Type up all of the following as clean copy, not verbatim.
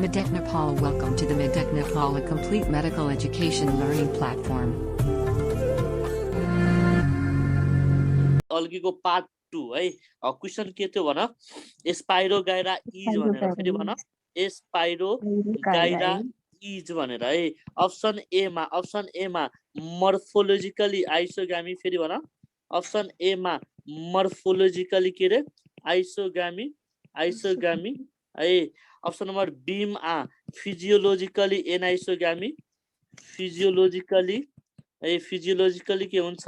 Medec Nepal. Welcome to the Medec Nepal, a complete medical education learning platform. अल्गीको part 2 है question के थियो भन स्पाइरोगाइरा इज भनेर फेरि भन स्पाइरोगाइरा इज भनेर है अप्सन ए मा मर्फोलोजिकली आइसोगामी फेरि भन अप्सन ए मा मर्फोलोजिकली के रे आइसोगामी है अप्सन नम्बर बी मा फिजियोलोजिकली एनाइसोगामी फिजियोलोजिकली के हुन्छ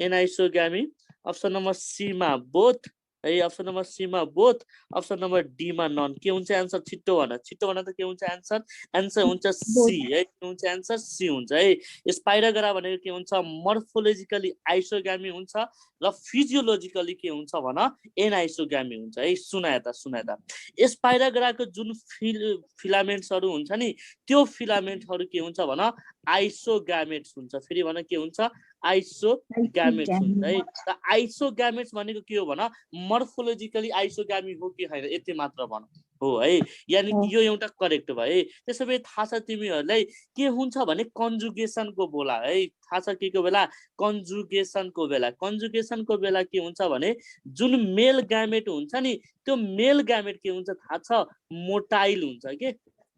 एनाइसोगामी अप्सन नम्बर सी मा बोथ है अप्सन नम्बर सी मा बोथ अप्सन नम्बर डी मा नन के हुन्छ आन्सर छिट्टो भन त के हुन्छ आन्सर हुन्छ सी है के हुन्छ आन्सर सी हुन्छ है स्पाइरोगाइरा भनेको के हुन्छ मर्फोलोजिकली आइसोगामी हुन्छ र फिजियोलोजिकली के हुन्छ भन एनाइसोगामी हुन्छ है सुना यता स्पाइरोगाइराको जुन फिलामेन्ट्सहरु हुन्छ नि त्यो फिलामेन्टहरु के हुन्छ भन आइसोगामेट्स हुन्छ फेरि भन के हुन्छ आइसोगामेट्स हुन्छ है त आइसोगामेट्स भनेको के हो भन मर्फोलोजिकली आइसोगामी हो कि हैन यति मात्र भन हो है यानी कि यो एउटा करेक्ट भयो है त्यसैले थाहा छ तिमीहरुलाई के हुन्छ भने कन्जुगेसनको बोला है थाहा छ के को बेला कन्जुगेसनको बेला के हुन्छ भने जुन मेल ग्यामेट हुन्छ नि त्यो मेल ग्यामेट के हुन्छ थाहा छ मोटाइल हुन्छ के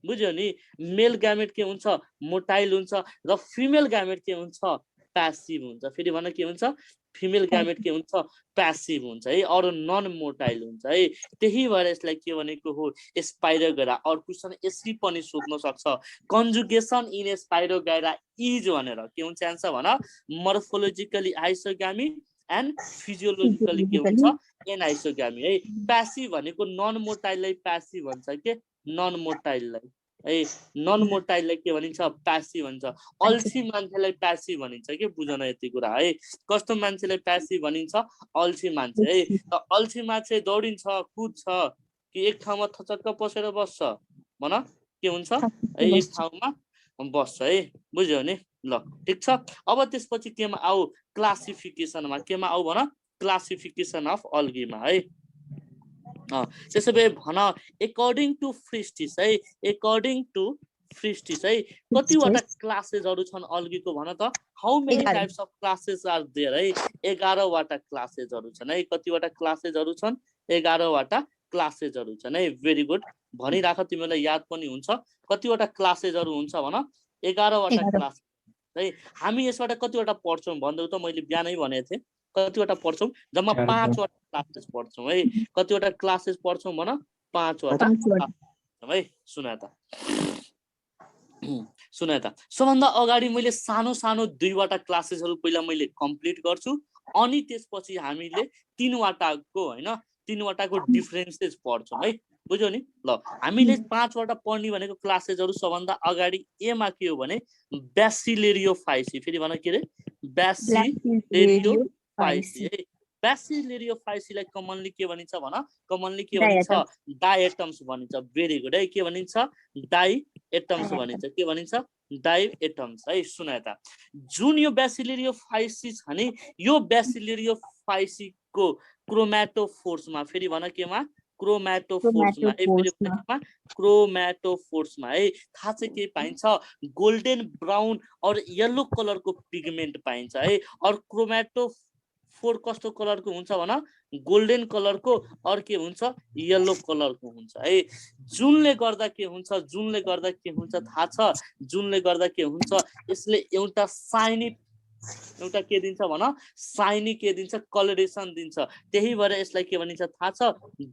बुझ्यो नि मेल ग्यामेट के हुन्छ मोटाइल हुन्छ र फिमेल ग्यामेट के हुन्छ प्यासिभ हुन्छ फेरि भन के हुन्छ फिमेल ग्यामेट के हुन्छ प्यासिभ हुन्छ है अरु नन मोटाइल हुन्छ है त्यही भएर यसलाई के भनेको हो स्पाइरोगाइरा अरु क्वेशन यसरी पनि सोध्न सक्छ कन्जुगेसन इन स्पाइरोगाइरा इज भनेर के हुन्छ आन्सर भन मर्फोलोजिकली आइसोगामी एन्ड फिजियोलोजिकली के हुन्छ एनाइसोगामी है प्यासिभ भनेको नन मोटाइललाई प्यासिभ भन्छ के नन मोटाइललाई है नन मोटाइललाई के भनिन्छ प्यासिभ भन्छ अल्छी मान्छेलाई प्यासिभ भनिन्छ के बुझन यति कुरा है कस्तो मान्छेलाई प्यासिभ भनिन्छ अल्छी मान्छे है त अल्छी मान्छे दौडिन्छ कुद्छ कि एक ठाउँमा थचक्क पसेर बस्छ भन के हुन्छ है एक ठाउँमा बस्छ है बुझ्यौ नि ल ठीक छ अब त्यसपछि केमा आउ क्लासिफिकेसनमा केमा आउ भन क्लासिफिकेसन अफ अल्गीमा है त्यसैले भन अकॉर्डिंग टु फ्रिस्टिस है कतिवटा क्लासेसहरु छन् अल्गीको भन त how many types of classes are there है 11 वटा क्लासेसहरु छन् है कतिवटा क्लासेसहरु छन् 11 वटा क्लासेसहरु छन् है भेरी गुड भनिराख तिमीलाई याद पनि हुन्छ कतिवटा क्लासेसहरु हुन्छ भन 11 वटा क्लास है हामी यसबाट कतिवटा पढ्छौं भन्दै त मैले बिहानै भनेको थिए कतिवटा पढ्छौं जम्मा 5 वटा क्लासेस पढ्छौं है कतिवटा क्लासेस पढ्छौं भन 5 वटा है सुना त सबभन्दा अगाडि मैले सानो 2 वटा क्लासेसहरु पहिला मैले कम्प्लिट गर्छु अनि त्यसपछि हामीले 3 वटाको हैन 3 वटाको डिफरेन्सेस पढ्छौं है बुझ्यौ नि ल हामीले 5 वटा पढ्ने भनेको क्लासेसहरु सबभन्दा अगाडि ए मा के हो भने ब्यासिलेरियोफाइसी फेरि भन के रे ब्यासिलेरियोफाइसी ब्यासिलेरियोफाइसीलाई कमनली के भनिन्छ भन कमनली के भनिन्छ डायएटम्स भनिन्छ भेरी गुड है के भनिन्छ डायएटम्स भनिन्छ के भनिन्छ डायएटम्स है सुना त जुन यो ब्यासिलेरियोफाइसी छ नि यो ब्यासिलेरियोफाइसीको क्रोमेटोफोर्समा फेरि भन केमा क्रोमेटोफोर्समा क्रोमेटोफोर्समा है थाहा चाहिँ के पाइन्छ गोल्डन ब्राउन और येलो कलरको पिगमेन्ट पाइन्छ है और क्रोमेटोफोर कस्तो कलरको हुन्छ भन गोल्डन कलरको और के हुन्छ येलो कलरको हुन्छ है जुनले गर्दा के हुन्छ थाहा छ जुनले गर्दा के हुन्छ यसले एउटा साइनी एउटा के दिन्छ भन साइनी के दिन्छ कलरेसन दिन्छ त्यही भएर यसलाई के भनिन्छ थाहा छ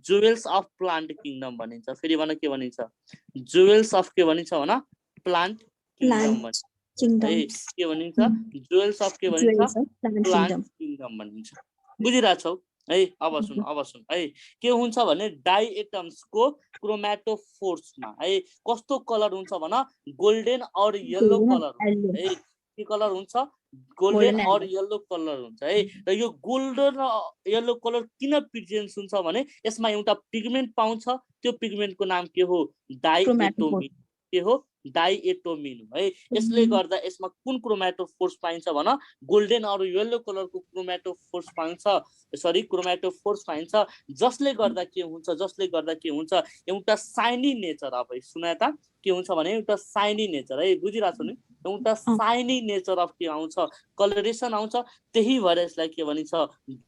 जुवेल्स अफ प्लान्ट किंगडम भनिन्छ फेरि भन के भनिन्छ जुवेल्स अफ के भनिन्छ भन प्लान्ट किंगडम भनिन्छ के भनिन्छ जुवेल्स अफ के भनिन्छ प्लान्ट किंगडम भनिन्छ बुझिराछौ है अब सुन है के हुन्छ भने डायएटम्सको क्रोमेटोफोर्समा है कस्तो कलर हुन्छ भन गोल्डन और येलो कलर है के कलर हुन्छ गोल्डन और येलो कलर हुन्छ है र यो गोल्डन र येलो कलर किन प्रेजेन्स हुन्छ भने यसमा एउटा पिगमेन्ट पाउँछ त्यो पिगमेन्टको नाम के हो डायएटोमी के हो डाइएटोमिन हो है यसले गर्दा यसमा कुन क्रोमेटोफोर्स पाइन्छ भन गोल्डन अर येलो कलरको क्रोमेटोफोर्स पाइन्छ सरी क्रोमेटोफोर्स पाइन्छ जसले गर्दा के हुन्छ एउटा साइनी नेचर अब सुना त के हुन्छ भने एउटा साइनी नेचर है बुझिराछौ नि एउटा साइनी नेचर अफ के आउँछ कलरेसन आउँछ त्यही भएर यसलाई के भनिन्छ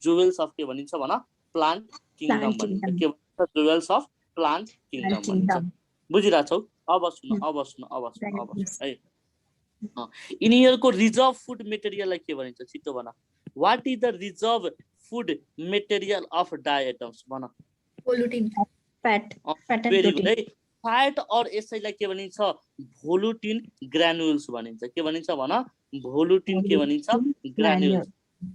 जुवेल्स अफ के भनिन्छ भन प्लान्ट किंगडम भनिन्छ के भन्छ जुवेल्स अफ प्लान्ट किंगडम भनिन्छ बुझिराछौ अब सुन है यिनीहरुको रिजर्भ फुड मेटेरियललाई के भनिन्छ छिटो भन what is the reserve food material of diatoms भन पोलुटिन फैट भेरी गुड है फैट और यसैलाई के भनिन्छ भोलुटिन ग्रानुल्स भनिन्छ के भनिन्छ भन भोलुटिन के भनिन्छ ग्रानुल्स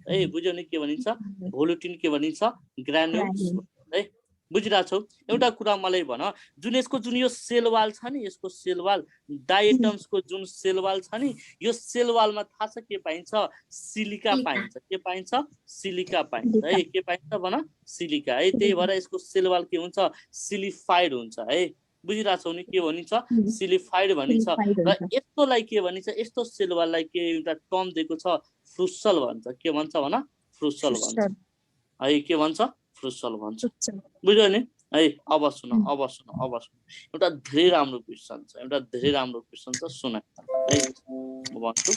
है बुझ्यौ नि के भनिन्छ भोलुटिन के भनिन्छ ग्रानुल्स है बुझिराछौ एउटा कुरा मलाई भन जुन यसको जुन यो सेल वाल छ नि यसको सेल वाल डायटम्स को जुन सेल वाल छ नि यो सेल वालमा थाहा छ के पाइन्छ सिलिका पाइन्छ के पाइन्छ सिलिका पाइन्छ है के पाइन्छ भन सिलिका है त्यही भएर यसको सेल वाल के हुन्छ सिलिफाइड हुन्छ है बुझिराछौ नि के भनिन्छ सिलिफाइड भनिन्छ र यस्तोलाई के भनिन्छ यस्तो सेल वाललाई के एउटा टर्म दिएको छ फ्रुसल भन्छ के भन्छ भन फ्रुसल भन्छ है के भन्छ फ्रुसल भन्छ बुझ्यौ नि है अब सुन एउटा धेरै राम्रो क्वेशन छ सुन है म भन्छु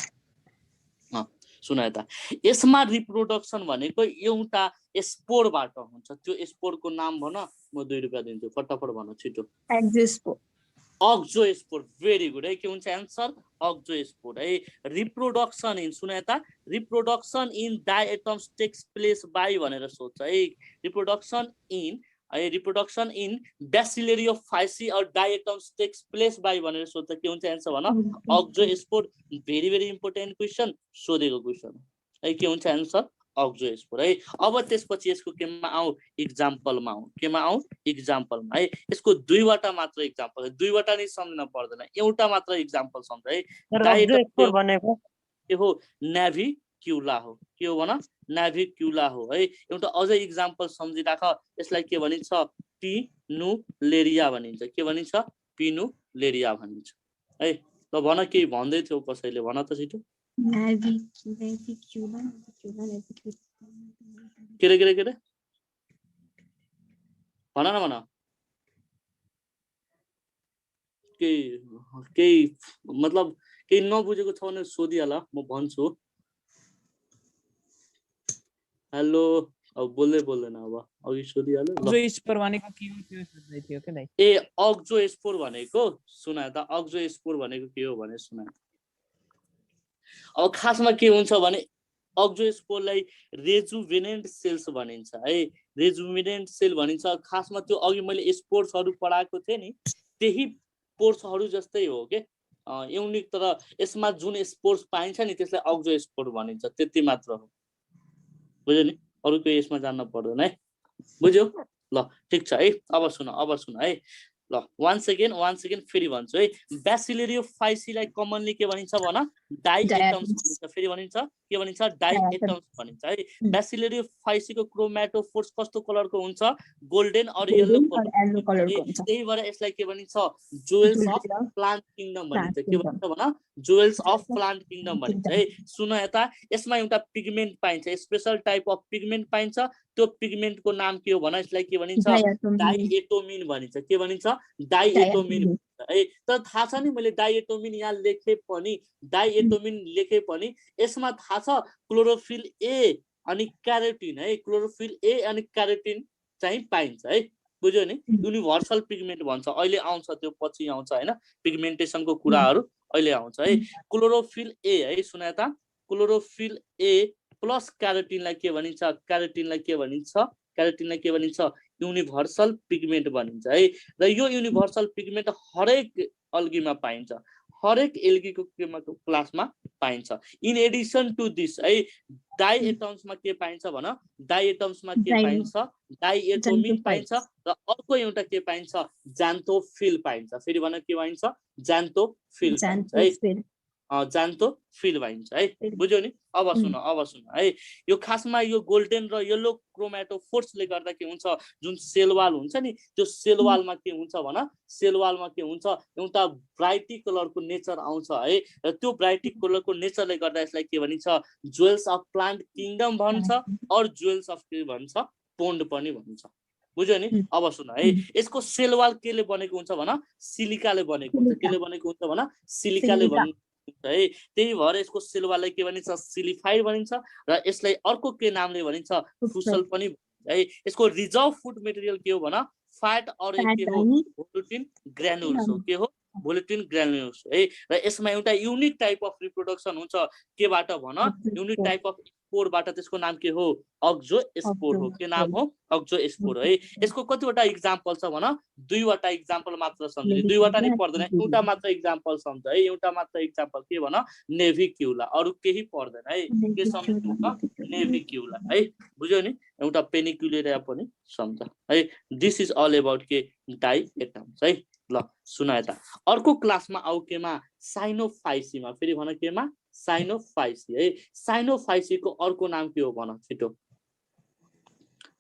सुन त यसमा रिप्रोडक्सन भनेको एउटा स्पोरबाट हुन्छ त्यो स्पोरको नाम भन म 2 रुपैयाँ दिन्छु फटाफट भन छिटो अक्जोस्पोर भेरी गुड है के हुन्छ आन्सर अक्जोस्पोर है रिप्रोडक्सन इन सुन त reproduction in diatoms takes place by भनेर सोध्छ है रिप्रोडक्सन इन ब्यासिलेरियोफाइसी और डायटम्स टेक्स प्लेस बाइ भनेर सोध्छ के हुन्छ आन्सर भन अक्जोस्पोर भेरी भेरी इम्पोर्टेन्ट क्वेशन सोधेको क्वेशन है के हुन्छ आन्सर अक्जोस्पोर है अब त्यसपछि यसको केमा आऊ एक्जाम्पलमा है यसको दुईवटा मात्र एक्जाम्पल है दुईवटा नै सम्झन पर्दैन एउटा मात्र एक्जाम्पल सम्झ है अक्जोस्पोर भनेको के हो नाभिक्युला हो के हो भन नाभिक्युला हो है एउटा अझै एक्जाम्पल सम्झिराख यसलाई के भनिन्छ पिनुलेरिया भनिन्छ के भनिन्छ पिनुलेरिया भनिन्छ है ल भन केही भन्दै थियौ कसैले भन त छिटो के रे भन न भन केही मतलब केही नबुझेको छ भने सोधिहाल म भन्छु हेलो अब बोल्दैन अब अघि सोधिहाल्यो अक्जोस्पोर भनेको के हो त्यो सोध्दै थियो के दाइ ए अक्जोस्पोर भनेको सुना त अक्जोस्पोर भनेको के हो भने सुना अब खासमा के हुन्छ भने अक्जोस्पोरलाई रेजुवेनेन्ट सेल्स भनिन्छ है रेजुवेनेन्ट सेल भनिन्छ खासमा त्यो अघि मैले स्पोर्ट्सहरु पढाएको थिए नि त्यही पोर्सहरु जस्तै हो के युनिक तर यसमा जुन स्पोर्स पाइन्छ नि त्यसलाई अक्जोस्पोर भनिन्छ त्यति मात्र हो बुझ्यौ नि अरु केही यसमा जान्न पर्दैन है बुझ्यौ ल ठीक छ है अब सुन है ल वान सेकेन्ड फेरि भन्छु है ब्यासिलेरियोफाइसीलाई कमनली के भनिन्छ भन डाइएटम्स भनिन्छ फेरि भनिन्छ के भनिन्छ डाइएटम्स भनिन्छ है ब्यासिलेरियोफाइसीको क्रोमेटोफोर्स कस्तो कलरको हुन्छ गोल्डन अर येलो कलरको हुन्छ त्यही भएर यसलाई के भनिन्छ जुवेल्स अफ प्लान्ट किंगडम भनिन्छ के भन्छ भन जुवेल्स अफ प्लान्ट किंगडम भनिन्छ है सुन यता यसमा एउटा पिगमेन्ट पाइन्छ स्पेशल टाइप अफ पिगमेन्ट पाइन्छ त्यो पिगमेन्टको नाम के हो भन यसलाई के भनिन्छ डाइएटोमिन भनिन्छ के भनिन्छ डाइएटोमिन है तर थाहा छ नि मैले डाइएटोमिन यहाँ लेखे पनि यसमा थाहा छ क्लोरोफिल ए अनि क्यारोटिन है क्लोरोफिल ए अनि क्यारोटिन चाहिँ पाइन्छ है बुझ्यौ नि युनिभर्सल पिगमेन्ट भन्छ अहिले आउँछ त्यो पछि आउँछ हैन पिगमेन्टेसनको कुराहरु अहिले आउँछ है क्लोरोफिल ए है सुना त क्लोरोफिल ए प्लस क्यारोटिनलाई के भनिन्छ युनिभर्सल पिगमेन्ट भनिन्छ है र यो युनिभर्सल पिगमेन्ट हरेक अल्गीमा पाइन्छ हरेक एल्गीको क्लासमा पाइन्छ इन एडिसन टु दिस है डाइएटम्समा के पाइन्छ भन डाइएटम्समा के पाइन्छ डाइएटोमिन पाइन्छ र अर्को एउटा के पाइन्छ जान्थोफिल पाइन्छ फेरि भन के पाइन्छ जान्थोफिल पाइन्छ है जान्थो फिल भइन्छ है बुझ्यौ नि अब सुन है यो खासमा यो गोल्डन र येलो क्रोमेटोफोर्सले गर्दा के हुन्छ जुन सेल वाल हुन्छ नि त्यो सेल वालमा के हुन्छ भन सेल वालमा के हुन्छ एउटा ब्राइटी कलरको नेचर आउँछ है र त्यो ब्राइटी कलरको नेचरले गर्दा यसलाई के भनिन्छ ज्वेल्स अफ प्लान्ट किङडम भन्छ अर ज्वेल्स अफ के भन्छ पोन्ड पनि भन्छ बुझ्यो नि अब सुन है यसको सेल वाल केले बनेको हुन्छ भन सिलिकाले बनेको हुन्छ केले बनेको हुन्छ भन सिलिकाले बनेको है त्यही भएर यसको सेल वाललाई के भनिन्छ सिलिफाइड भनिन्छ र यसलाई अर्को के नामले भनिन्छ फुसल पनि है यसको रिजर्भ फुड मेटेरियल के हो भन फ्याट अर के हो भोल्युटिन ग्रानुल्स हो के हो भोल्युटिन ग्रानुल्स है र यसमा एउटा युनिक टाइप अफ रिप्रोडक्सन हुन्छ केबाट भन युनिक टाइप अफ स्पोरबाट त्यसको नाम के हो अक्जोस्पोर हो के नाम हो अक्जोस्पोर है यसको कतिवटा इक्जाम्पल छ भन दुईवटा इक्जाम्पल मात्र सम्झिनु दुईवटा नै पर्दैन एउटा मात्र इक्जाम्पल सम्झ है एउटा मात्र इक्जाम्पल के भन नेभिक्युला अरु केही पर्दैन है के सम्झिनु त नेभिक्युला है बुझ्यौ नि एउटा पेनिक्युलेरिया पनि सम्झ है दिस इज अल अबाउट के डाइएटम्स है ल सुन यता अर्को क्लासमा आउ केमा साइनोफाइसीमा फेरि भन केमा साइनोफाइसी है साइनोफाइसी को अर्को नाम के हो भन छिटो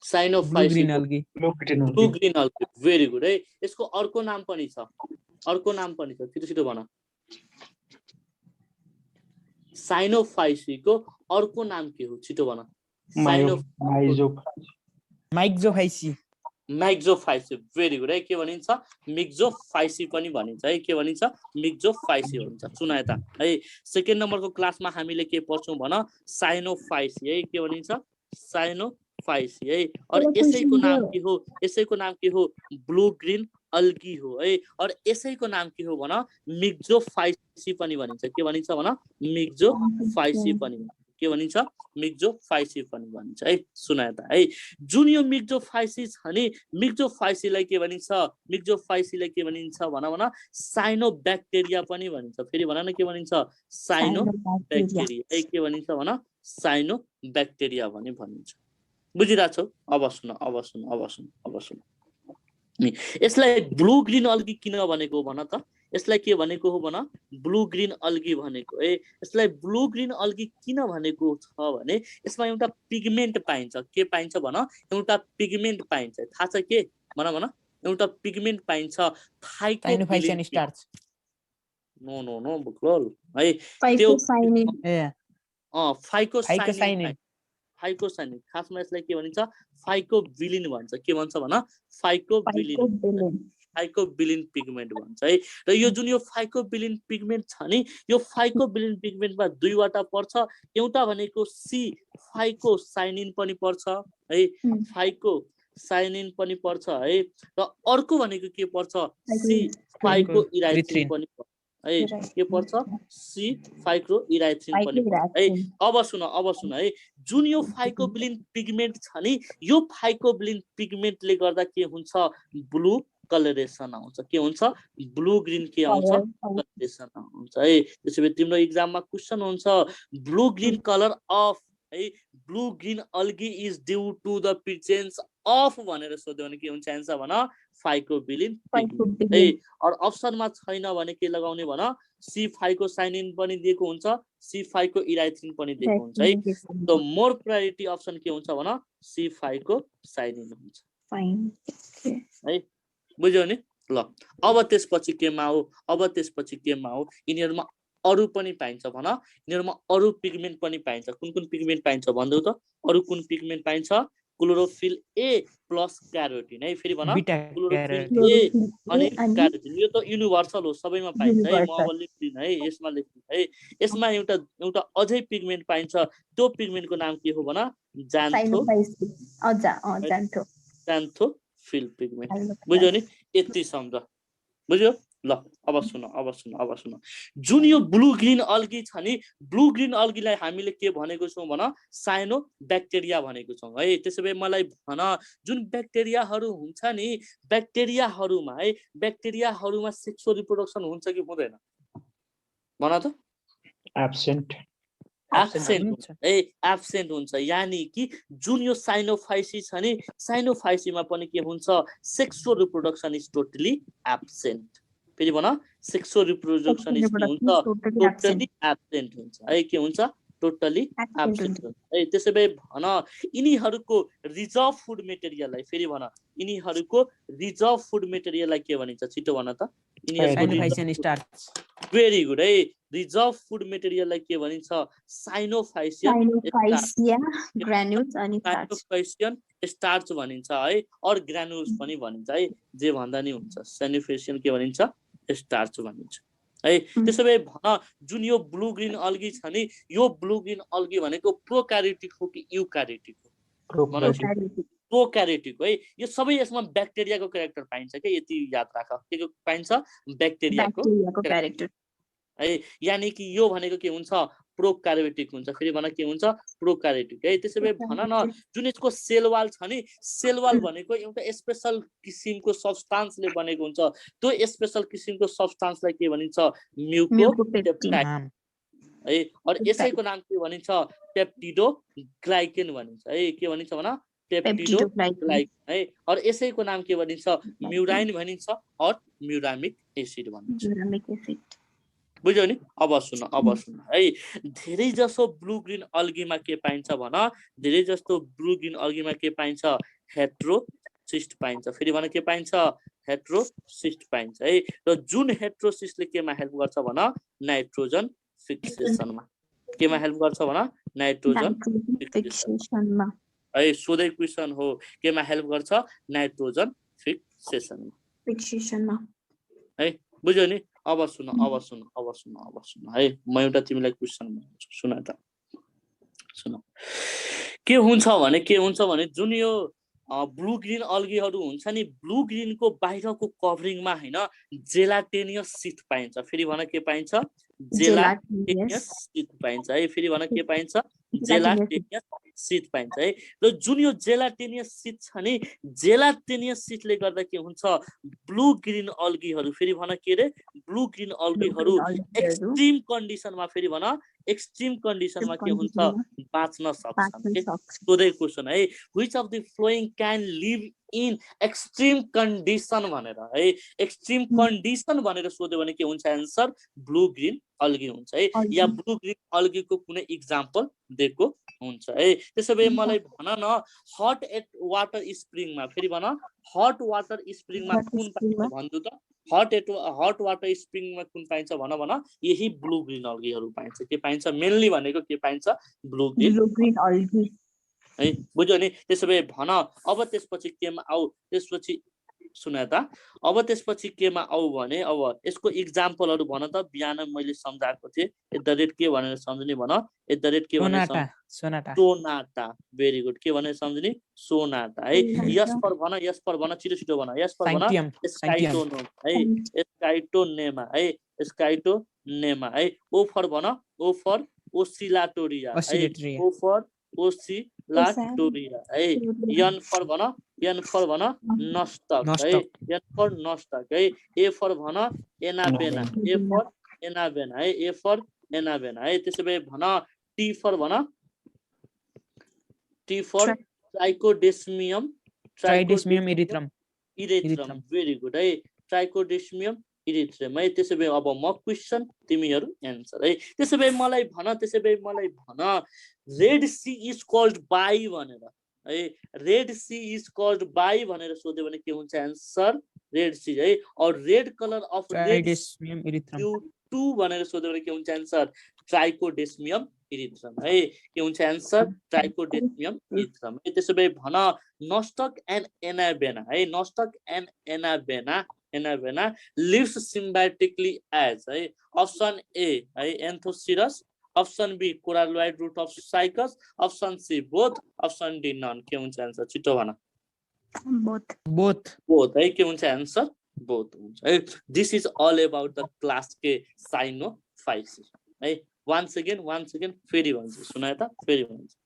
Cyanophyceae blue green algae very good है यसको अर्को नाम पनि छ छिटो छिटो भन साइनोफाइसी को अर्को नाम के हो छिटो भन मैक्जोफाइसी भेरी गुड है के भनिन्छ मिक्जोफाइसी पनि भनिन्छ है के भनिन्छ मिक्जोफाइसी हुन्छ सुन यता है सेकेन्ड नम्बरको क्लासमा हामीले के पढ्छौं भन साइनोफाइसी है के भनिन्छ साइनोफाइसी है और यसैको नाम के हो ब्लू ग्रीन अल्गी हो है और यसैको नाम के हो भन मिक्जोफाइसी पनि भनिन्छ के भनिन्छ भन मिक्जोफाइसी पनि के भनिन्छ मिक्जोफाइसी पनि भनिन्छ है सुन यता है जुन यो मिक्जोफाइसी छ नि मिक्जोफाइसीलाई के भनिन्छ भन साइनोब्याक्टेरिया पनि भनिन्छ फेरि भन न के भनिन्छ साइनोब्याक्टेरिया है के भनिन्छ भन साइनोब्याक्टेरिया पनि भनिन्छ बुझिराछौ अब सुन यसलाई ब्लू ग्रीन अल्गी किन भनेको भन त यसलाई के भनेको हो भन ब्लू ग्रीन अल्गी भनेको है यसलाई ब्लू ग्रीन अल्गी किन भनेको छ भने यसमा एउटा पिगमेन्ट पाइन्छ के पाइन्छ भन एउटा पिगमेन्ट पाइन्छ थाहा छ के भन एउटा पिगमेन्ट पाइन्छ थाइकोसाइनिन स्टार्च नो बुक्लोल है त्यो फाइकोसाइनिन खासमा यसलाई के भनिन्छ फाइकोबिलिन भन्छ के भन्छ भन फाइकोबिलिन पिगमेन्ट भन्छ है र यो जुन यो फाइकोबिलिन पिगमेन्ट छ नि यो फाइकोबिलिन पिगमेन्टमा दुईवटा पर्छ एउटा भनेको सी फाइकोसाइनिन पनि पर्छ है फाइकोसाइनिन पनि पर्छ है र अर्को भनेको के पर्छ सी फाइकोइराइथ्रिन पनि पर्छ है के पर्छ सी फाइकोइराइथ्रिन पनि पर्छ है अब सुन है जुन यो फाइकोबिलिन पिगमेन्ट छ नि यो फाइकोबिलिन पिगमेन्टले गर्दा के हुन्छ ब्लू कलरेसन आउँछ के हुन्छ ब्लू ग्रीन के आउँछ कलरेसन आउँछ है त्यसैले तिम्रो एक्जाममा क्वेशन हुन्छ ब्लू ग्रीन कलर अफ है blue green algae is due to the presence of भनेर सोध्यो भने के हुन्छ आन्सर भन फाइकोबिलिन पिगमेन्ट है और अप्सनमा छैन भने के लगाउने भन सी फाइकोसाइनिन पनि दिएको हुन्छ सी फाइकोइराइथ्रिन पनि दिएको हुन्छ है द मोर प्रायोरिटी अप्सन के हुन्छ भन सी फाइकोसाइनिन हुन्छ है बुझ्यौ नि ल अब त्यसपछि केमा हो यिनीहरुमा अरु पनि पाइन्छ भन यिनीहरुमा अरु पिगमेन्ट पनि पाइन्छ कुन पिगमेन्ट पाइन्छ भन्दै त अरु कुन पिगमेन्ट पाइन्छ क्लोरोफिल ए प्लस क्यारोटिन है फेरि भन क्लोरोफिल ए अनि क्यारोटिन यो त युनिभर्सल हो सबैमा पाइन्छ है म अब लेख्दिन है यसमा लेख्दिन है यसमा एउटा अझै पिगमेन्ट पाइन्छ त्यो पिगमेन्टको नाम के हो भन जान्थोफिल पिगमेन्ट बुझ्यौ नि यति सम्झ बुझ्यौ ल अब सुन जुन यो ब्लू ग्रीन अल्गी छ नि ब्लू ग्रीन अल्गीलाई हामीले के भनेको छौं भन साइनो ब्याक्टेरिया भनेको छौं है त्यसैले मलाई भन जुन ब्याक्टेरियाहरु हुन्छ नि ब्याक्टेरियाहरुमा सेक्सुअल रिप्रोडक्सन हुन्छ कि हुँदैन भन त एब्सेन्ट हुन्छ यानी कि जुन यो साइनोफाइसी छ नि साइनोफाइसीमा पनि के हुन्छ sexual reproduction is totally absent फेरि भन सेक्सुअल रिप्रोडक्सन के हुन्छ टोटली एब्सेन्ट हुन्छ है के हुन्छ टोटली एब्सेन्ट हुन्छ है त्यसै भए भन यिनीहरूको रिजर्भ फुड मेटेरियललाई फेरि भन यिनीहरूको रिजर्भ फुड मेटेरियललाई के भनिन्छ छिटो भन त साइनोफाइसियन स्टार्च भेरी गुड है रिजर्भ फुड मेटेरियललाई के भनिन्छ साइनोफाइसियन ग्रान्युल्स अनि साइनोफाइसियन स्टार्च भनिन्छ है और ग्रान्युल्स पनि भनिन्छ है जे भन्दा नि हुन्छ साइनोफाइसियन के भनिन्छ स्टार्च भनिन्छ है त्यसो भए भन जुन यो ब्लू ग्रीन अल्गी छ नि यो ब्लू ग्रीन अल्गी भनेको प्रोक्यारियोटिक हो कि युक्यारियोटिक हो प्रोक्यारियोटिक हो है यो सबै यसमा ब्याक्टेरियाको क्यारेक्टर पाइन्छ के यति याद राख के पाइन्छ ब्याक्टेरियाको क्यारेक्टर है यानी कि यो भनेको के हुन्छ प्रोक्यारियोटिक हुन्छ फेरि भन के हुन्छ प्रोक्यारियोटिक है त्यसै भए भन न जुन यसको सेल वाल छ नि सेल वाल भनेको एउटा स्पेशल किसिमको सब्स्टान्सले बनेको हुन्छ त्यो स्पेशल किसिमको सब्स्टान्सलाई के भनिन्छ म्युकोपेप्टाइड है और यसैको नाम के भनिन्छ पेप्टिडोग्लाइकेन भनिन्छ है के भनिन्छ भन पेप्टिडोग्लाइकेन है और यसैको नाम के भनिन्छ म्युराइन भनिन्छ और म्युरामिक एसिड भनिन्छ बुझ्यौ नि अब सुन है धेरै जसो ब्लू ग्रीन अल्गीमा के पाइन्छ भन धेरै जस्तो ब्लू ग्रीन अल्गीमा के पाइन्छ हेट्रोसिस्ट पाइन्छ फेरि भन के पाइन्छ हेट्रोसिस्ट पाइन्छ है र जुन हेट्रोसिस्टले केमा हेल्प गर्छ भन नाइट्रोजन फिक्सेसनमा केमा हेल्प गर्छ भन नाइट्रोजन फिक्सेसनमा है सोधै क्वेशन हो केमा हेल्प गर्छ नाइट्रोजन फिक्सेसनमा है बुझ्यौ नि अब सुन है म एउटा तिमीलाई क्वेशन भन्छु सुन त सुन के हुन्छ भने जुन यो ब्लू ग्रीन अल्गीहरू हुन्छ नि ब्लू ग्रीनको बाहिरको कभरिङमा हैन जेलाटेनियस शीट पाइन्छ फेरि भन के पाइन्छ जेलाटेनियस शीट पाइन्छ है फेरि भन के पाइन्छ जेलाटेनियस शीट पाइन्छ है र जुन यो जेलाटेनियस शीट छ नि जेलाटेनियस शीटले गर्दा के हुन्छ ब्लू ग्रीन अल्गीहरू फेरि भन के रे ब्लू ग्रीन अल्गीहरू एक्सट्रीम कन्डिसनमा फेरि भन एक्सट्रीम कन्डिसनमा के हुन्छ बाँच्न सक्छन् के सोधै क्वेशन है which of the flowing can live in extreme condition भनेर है एक्सट्रीम कन्डिसन भनेर सोध्यो भने के हुन्छ आन्सर ब्लू ग्रीन अल्गी हुन्छ है या ब्लू ग्रीन अल्गीको कुनै एक्जाम्पल दिएको हुन्छ है त्यसो भए मलाई भन न हट वाटर स्प्रिङमा फेरि भन हट वाटर स्प्रिङमा कुन पाइन्छ भन्नु त हट वाटर स्प्रिङमा कुन पाइन्छ भन यही ब्लू ग्रीन अल्गीहरू पाइन्छ के पाइन्छ मेनली भनेको के पाइन्छ ब्लू ग्रीन अल्गी है बुझ्यौ नि त्यसो भए भन अब त्यसपछि केमा आऊ त्यसपछि सुन त अब त्यसपछि केमा आऊ भने अब यसको एक्जाम्पलहरु भन त बिहान मैले सम्झाएको थिए एट द रेट के भनेर सम्झिने भन एट द रेट के भनेर सोनाटा भेरी गुड के भनेर सम्झिने सोनाटा है यस पर भन छिटो भन यस पर भन स्काइटोनोम है स्काइटोनेमा है स्काइटोनेमा है ओ फर भन ओ फर ओसिलाटोरिया है ओ फर ओसिलाटोरिया है एन फर भन नष्टक है एन फर नष्टक है ए फर भन एनाबेना ए फर एनाबेना है ए फर एनाबेना है त्यसै भए भन टी फर ट्राइकोडेस्मियम इरिथ्रम भेरी गुड है ट्राइकोडेस्मियम इरिथ्रम है त्यसै भए अब म क्वेशन तिमीहरु एन्सर है त्यसै भए मलाई भन red sea is called by भनेर है red sea is called by भनेर सोध्यो भने के हुन्छ आन्सर रेड सी है और रेड कलर अफ ट्राइकोडेस्मियम इरिथ्रम 2 भनेर सोध्यो भने के हुन्छ आन्सर ट्राइकोडेस्मियम इरिथ्रम है के हुन्छ आन्सर ट्राइकोडेस्मियम इरिथ्रम है त्यसै भए भन नस्टक एन्ड एनाबेना है Nostoc and Anabaena lives symbiotically as है ऑप्शन ए है Anthoceros option B coralloid root of cycas option C both option D none के हुन्छ आन्सर छिटो भन बोथ है के हुन्छ आन्सर बोथ हुन्छ है this is all about the class के साइनोफाइसिस है once again फेरि भन्छु सुनाए त फेरि भन्छु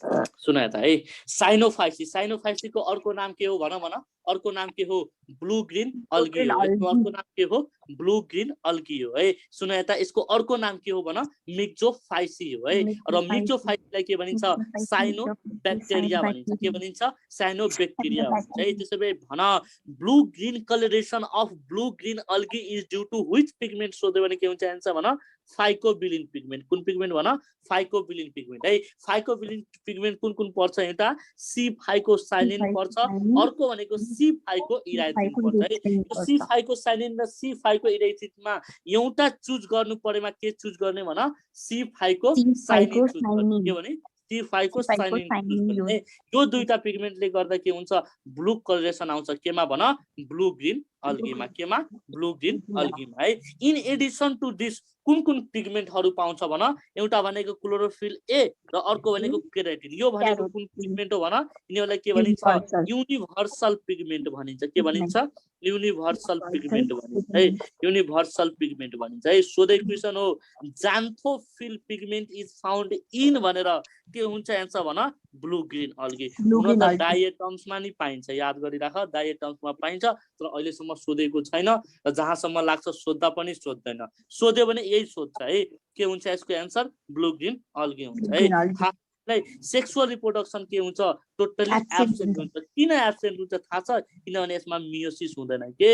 सुन यता है साइनोफाइसी साइनोफाइसीको अर्को नाम के हो भन भन अर्को नाम के हो ब्लू ग्रीन अल्गी हो यसको अर्को नाम के हो ब्लू ग्रीन अल्गी हो है सुन यता यसको अर्को नाम के हो भन मिक्जोफाइसी हो है र मिक्जोफाइसीलाई के भनिन्छ साइनो ब्याक्टेरिया भनिन्छ के भनिन्छ साइनो ब्याक्टेरिया भनिन्छ है त्यसैले भन blue green colouration of blue green algae is due to which pigment सोध्यो भने के हुन्छ आन्सर भन फाइकोबिलिन पिगमेन्ट कुन पिगमेन्ट भन फाइकोबिलिन पिगमेन्ट है फाइकोबिलिन पिगमेन्ट कुन कुन पर्छ एउटा सी फाइकोसाइलिन पर्छ अर्को भनेको सी फाइकोइराइथिन पर्छ है यो सी फाइकोसाइलिन र सी फाइकोइराइथिनमा एउटा चुज गर्नु परेमा के चुज गर्ने भन सी फाइकोसाइलिन चुज गर्ने के भने सी फाइकोसाइलिन यो दुईटा पिगमेन्टले गर्दा के हुन्छ ब्लू कलरेसन आउँछ केमा भन ब्लू ग्रीन अल्गीमा केमा ब्लू ग्रीन अल्गीमा है इन एडिसन टु दिस कुन कुन पिगमेन्टहरु पाउँछ भन एउटा भनेको क्लोरोफिल ए र अर्को भनेको केराटिन यो भनेको कुन पिगमेन्ट हो भन यिनीहरुलाई के भनिन्छ युनिभर्सल पिगमेन्ट भनिन्छ के भनिन्छ युनिभर्सल पिगमेन्ट भनिन्छ है युनिभर्सल पिगमेन्ट भनिन्छ है सोधे क्वेशन हो जान्थोफिल पिगमेन्ट इज फाउन्ड इन भनेर के हुन्छ आन्सर भन ब्लू ग्रीन अल्गी हुन त डायटम्समा नि पाइन्छ याद गरिराख डायटम्समा पाइन्छ तर अहिले सम्म सोधेको छैन र जहाँसम्म लाग्छ सोध्दा पनि सोध्दैन सोध्यो भने यही सोध्छ है के हुन्छ यसको आन्सर ब्लू ग्रीन अल्गी हुन्छ है सेक्सुअल रिप्रोडक्सन के हुन्छ टोटली एब्सेन्ट हुन्छ किन एब्सेन्ट हुन्छ थाहा छ किनभने यसमा मियोसिस हुँदैन के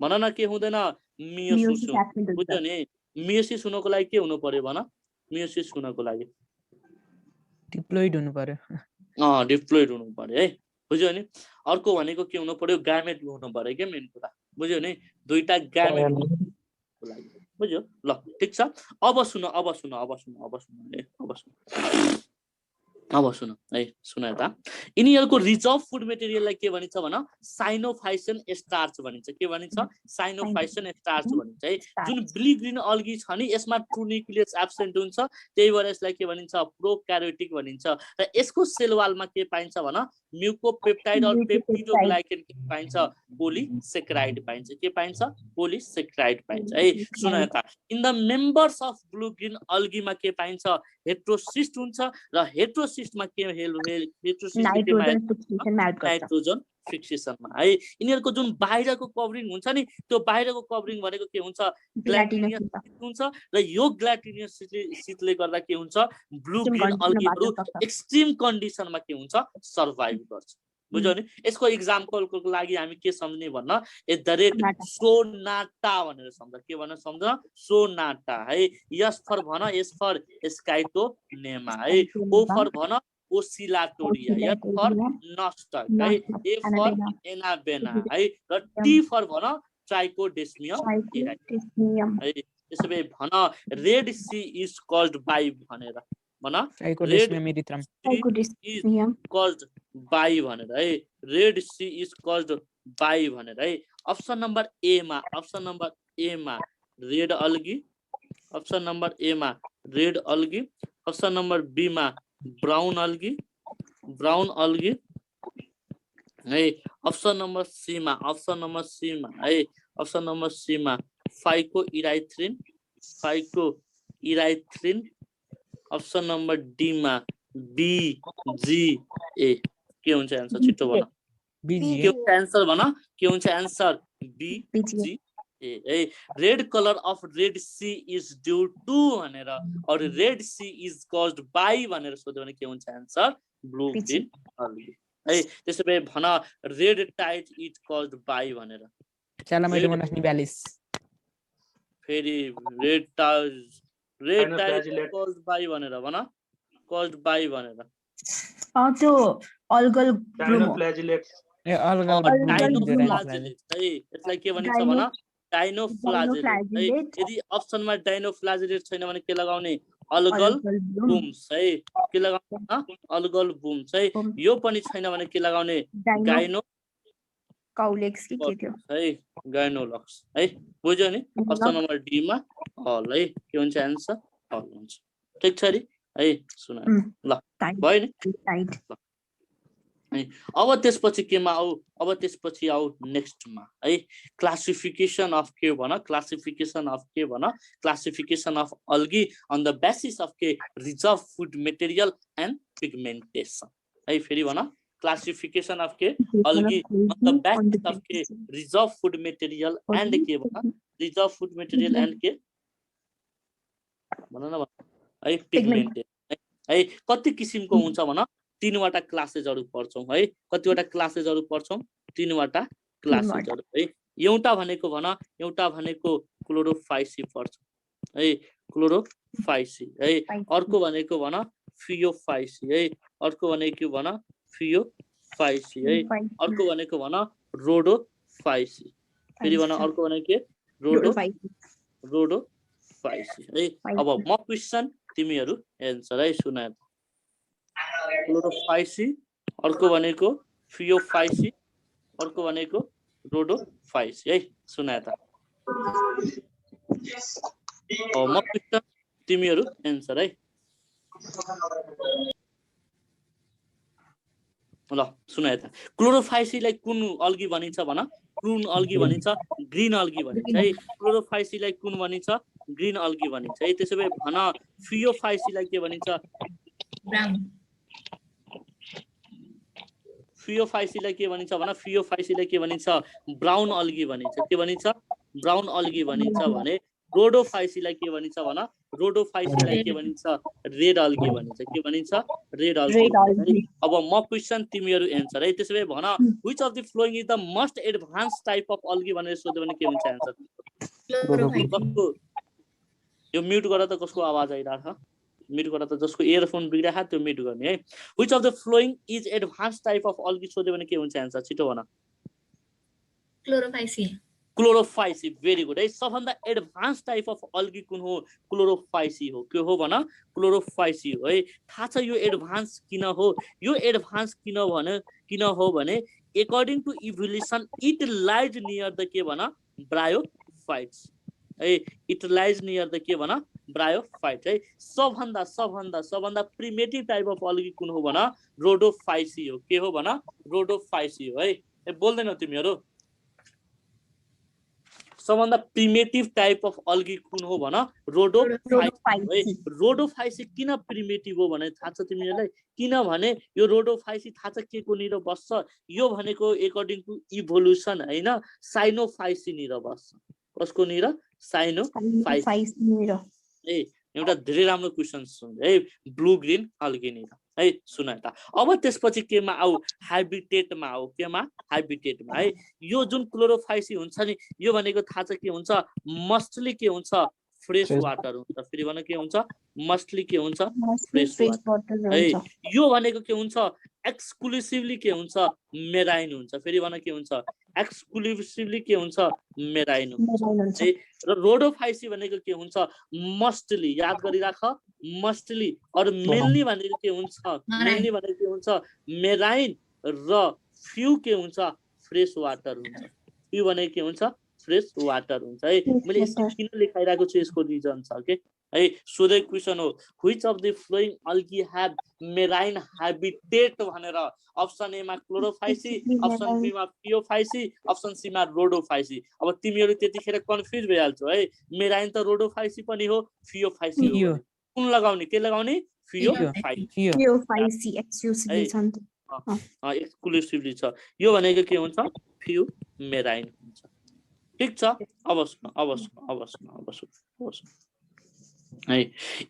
भन न के हुँदैन मियोसिस बुझ्यो नि मियोसिस हुनको लागि के हुनु पर्यो भन मियोसिस हुनको लागि डिप्लोइड हुनु पर्यो डिप्लोइड हुनु पर्यो है बुझ्यो नि अर्को भनेको के हुनु पर्यो ग्यामेट हुनु पर्यो के मेन कुरा बुझ्यो नि दुईटा ग्यामेट हुनुको लागि बुझ्यो ल ठीक छ अब सुन है सुन यता यिनीहरुको रिच अफ फुड मेटेरियललाई के भनिन्छ भन साइनोफाइसन स्टार्च भनिन्छ के भनिन्छ साइनोफाइसन स्टार्च भनिन्छ है जुन ब्लू ग्रीन अल्गी छ नि यसमा ट्रू न्यूक्लियस एब्सेन्ट हुन्छ त्यही भएर यसलाई के भनिन्छ प्रोक्यारियोटिक भनिन्छ र यसको सेल वालमा के पाइन्छ भन म्युकोपेप्टाइड और पेप्टिडोग्लाइकेन के पाइन्छ पोलिसेक्राइड पाइन्छ के पाइन्छ पोलिसेक्राइड पाइन्छ है सुन यता in the members of blue green अल्गीमा के पाइन्छ हेट्रोसिस्ट हुन्छ र हेट्रोसिस्टमा के नाइट्रोजन फिक्सेसनमा है यिनीहरुको जुन बाहिरको कभरिङ हुन्छ नि त्यो बाहिरको कभरिङ भनेको के हुन्छ ग्ल्याटिनियस हुन्छ र यो ग्ल्याटिनियस शीतले गर्दा के हुन्छ ब्लू ग्रीन अल्गीहरु एक्सट्रीम कन्डिसनमा के हुन्छ सर्भाइभ गर्छ बुझ्यौ नि यसको एक्जाम्पलको लागि हामी के सम्झ्ने भन्न एट द रेट सोनाटा भनेर सम्झ के भन्न सम्झ सोनाटा है यस फर भन एस फर स्काइटोनेमा है ओ फर भन ओसिलाटोरिया एफ फर नस्टर है ए फर एनाबेना है र टी फर भन ट्राइकोडेस्मियम है त्यसैले भन red sea is called by भनेर भन trichodesmium erythraeum is called by भनेर है red sea is called by भनेर है अप्सन नम्बर ए मा red algae option number A मा red algae option number B मा ब्राउन अल्गी है अप्सन नम्बर सी मा है अप्सन नम्बर सी मा फाइकोइराइथ्रिन अप्सन नम्बर डी मा बी जी ए के हुन्छ आन्सर छिटो भन के हुन्छ आन्सर भन के हुन्छ answer B G A red colour of red sea is due to भनेर और red sea is caused by भनेर सोध्यो भने के हुन्छ आन्सर ब्लू ग्रीन अल्गी है त्यसैले भन red tide it caused by भनेर चला मैले मनस निबालिस फेरि रेड टाइड कॉज्ड बाई भनेर भन कॉज्ड बाई भनेर त्यो अल्गल डाइनोफ्लाजेलेट ए अल्गल है यसलाई के भनिन्छ भन डाइनोफ्लाजेलेट यदि अप्सनमा डाइनोफ्लाजेलेट छैन भने के लगाउने अल्गल बुम्स है के लगाउने अल्गल बुम्स है यो पनि छैन भने के लगाउने गाइनो काउलेक्स के थियो है गाइनोलक्स है बुझ्यो नि अप्सन नम्बर डी मा हल है के हुन्छ आन्सर हल हुन्छ ठीक छ रे है सुन ल भयो नि अब त्यसपछि केमा आऊ अब त्यसपछि आऊ नेक्स्टमा है क्लासिफिकेसन अफ के भन क्लासिफिकेसन अफ के भन classification of algae on the basis of के reserve food material and pigmentation है फेरि भन क्लासिफिकेसन अफ के algae on the basis of के रिजर्भ फुड मटेरियल एन्ड के भन रिजर्भ फुड मटेरियल एन्ड के भन न है पिगमेन्टेसन है कति किसिमको हुन्छ भन तीनवटा क्लासेसहरु पढ्छौं है कतिवटा क्लासेसहरु पढ्छौं तीनवटा क्लासेसहरु है एउटा भनेको क्लोरोफाइसी पढ्छौं है क्लोरोफाइसी है अर्को भनेको भन फियोफाइसी है अर्को भनेको भन फियोफाइसी है अर्को भनेको भन रोडोफाइसी फेरि भन अर्को भनेको के रोडोफाइसी है अब म क्वेशन तिमीहरु एन्सर है सुना क्लोरोफाइसी अर्को भनेको फियोफाइसी अर्को भनेको रोडोफाइसी है सुना त म क्वेशन तिमीहरु एन्सर है ल सुना त क्लोरोफाइसीलाई कुन अल्गी भनिन्छ भन कुन अल्गी भनिन्छ ग्रीन अल्गी भनिन्छ है क्लोरोफाइसीलाई कुन भनिन्छ ग्रीन अल्गी भनिन्छ है त्यसैले भन फियोफाइसीलाई के भनिन्छ फियोफाइसीलाई के भनिन्छ भन फियोफाइसीलाई के भनिन्छ ब्राउन अल्गी भनिन्छ के भनिन्छ ब्राउन अल्गी भनिन्छ भने रोडोफाइसीलाई के भनिन्छ भन रोडोफाइसीलाई के भनिन्छ रेड अल्गी भनिन्छ के भनिन्छ रेड अल्गी अब म क्वेशन तिमीहरु एन्सर है त्यसैले भन which of the following is the most advance type of algae भनेर सोध्यो भने के हुन्छ एन्सर यो म्युट गर त कसको आवाज आइराछ म्युट गर त जसको इयरफोन बिग्राछ त्यो म्युट गर्ने है which of the following is advance type of algae सोध्यो भने के हुन्छ एन्सर छिटो भन क्लोरोफाइसी क्लोरोफाइसी भेरी गुड है सबभन्दा एडभान्स टाइप अफ अल्गी कुन हो क्लोरोफाइसी हो के हो भन क्लोरोफाइसी हो है थाहा छ यो एडभान्स किन हो यो एडभान्स किन हो भने according to evolution it lies near the के भन ब्रायोफाइट्स है इट लाइज नियर द के भन ब्रायोफाइट है सबभन्दा प्रिमेटिभ टाइप अफ अल्गी कुन हो भन रोडोफाइसी हो के हो भन रोडोफाइसी हो है बोल्दैनौ तिमीहरु सबभन्दा प्रिमेटिभ टाइप अफ अल्गी कुन हो भन रोडोफाइसी रोडोफाइसी किन प्रिमेटिभ हो भने थाहा छ तिमीहरुलाई किनभने यो रोडोफाइसी थाहा छ के को निर बस्छ यो भनेको अकॉर्डिंग टु इभोल्युसन हैन साइनोफाइसी निर बस्छ कसको निर साइनोफाइसी निर ए एउटा धेरै राम्रो क्वेशन सुन है ब्लू ग्रीन अल्गी निर है सुन त अब त्यसपछि केमा आउ हाइबिटेटमा आउ केमा हाइबिटेटमा है यो जुन क्लोरोफाइसी हुन्छ नि यो भनेको थाहा छ के हुन्छ मस्टली के हुन्छ फ्रेश वाटर हुन्छ फेरि भन के हुन्छ मस्टली के हुन्छ फ्रेश वाटर है यो भनेको के हुन्छ एक्सक्लुसिभली के हुन्छ मेराइन हुन्छ फेरि भन के हुन्छ एक्सक्लुसिभली के हुन्छ मेराइन हुन्छ र रोडोफाइसी भनेको के हुन्छ मस्टली याद गरिराख मस्टली और मेनली भनेको के हुन्छ मेनली भनेको के हुन्छ मेराइन र फ्यू के हुन्छ फ्रेश वाटर हुन्छ फ्यू भनेको के हुन्छ फ्रेश वाटर हुन्छ है मैले यसो किन लेखाइराको छु यसको रिजन छ के है सोधे क्वेशन हो which of the following algae have marine habitat भनेर अप्सन ए मा क्लोरोफाइसी अप्सन बी मा फियोफाइसी अप्सन सी मा रोडोफाइसी अब तिमीहरु त्यतिखेर कन्फ्युज भइहाल्छौ है मेराइन त रोडोफाइसी पनि हो फियोफाइसी हो कुन लगाउने के लगाउने फियोफाइसी एक्सक्लुसिभली छ नि एक्सक्लुसिभली छ यो भनेको के हुन्छ फियो मेराइन हुन्छ ठीक छ अब सुन है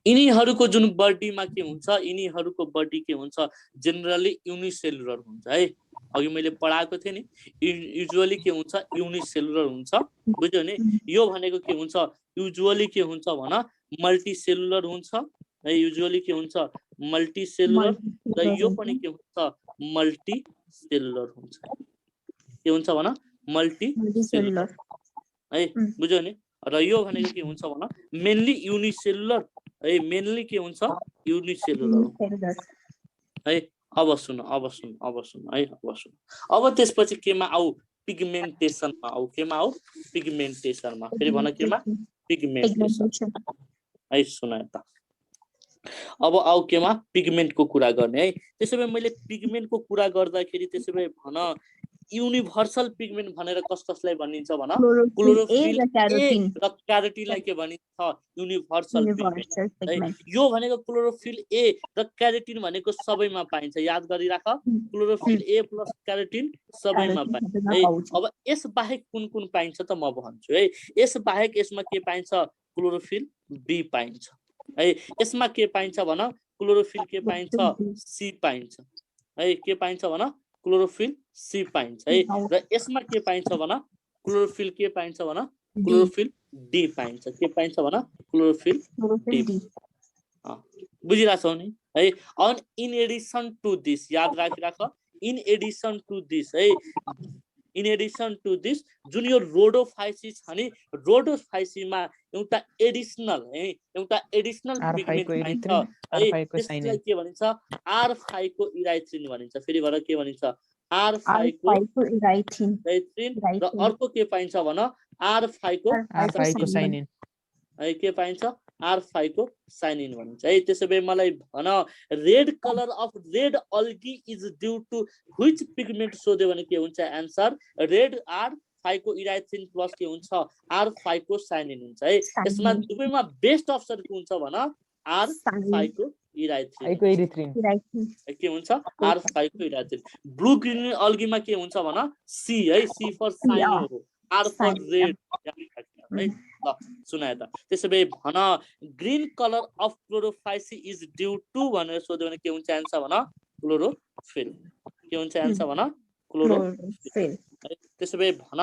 यिनीहरुको जुन बडीमा के हुन्छ यिनीहरुको बडी के हुन्छ जनरली युनिसेलुलर हुन्छ है अघि मैले पढाएको थिए नि युजुअली के हुन्छ युनिसेलुलर हुन्छ बुझ्यौ नि यो भनेको के हुन्छ युजुअली के हुन्छ भन मल्टीसेलुलर हुन्छ है युजुअली के हुन्छ मल्टीसेलुलर र यो पनि के हुन्छ मल्टीसेलुलर हुन्छ के हुन्छ भन मल्टीसेलुलर है बुझ्यौ नि र यो भनेको के हुन्छ भन मेनली युनिसेलुलर है मेनली के हुन्छ युनिसेलुलर है अब सुन है अब त्यसपछि केमा आउ पिगमेन्टेसनमा आउ केमा आउ पिगमेन्टेसनमा फेरि भन केमा पिगमेन्टेसन है सुन त अब आऊ केमा पिगमेन्टको कुरा गर्ने है। त्यसो भए मैले पिगमेन्टको कुरा गर्दाखेरि त्यसो भए भन युनिभर्सल पिगमेन्ट भनेर कसलाई भनिन्छ भन क्लोरोफिल ए र क्यारोटिनलाई के भनिन्छ युनिभर्सल पिगमेन्ट है। यो भनेको क्लोरोफिल ए र क्यारोटिन भनेको सबैमा पाइन्छ, याद गरिराख। क्लोरोफिल ए प्लस क्यारोटिन सबैमा पाइन्छ है। अब यस बाहेक कुन कुन पाइन्छ त म भन्छु है। यस बाहेक यसमा के पाइन्छ क्लोरोफिल बी पाइन्छ है। यसमा के पाइन्छ भन क्लोरोफिल के पाइन्छ सी पाइन्छ है। के पाइन्छ भन क्लोरोफिल सी पाइन्छ है। र यसमा के पाइन्छ भन क्लोरोफिल के पाइन्छ भन क्लोरोफिल डी पाइन्छ। के पाइन्छ भन क्लोरोफिल डी। बुझिरहेछौ नि है। अन इन एडिसन टु दिस याद राखिराख, इन एडिसन टु दिस है, इन एडिसन टु दिस जुन यो रोडोफाइसिस छ नि, रोडोफाइसीमा एउटा एडिसनल है, एउटा एडिसनल पिगमेन्ट पाइन्छ है। त्यसलाई के भनिन्छ आर5 को इराइथ्रिन भनिन्छ। फेरि भएर के भनिन्छ आर5 को इराइथ्रिन र अर्को के पाइन्छ भन आर5 को साइनिन है। के पाइन्छ आर5 को साइनिन भनिन्छ है। त्यसो भए मलाई भन red colour of red algae is due to which pigment सोध्यो भने के हुन्छ एन्सर रेड आर5 को इराइथ्रिन प्लस के हुन्छ आर5 को साइनिन हुन्छ है। यसमा दुवैमा बेस्ट अप्सन के हुन्छ भन आर5 को इराइथ्रिन के हुन्छ आर5 को इराइथ्रिन। ब्लू ग्रीन अल्गीमा के हुन्छ भन सी है, सी फर साइनो हो, आर फर रेड है। ल सुनाए त। त्यसो भए भन green colour of Chlorophyceae is due to भनेर सोध्यो भने के हुन्छ एन्सर भन क्लोरोफिल। के हुन्छ एन्सर भन क्लोरोफिल। त्यसो भए भन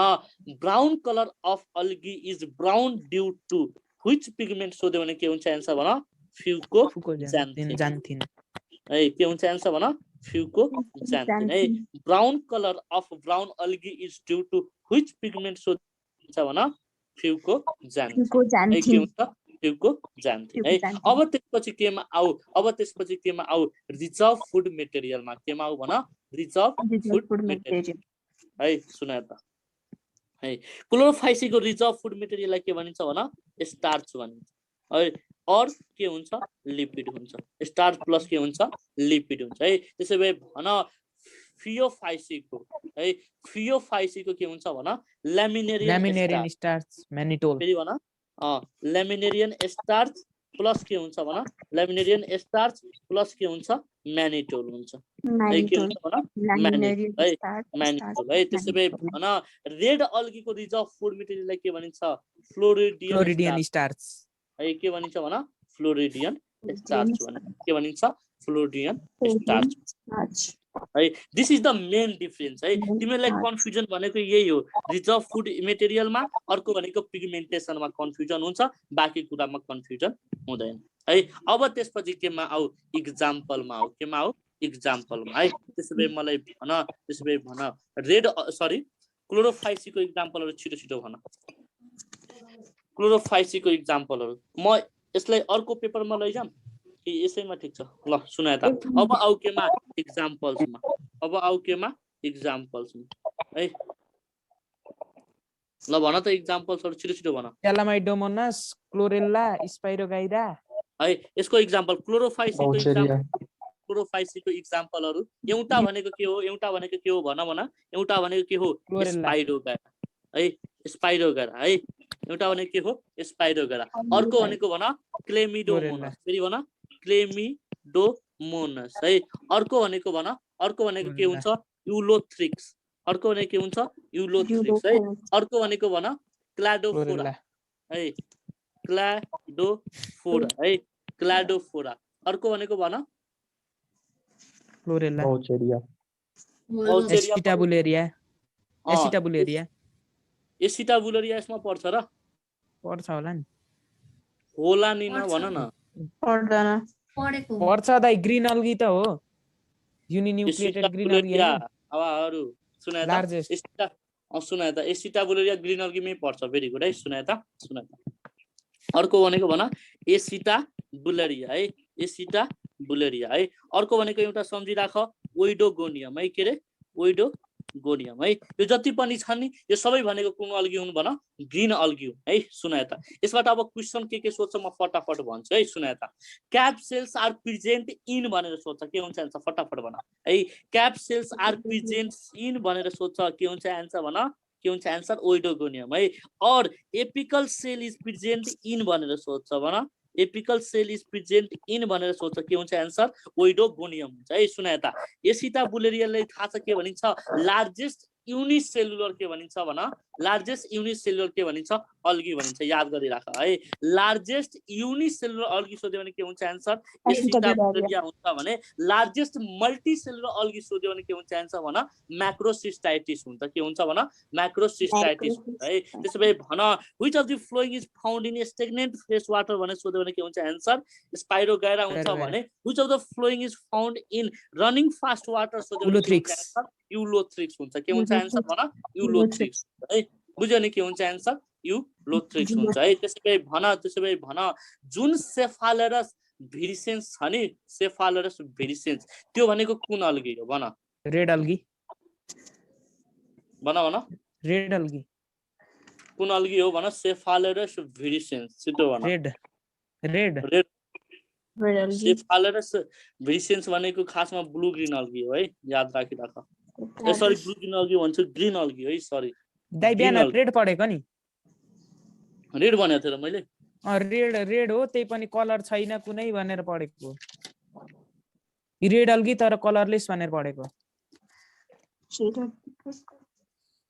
brown colour of algae is brown due to which pigment सोध्यो भने के हुन्छ एन्सर भन फ्युकोक्सान्थिन है। के हुन्छ एन्सर भन फ्युकोक्सान्थिन है। Brown colour of brown algae is due to which pigment सोध्छ भन फ्युकोक्सान्थिन है। के हुन्छ फ्युकोक्सान्थिन है। अब त्यसपछि केमा आऊ, अब त्यसपछि केमा आऊ रिजर्भ फुड मेटेरियलमा। केमा आऊ भन रिजर्भ फुड मेटेरियल है। सुना त है। क्लोरोफाइसीको रिजर्भ फुड मेटेरियललाई के भनिन्छ भन स्टार्च भनिन्छ है। और के हुन्छ लिपिड हुन्छ। स्टार्च प्लस के हुन्छ लिपिड हुन्छ है। त्यसो भए भन फियोफाइसीको है, फियोफाइसीको के हुन्छ भन ल्यामिनेरियन स्टार्च म्यानिटोल। फेरि भन ल्यामिनेरियन स्टार्च प्लस के हुन्छ भन ल्यामिनेरियन स्टार्च प्लस के हुन्छ म्यानिटोल हुन्छ है। के हुन्छ भन म्यानिटोल है, म्यानिटोल है। त्यसो भए भन रेड अल्गीको रिजर्भ फुड मेटेरियललाई के भनिन्छ फ्लोरिडियन स्टार्च है। के भनिन्छ भन फ्लोरिडियन स्टार्च भनिन्छ। के भनिन्छ फ्लोरिडियन स्टार्च है। This is the main difference है। तिमीलाई कन्फ्युजन भनेको यही हो, रिजर्भ फुड मेटेरियलमा, अर्को भनेको पिगमेन्टेसनमा कन्फ्युजन हुन्छ, बाँकी कुरामा कन्फ्युजन हुँदैन है। अब त्यसपछि केमा आऊ इक्जाम्पलमा आऊ। केमा आऊ इक्जाम्पलमा है। त्यसो भए मलाई भन, त्यसो भए भन रेड सरी क्लोरोफाइसीको इक्जाम्पलहरु छिटो छिटो भन। क्लोरोफाइसीको इक्जाम्पलहरु म यसलाई अर्को पेपरमा लैजाम कि यसैमा ठिक छ। ल सुनाए त। अब आऊ केमा इक्जाम्पल्समा। अब आऊ केमा इक्जाम्पल्समा है। ल भन त इक्जाम्पल्सहरु छिटो छिटो भन। क्यालामाइडोमोनास, क्लोरेल्ला, स्पाइरोगाइरा है। यसको इक्जाम्पल क्लोरोफाइसीको इक्जाम्पल, क्लोरोफाइसीको इक्जाम्पलहरु एउटा भनेको के हो, एउटा भनेको के हो भन भन। एउटा भनेको के हो स्पाइरोगाइरा है, स्पाइरोगाइरा है। एउटा भनेको के हो स्पाइरोगाइरा। अर्को भनेको भन क्लेमिडोमोनास। फेरि भन क्लेमिडोमोनास है। अर्को भनेको भन, अर्को भनेको के हुन्छ युलोथ्रिक्स। अर्को भनेको के हुन्छ युलोथ्रिक्स है। अर्को भनेको भन क्लाडोफोरा है, क्लाडोफोरा है, क्लाडोफोरा। अर्को भनेको भन क्लोरेल्ला, औचेरिया, एसिटाबुलेरिया, एसिटाबुलेरिया, एसिटाबुलेरिया यसमा पर्छ र पर्छ होला नि। होला नि न भन न। पर्दैन पढेको पर्छ दाइ, ग्रीन अल्गी त हो, युनिन्युक्लिएटेड ग्रीन अल्गी हैन। अरू सुनाए त लार्जेस्ट सुनाए त एसिटाबुलेरिया ग्रीन अल्गीमै पर्छ। भेरी गुड है। सुनाए त सुनाए त। अर्को भनेको भन एसिटाबुलेरिया है, एसिटाबुलेरिया है। अर्को भनेको एउटा सम्झिराख ओइडोगोनियम है। के रे ओइडोगोनियम गोनियम है। यो जति पनि छन् नि यो सबै भनेको कुन अल्गी हुन् भन, ग्रीन अल्गी हुन् है। सुन यता, यसबाट अब क्वेशन के सोध्छ म फटाफट भन्छु है। सुन यता, cap cells are present in भनेर सोध्छ, के हुन्छ आन्सर फटाफट भन है। Cap cells are present in भनेर सोध्छ, के हुन्छ आन्सर भन, के हुन्छ आन्सर ओइडोगोनियम है। और apical cell is present in भनेर सोध्छ भन, apical cell is present in भनेर सोध्छ, के हुन्छ आन्सर ओइडोगोनियम हुन्छ है। सुन यता, एसिटा बुलेरियालाई थाहा छ के भनिन्छ, लार्जेस्ट युनिसेलुलर के भनिन्छ भन, लार्जेस्ट युनिसेलुलर के भनिन्छ अल्गी भनिन्छ, याद गरिराख है। लार्जेस्ट युनिसेलुलर अल्गी सोध्यो भने के हुन्छ आन्सर एसिटा बुलेरिया हुन्छ भने, लार्जेस्ट मल्टीसेलुलर अल्गी सोध्यो भने के हुन्छ आन्सर भन म्याक्रोसिस्टाइटिस हुन्छ, के हुन्छ भन म्याक्रोसिस्टाइटिस हुन्छ है। त्यसोभए भन which of the following is found in stagnant fresh water भनेर सोध्यो भने के हुन्छ आन्सर स्पाइरोगाइरा हुन्छ भने, which of the following is found in running fast water सोध्यो भने के हुन्छ आन्सर यूलोथ्रिक्स हुन्छ, के हुन्छ आन्सर भन यूलोथ्रिक्स है। बुझ्यो नि के हुन्छ आन्सर यूलोथ्रिक्स हुन्छ है। त्यसैले भन जुन सेफालरस भिरिसेन्स छ नि, सेफालरस भिरिसेन्स त्यो भनेको कुन अल्गी हो भन, रेड अल्गी भन भन रेड अल्गी कुन अल्गी हो भन, सेफालरस भिरिसेन्स छिटो भन। रेड रेड रेड सेफालरस भिरिसेन्स भनेको खासमा ब्लू ग्रीन अल्गी हो है, याद राखिराख। ए सरी ब्लू ग्रीन अल्गी भन्छु, ग्रीन अल्गी है, सरी दाइ बिहान रेड पढेको नि, रेड भनेको थिएँ र मैले। रेड रेड हो, त्यही पनि कलर छैन कुनै भनेर पढेको रेड अल्गी, तर कलरलेस भनेर पढेको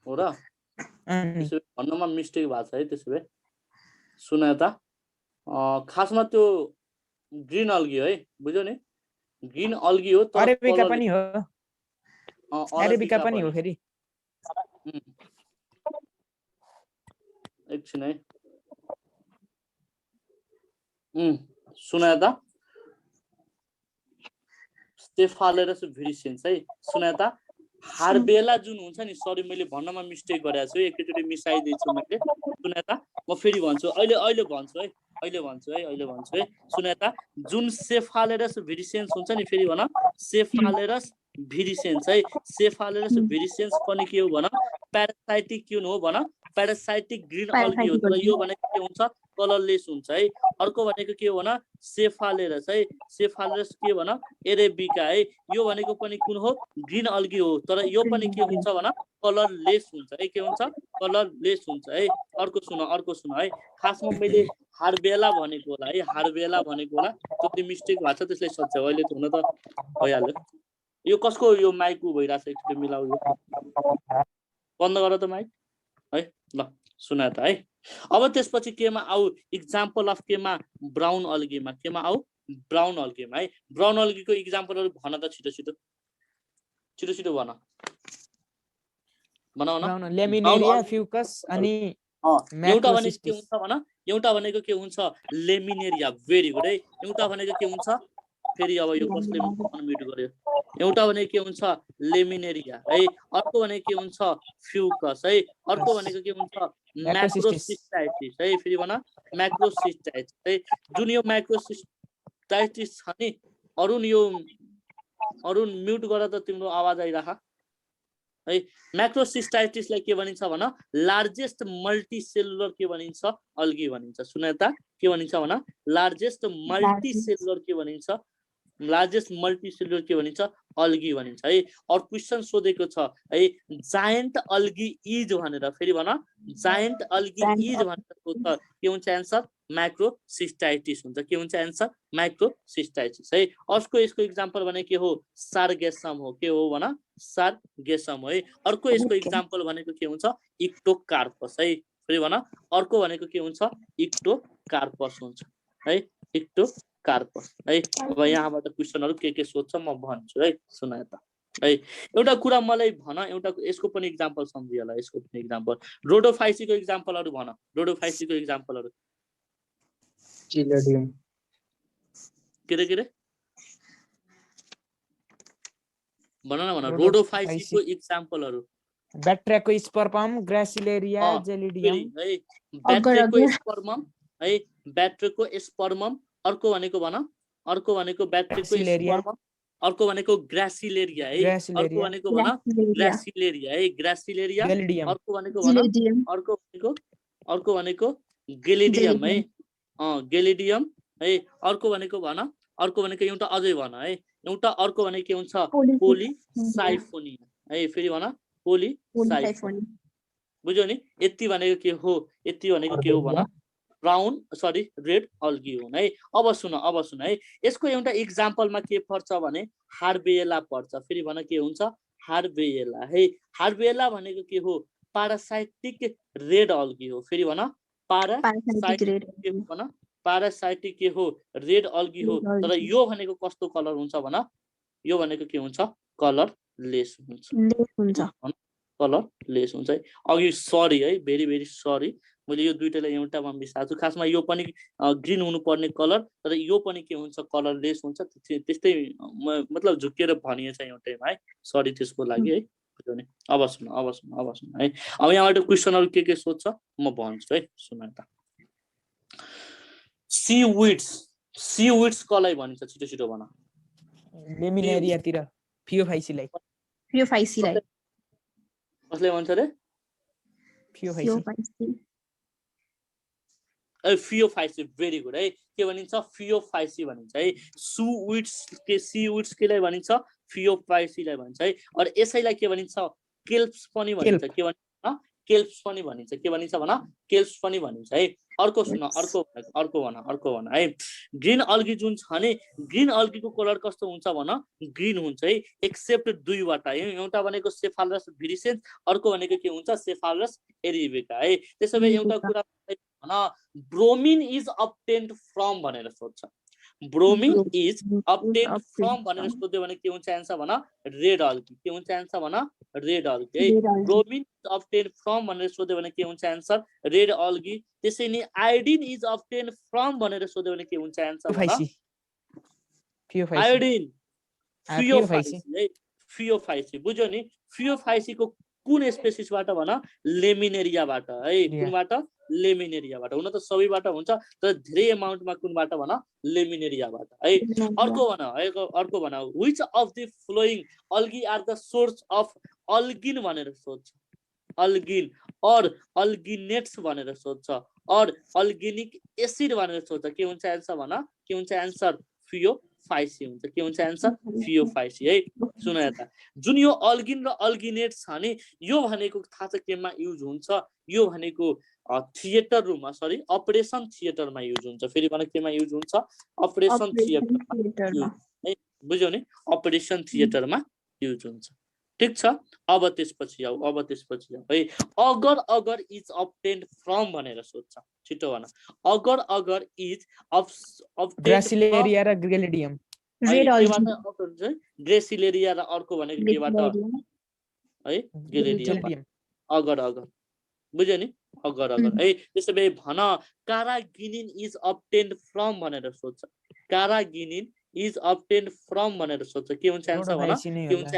हो र। भन्नमा मिस्टेक भएको छ है। त्यसो भए सुन यता, खासमा त्यो ग्रीन अल्गी है, बुझ्यो नि ग्रीन अल्गी हो, तर अरेबिका पनि हो, अरेबिका पनि हो फेरि। एकछिन है, सुन यता, स्टेफालरस भिरिसेन्स है। सुन यता, हार्बेला जुन हुन्छ नि, सरी मैले भन्नमा मिस्टेक गरेको छु, एकैचोटि मिसाइदिन्छु मैले। सुन यता, म फेरि भन्छु, अहिले भन्छु है, अहिले भन्छु है। सुन यता, जुन सेफालरस भिरिसेन्स हुन्छ नि, फेरि भन सेफालरस भिरिसेन्स है। सेफालरस भिरिसेन्स पनि के हो भन, प्यारासाइटिक क्युन हो भन, प्यारासाइटिक ग्रीन अल्गी हो, तर यो भनेको के हुन्छ कलरलेस हुन्छ है। अर्को भनेको के हो भन सेफालेरस है, सेफालेरस के भन एरेबिका है, यो भनेको पनि कुन हो ग्रीन अल्गी हो, तर यो पनि के हुन्छ भन कलरलेस हुन्छ है, के हुन्छ कलरलेस हुन्छ है। अर्को सुन है, खासमा मैले हार्बेला भनेको होला है, हार्बेला भनेको होला, त्यो मिस्टेक भएको छ त्यसले सोध्छ, अहिले त हुन त भइहाल्यो। यो कसको यो माइक भइरहेछ, एकचोटि मिलाउ, यो बन्द गर त माइक है। ल सुन त है। अब त्यसपछि केमा आऊ, इक्जाम्पल अफ केमा ब्राउन अल्गीमा, केमा आऊ ब्राउन अल्गीमा है। ब्राउन अल्गीको इक्जाम्पलहरु भन त, छिटो भन ब्राउन लेमिनेरिया फ्यूकस अनि एउटा भनेको के हुन्छ भन, एउटा भनेको के हुन्छ लेमिनेरिया, भेरी गुड है। एउटा भनेको के हुन्छ, फेरि अब यो कसले म्युट गर्यो, एउटा भनेको के हुन्छ लेमिनेरिया है, अर्को भनेको के हुन्छ फ्यूकस है, अर्को भनेको के हुन्छ म्याक्रोसिस्टाइटिस है, फेरि भन म्याक्रोसिस्टाइटिस है। जुन यो म्याक्रोसिस्टाइटिस छ नि, अरुण म्युट गर त, तिम्रो आवाज आइराख है। म्याक्रोसिस्टाइटिसलाई के भनिन्छ भन, लार्जेस्ट मल्टीसेलुलर के भनिन्छ अल्गी भनिन्छ। सुन त के भनिन्छ भन, लार्जेस्ट मल्टीसेलुलर के भनिन्छ, लार्जेस्ट मल्टीसेलुलर के भनिन्छ अल्गी भनिन्छ है। और क्वेशन सोधेको छ है, जायन्ट अल्गी इज भनेर, फेरि भन जायन्ट अल्गी इज भनेर सोध्छ, के हुन्छ आन्सर माइक्रोसिस्टाइटिस हुन्छ, के हुन्छ आन्सर माइक्रोसिस्टाइटिस है। अर्को यसको इक्जाम्पल भने के हो सार्गेसम हो, के हो भन सार्गेसम है। अर्को यसको इक्जाम्पल भनेको के हुन्छ इक्टोकार्पस है, फेरि भन अर्को भनेको के हुन्छ इक्टोकार्पस हुन्छ है, इक्टोकार्पस है। अब यहाँबाट क्वेशनहरु के सोध्छ म भन्छु है। सुन त है, एउटा कुरा मलाई भन, एउटा यसको पनि इक्जाम्पल सम्झि होला, यसको पनि इक्जाम्पल रोडोफाइसीको इक्जाम्पलहरु भन, रोडोफाइसीको इक्जाम्पलहरु चिलेडियम के रे भन न, भन रोडोफाइसीको इक्जाम्पलहरु। ब्याट्रेको स्पर्मम, ग्रासिलेरिया, जेलिडियम है, ब्याट्रेको स्पर्मम है, ब्याट्रेको स्पर्मम, अर्को भनेको भन, अर्को भनेको ब्याट्रेको स्पर्मम, अर्को भनेको ग्रासिलेरिया है, अर्को ग्रासिलेरिया भनेको भन ग्रासिलेरिया है, ग्रासिलेरिया, ग्यालिडियम अर्को भनेको भन अर्को भनेको गेलिडियम है, गेलिडियम है, अर्को भनेको भन, अर्को भनेको एउटा अझै भन है, एउटा अर्को भनेको के हुन्छ पोलिसाइफोनिया है, फेरि भन पोलिसाइफोनिया, बुझ्यौ नि? यति भनेको के हो, यति भनेको के हो भन ब्राउन सरी रेड अल्गी हो है। अब सुन है, यसको एउटा इक्जाम्पलमा के पर्छ भने हार्बेला पर्छ, फेरि भन के हुन्छ हार्बेला है। हार्बेला भनेको के हो पारासाइटिक रेड अल्गी हो, फेरि भन पारासाइटिक के हो रेड अल्गी हो, तर यो भनेको कस्तो कलर हुन्छ भन, यो भनेको के हुन्छ कलरलेस हुन्छ, कलरलेस हुन्छ है। अघि सरी है, भेरी भेरी सरी, मैले यो दुईटालाई एउटामा मिसाएको छु, खासमा यो पनि ग्रीन हुनुपर्ने कलर, तर यो पनि के हुन्छ कलरलेस हुन्छ, त्यस्तै मतलब झुकेर भनिएछ एउटैमा है, सरी त्यसको लागि है, बुझ्यौ नि? अब सुन है, अब यहाँबाट क्वेसनहरु के सोध्छ म भन्छु है, सुन त। सीविड्स कसलाई भनिन्छ, छिटो छिटो भन। लेमिनेरियातिर फियोफाइसीलाई कसले भन्छ रे? फियोफाइसी, भेरी गुड है, के भनिन्छ फियोफाइसी भनिन्छ है। सीविड्स केलाई भनिन्छ फियोफाइसीलाई भनिन्छ है। और यसैलाई के भनिन्छ केल्प्स पनि भनिन्छ, के भनिन्छ केल्प्स पनि भनिन्छ, के भनिन्छ भन केल्प्स पनि भनिन्छ है। अर्को सुन, अर्को भन है, ग्रीन अल्गी जुन छ नि, ग्रीन अल्गीको कलर कस्तो हुन्छ भन ग्रीन हुन्छ है, एक्सेप्ट दुईवटा है, एउटा भनेको सेफालरस भिरिसेन्स, अर्को भनेको के हुन्छ सेफालरस एरिबिका है। त्यसैले एउटा कुरा भन ब्रोमिन इज अब्टेन्ड फ्रम भनेर सोध्छ, ब्रोमिन इज अब्टेन्ड फ्रम भनेर सोध्यो भने के हुन्छ एन्सर भन रेड अल्गी, के हुन्छ एन्सर भन रेड अल्गी है। ब्रोमिन अब्टेन्ड फ्रम भनेर सोध्यो भने के हुन्छ एन्सर रेड अल्गी। त्यसै नि आयोडिन इज अब्टेन्ड फ्रम भनेर सोध्यो भने के हुन्छ एन्सर भन आयोडिन, फियोफाइसी है, फियोफाइसी, बुझ्यौ नि? फियोफाइसीको कुन स्पेसिसबाट भन लेमिनेरियाबाट है, कुनबाट लेमिनेरियाबाट, हुन त सबैबाट हुन्छ तर धेरै अमाउन्टमा कुनबाट भन लेमिनेरियाबाट है। अर्को भन which of the following algae are the source of algin भनेर सोध्छ, अल्गिन और अल्गिनेट्स भनेर सोध्छ, और अल्गिनिक एसिड भनेर सोध्छ, के हुन्छ एन्सर भन, के हुन्छ एन्सर फियोफाइसी हुन्छ, के हुन्छ एन्सर फियोफाइसी है। सुन यता, जुन यो अल्गिन र अल्गिनेट छ नि, यो भनेको थाहा छ केमा युज हुन्छ, यो भनेको थिएटर रुममा सरी अपरेसन थिएटरमा युज हुन्छ, फेरि भन केमा युज हुन्छ अपरेसन थिएटरमा है, बुझ्यौ नि? अपरेसन थिएटरमा युज हुन्छ, ठीक छ। अब त्यसपछि आऊ है, अगर इज अब्टेन्ड फ्रम भनेर सोध्छ, छिटो भन अगर इज अब्टेन्ड ग्रासिलेरिया र गेलिडियम ग्रेसिलेरिया र अर्को भनेको केबाट है गेलिडियम, अगर बुझ्यो नि? अगर है। त्यसो भए भन कारागिनिन इज अब्टेन्ड फ्रम भनेर सोध्छ, कारागिनिन इज अब्टेन्ड फ्रम भनेर सोध्छ, के हुन्छ एन्सर भन, के हुन्छ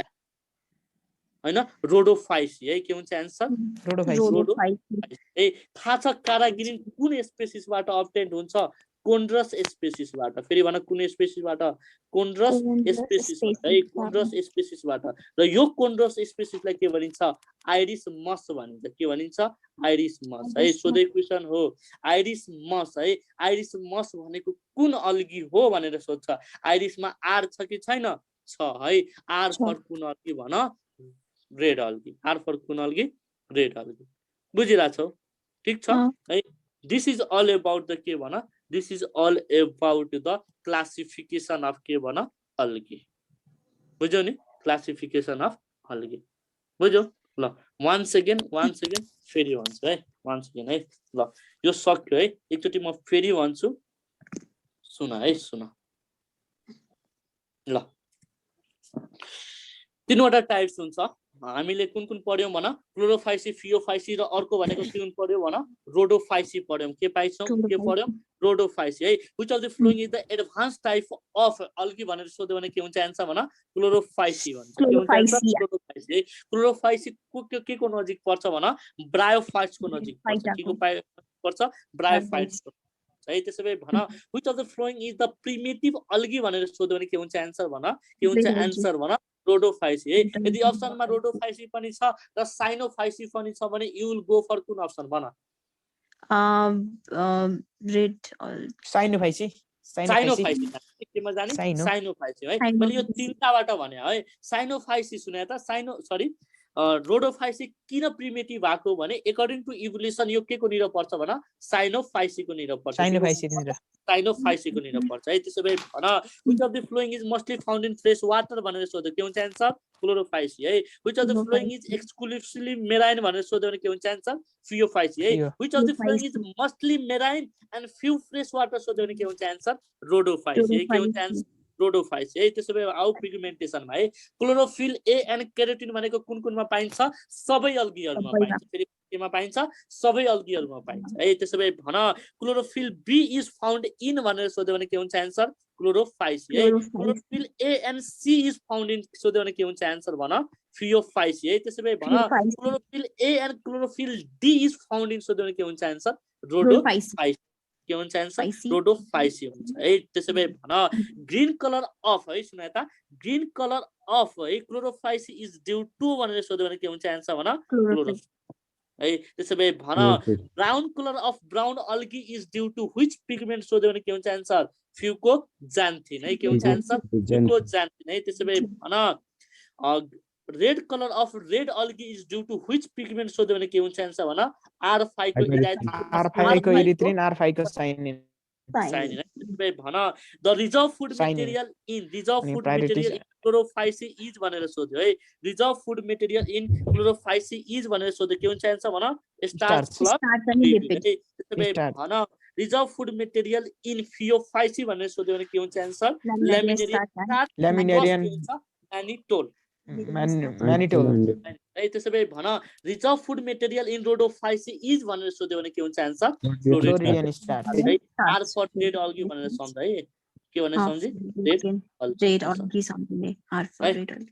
हैन रोडोफाइसी है, के हुन्छ एन्सर रोडोफाइसी है। थाहा छ कारागिनिन कुन स्पेसिसबाट अब्टेन्ड हुन्छ, कोन्ड्रस स्पेसिसबाट, फेरि भन कुन स्पेसिसबाट, कोन्ड्रस स्पेसिसबाट है, कोन्ड्रस स्पेसिसबाट। र यो कोन्ड्रस स्पेसिसलाई के भनिन्छ आइरिस मस भनिन्छ, के भनिन्छ आइरिस मस है। सोधे क्वेसन हो आइरिस मस है, आइरिस मस भनेको कुन अल्गी हो भनेर सोध्छ, आइरिसमा आर छ कि छैन, छ है, आर फर कुन अल्गी भन रेड अल्गी, आर फर कुन अल्गी रेड अल्गी, बुझिरहेछौ? ठीक छ है। This is all about the के भन, this is all about the classification of के भन अल्गी, बुझ्यौ नि? क्लासिफिकेसन अफ अल्गी, बुझ्यौ? ल वान्स अगेन फेरि भन्छु है, वान्स अगेन है। ल यो सक्यो है, एकचोटि म फेरि भन्छु, सुन है, सुन ल। तीनवटा टाइप्स हुन्छ, हामीले कुन कुन पढ्यौं भन, क्लोरोफाइसी, फियोफाइसी र अर्को भनेको कुन पढ्यौं भन रोडोफाइसी पढ्यौं, के पाइछौं के पढ्यौं रोडोफाइसी है। Which of the following is the advance type of algae भनेर सोध्यो भने के हुन्छ एन्सर भन क्लोरोफाइसी भन्छ, के हुन्छ एन्सर क्लोरोफाइसी है। क्लोरोफाइसी के को नजिक पर्छ भन ब्रायोफाइट्स को नजिक पर्छ, के को पर्छ ब्रायोफाइट्स हुन्छ है। त्यसो भए भन which of the following is the primitive algae भनेर सोध्यो भने के हुन्छ एन्सर भन, के हुन्छ एन्सर भन, रोडोफाइसी है। यदि अप्सनमा रोडोफाइसी पनि छ र साइनोफाइसी पनि छ भने यु विल गो फर कुन अप्सन भन? रेड साइनोफाइसी साइनोफाइसी केमा जाने? साइनोफाइसी है। मैले यो तीनटाबाट भने है। साइनोफाइसी सुने त? रोडोफाइसी किन प्रिमिटिभ भएको भने एकर्डिङ टु इभोल्युसन यो के को निर पर्छ भन? साइनोफाइसी को निर पर्छ। साइनोफाइसी को निर पर्छ है। त्यसो भए भन which of the following is mostly found in fresh water भनेर सोध्यो के हुन्छ एन्सर? क्लोरोफाइसी है। which of the following is exclusively marine भनेर सोध्यो भने के हुन्छ एन्सर? फियोफाइसी है। which of the following is mostly marine and few fresh water सोध्यो भने के हुन्छ एन्सर? रोडोफाइसी है। के हुन्छ एन्सर? रोडोफाइसी है। त्यसो भए आउ पिगमेन्टेसनमा है। क्लोरोफिल ए एन्ड केराटिन भनेको कुन कुनमा पाइन्छ? सबै अल्गीहरुमा पाइन्छ। फेरि केमा पाइन्छ? सबै अल्गीहरुमा पाइन्छ है। त्यसो भए भन chlorophyll B is found in भनेर सोध्यो भने के हुन्छ एन्सर? क्लोरोफाइसी है। Chlorophyll A and C is found in सोध्यो भने के हुन्छ एन्सर भन? फियोफाइसी है। त्यसो भए भन chlorophyll A and chlorophyll D is found in सोध्यो भने के हुन्छ एन्सर? रोडोफाइसी। के हुन्छ एन्सर? रोडोफाइसी हुन्छ है। त्यसो भए भन ग्रीन कलर अफ है, सुन त ग्रीन कलर अफ है क्लोरोफाइसी इज ड्यू टु भनेर सोध्यो भने के हुन्छ एन्सर भन? क्लोरोफिल है। त्यसो भए भन brown colour of brown algae is due to which pigment सोध्यो भने के हुन्छ एन्सर? फ्युकोजान्थिन है। के हुन्छ एन्सर? फ्युकोजान्थिन है। त्यसो भए भन red colour of red algae is due to which pigment सोध्यो भने के हुन्छ एन्सर भन? R-phycoerythrin, R-phycocyanin. भन the reserve food material in Chlorophyceae is भनेर सोध्यो है। Reserve food material in Chlorophyceae is भनेर सोध्यो के हुन्छ एन्सर भन? स्टार्च प्लस भन reserve food material in Phaeophyceae भनेर सोध्यो भने के हुन्छ एन्सर? Laminarian एनिटोल Mannitol. है। त्यसो भए भन reserve food material in rhodophyceae is भनेर सोध्यो भने के हुन्छ answer? Floridian starch. R for red algae भनेर सम्झ है। के भने सम्झि? रेड अल्गी सम्झिने आर फर रेड अल्गी।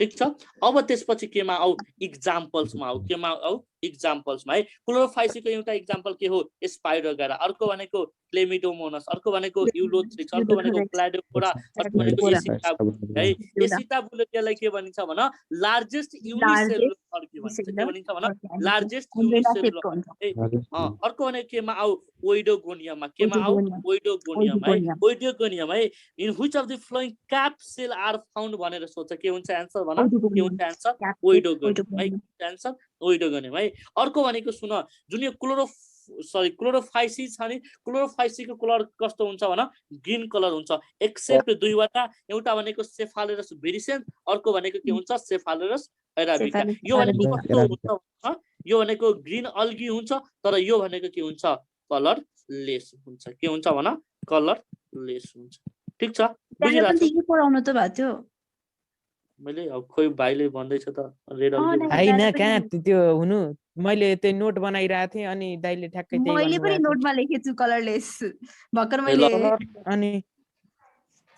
ठीक छ। अब त्यसपछि केमा आउ? एक्जाम्पल्समा आउ। केमा आउ? एक्जाम्पल्समा है। क्लोरोफाइसीको एउटा एक्जाम्पल के हो? स्पाइरोगारा। अर्को भनेको क्लेमिडोमोनस, अर्को भनेको युलोथ्रिक्स, अर्को भनेको क्लाडोफोरा, अर्को भनेको एसिटाबुल है। एसिटाबुलेरियालाई के भनिन्छ भन? लार्जेस्ट युनिसेलुलर अल्गी भनिन्छ। के भनिन्छ भन? लार्जेस्ट युनिसेलुलर है। अर्को भनेको केमा आउ? ओइडोगोनियममा। केमा आउ? ओइडोगोनियम है। ओइडोगोनियम है। In which of the following cap cell are found भनेर सोध्छ के हुन्छ एन्सर भन? के हुन्छ एन्सर? ओइडोगोनियम है। एन्सर ओइडोगोनियम है। अर्को भनेको सुन जुन यो क्लोरोफाइसी छ नि, क्लोरोफाइसीको कलर कस्तो हुन्छ भन? ग्रीन कलर हुन्छ एक्सेप्ट दुईवटा। एउटा भनेको सेफालोरस भेरिसेन्स, अर्को भनेको के हुन्छ? सेफालोरस एराबिका। यो भनेको कस्तो हुन्छ भन? यो भनेको ग्रीन अल्गी हुन्छ, तर यो भनेको के हुन्छ? कलरलेस हुन्छ। के हुन्छ भन? कलरलेस हुन्छ। ठीक छ। पढाउनु त भएको थियो मैले अब खोइ भाइले भन्दैछ त रेड अल्गी हैन कहाँ त्यो हुनु मैले त्यो नोट बनाइरहेको थिएँ अनि दाइले ठ्याक्कै त्यही मैले पनि नोटमा लेखेछु कलरलेस भर्खर मैले अनि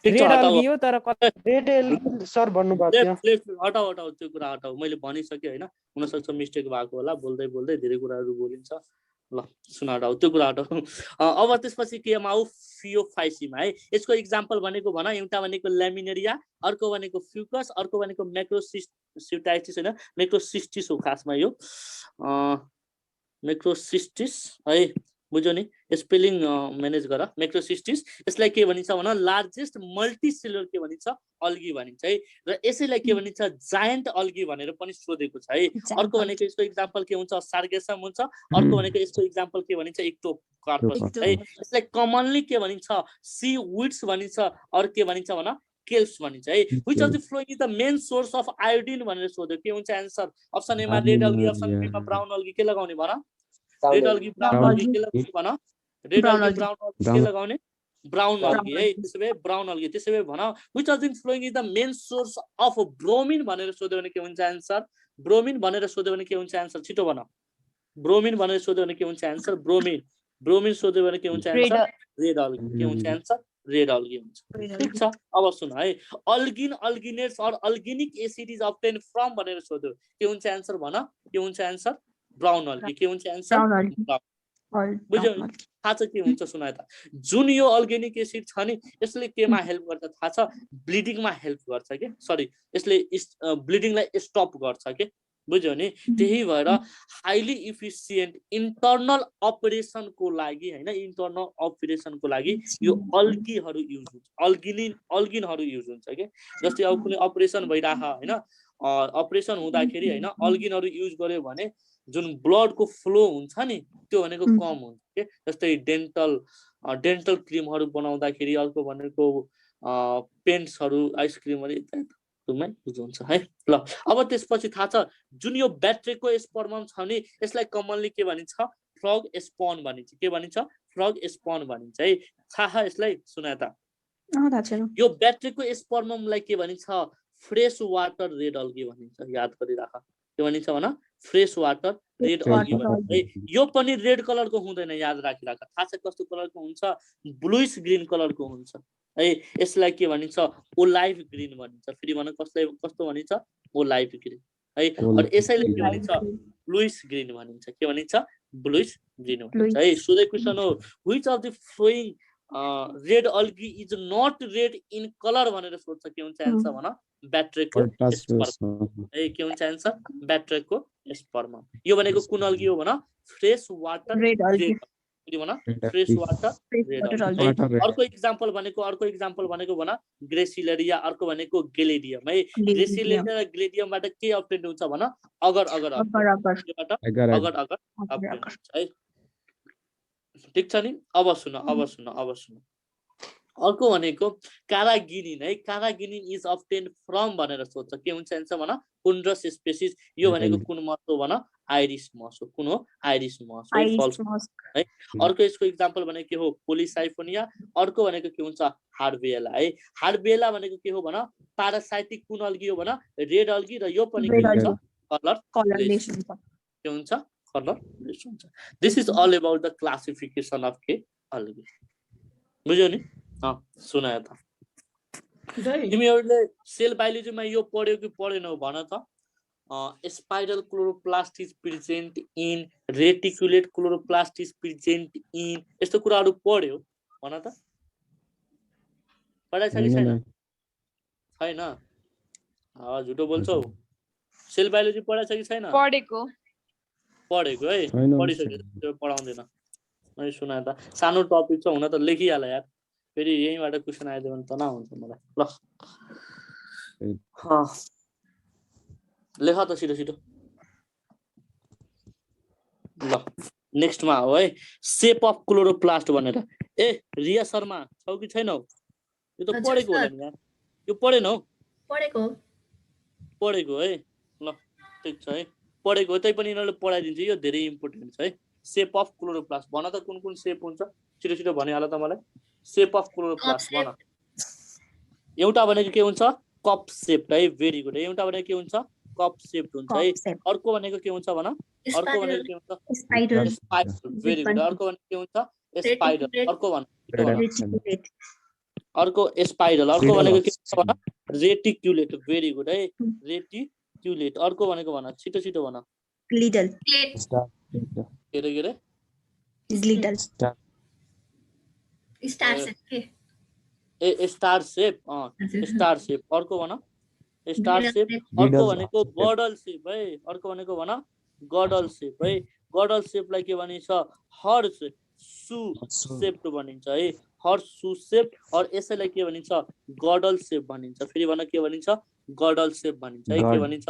ठीक छ। रेड अल्गी हो तर रेड अल्गी सर भन्नु भएको थियो। हटाऊ त्यो कुरा हटाऊ। मैले भनिसकेँ हैन, हुन सक्छ मिस्टेक भएको होला। बोल्दै बोल्दै धेरै कुराहरू बोलिन्छ। ल सुन हटाऊ त्यो कुरा हटाऊ। अब त्यसपछि केमा आउ? फियोफाइसीमा है। यसको एक्जाम्पल भनेको भन एउटा भनेको ल्यामिनेरिया, अर्को भनेको फ्युकस, अर्को भनेको मैक्रोसिस्टाइटिस हैन, मैक्रोसिस्टिस हो खासमा यो मैक्रोसिस्टिस है। बुझ्यो नि? स्पेलिङ म्यानेज गर। मैक्रोसिस्टिस यसलाई के भनिन्छ भन? लार्जेस्ट मल्टीसेलुलर के भनिन्छ? अल्गी भनिन्छ है। र यसैलाई के भनिन्छ? जायन्ट अल्गी भनेर पनि सोधेको छ है। अर्को भनेको यसको एक्जाम्पल के हुन्छ? सार्गेसम हुन्छ। अर्को भनेको यसको एक्जाम्पल के भनिन्छ? एक्टोकार्पस हुन्छ है। यसलाई कमनली के भनिन्छ? सी विड्स भनिन्छ। अरु के भनिन्छ भन? केल्प्स भनिन्छ है। Which of the following is the main source of iodine भनेर सोध्यो के हुन्छ एन्सर? अप्सन ए मा रेड अल्गी, अप्सन बी मा ब्राउन अल्गी। के लगाउने भन? Red algae brown algae. के लगाउने भन? Red algae brown algae. के लगाउने? ब्राउन अल्गी है। त्यसो भए ब्राउन अल्गी। त्यसो भए भन which of the following is the main source of bromine भनेर सोध्यो भने के हुन्छ एन्सर? ब्रोमिन भनेर सोध्यो भने के हुन्छ एन्सर? छिटो भन। ब्रोमिन भनेर सोध्यो भने के हुन्छ एन्सर? ब्रोमिन। ब्रोमिन सोध्यो भने के हुन्छ एन्सर? Red algae. के हुन्छ एन्सर? रेड अल्गी हुन्छ। ठीक छ। अब सुन है। अल्गिन, अल्गिनेट्स और अल्गिनिक एसिड इज ऑब्टेन्ड फ्रम भनेर सोध्यो के हुन्छ एन्सर भन? के हुन्छ एन्सर? Brown algae. के हुन्छ एन्सर? बुझ्यौ नि थाहा छ के हुन्छ सुनाए त जुन यो अर्ग्यानिक एसिड छ नि यसले केमा हेल्प गर्छ थाहा छ ब्लिडिङमा हेल्प गर्छ के सरी यसले ब्लिडिङलाई स्टप गर्छ के बुझ्यौ नि त्यही भएर हाइली इफिसिएन्ट इन्टर्नल अपरेसनको लागि हैन इन्टर्नल अपरेसनको लागि यो अल्गीहरू युज हुन्छ अल्गिनहरू युज हुन्छ के जस्तै अब कुनै अपरेसन भइराछ हैन अपरेसन हुँदाखेरि हैन अल्गिनहरू युज गर्यो भने जुन ब्लडको फ्लो हुन्छ नि त्यो भनेको कम हुन्छ के जस्तै डेन्टल क्रिमहरू बनाउँदाखेरि अर्को भनेको पेन्ट्सहरू आइसक्रिमहरू इत्यादिमा युज हुन्छ है ल अब त्यसपछि थाहा छ जुन यो ब्याट्रेको स्पर्मम छ नि यसलाई कमनली के भनिन्छ फ्रग स्पन भनिन्छ के भनिन्छ फ्रग स्पन भनिन्छ है थाहा यसलाई सुनाए त थाहा छैन यो ब्याट्रेको स्पर्ममलाई के भनिन्छ फ्रेश वाटर रेड अल्गी भनिन्छ याद गरिराख के भनिन्छ भन फ्रेश वाटर रेड अल्गी भनिन्छ है यो पनि रेड कलरको हुँदैन याद राखिराख थाहा छ कस्तो कलरको हुन्छ ब्लुइश ग्रीन कलरको हुन्छ है यसलाई के भनिन्छ ओलाइभ ग्रीन भनिन्छ फेरि भन कस्तो भनिन्छ ओलाइभ ग्रीन है अनि यसैले के भनिन्छ ब्लुइश ग्रीन भनिन्छ के भनिन्छ ब्लुइश ग्रीन भनिन्छ है सो द क्वेशन हो which of the following red algae is not red in colour भनेर सोध्छ के हुन्छ आन्सर भन ब्याट्रेको स्पर्म है के हुन्छ आन्सर ब्याट्रेको स्पर्म यो भनेको कुन अल्गी हो भन फ्रेश वाटर रेड अल्गी भन फ्रेश वाटर रेड अल्गी अर्को एक्जाम्पल भनेको भन ग्रेसिलेरिया अर्को भनेको गेलेडियम है ग्रेसिलेरिया र ग्लेडियमबाट के अब्टेन हुन्छ भन अगर अब्टेन हुन्छ है ठीक छ नि अब सुन अर्को भनेको कारागिनिन है कारागिनिन इज अब्टेन्ड फ्रम भनेर सोध्छ के हुन्छ आन्सर भन कुन्ड्रस स्पेसिस यो भनेको कुन मस हो भन आइरिस मस हो कुन हो आइरिस मस है अर्को यसको एक्जाम्पल भनेको के हो पोलिसाइफोनिया अर्को भनेको के हुन्छ हार्बेला है हार्बेला भनेको के हो भन प्यारासाइटिक कुन अल्गी हो भन रेड अल्गी र यो पनि के हुन्छ कलरलेस के हुन्छ कलरलेस हुन्छ this is all about the classification of के अल्गी बुझ्यौ नि सुनायो त तिमीहरूले सेल बायोलोजीमा यो पढ्यो कि पढेनौ भन त spiral chloroplast is present in reticulate chloroplast is present in यस्तो कुराहरू पढ्यो भन त पढाइ छ कि छैन छैन झुटो बोल्छौ सेल बायोलोजी पढाइ छ कि छैन पढेको है पढिसक्यो पढाउँदैन मैले सुनाए त सानो टपिक छ हुन त लेखिहाल यार फेरि यहीँबाट क्वेसन आइदियो भने तनाव हुन्छ मलाई ल लेख त छिटो ल नेक्स्टमा हो है सेप अफ क्लोरोप्लास्ट भनेर ए रिया शर्मा छौ कि छैनौ यो त पढेको होला नि यार यो पढेनौ पढेको है ल ठिक छ है पढेको तै पनि यिनीहरूले पढाइदिन्छ यो धेरै इम्पोर्टेन्ट छ है सेप अफ क्लोरोप्लास्ट भन त कुन सेप हुन्छ छिटो भनिहाल त मलाई सेप अफ क्लोरोप्लास्ट भन एउटा भनेको के हुन्छ कप सेप है भेरी गुड एउटा भनेको के हुन्छ कप सेप हुन्छ है अर्को भनेको के हुन्छ भन अर्को भनेको के हुन्छ स्पाइरल भेरी गुड अर्को भनेको के हुन्छ स्पाइरल अर्को भन अर्को स्पाइरल अर्को भनेको के हुन्छ भन रेटिक्युलेट भेरी गुड है रेटिक्युलेट अर्को भनेको भन छिटो भन लिडल के रे Lidl star shape star shape अर्को भन स्टार सेप अर्को भनेको गडल सेप है अर्को भनेको भन गडल सेप है गडल सेपलाई के भनिन्छ हर्स सु सेप भनिन्छ है हर्स सु सेप और यसैलाई के भनिन्छ गडल सेप भनिन्छ फेरि भन के भनिन्छ गडल सेप भनिन्छ है के भनिन्छ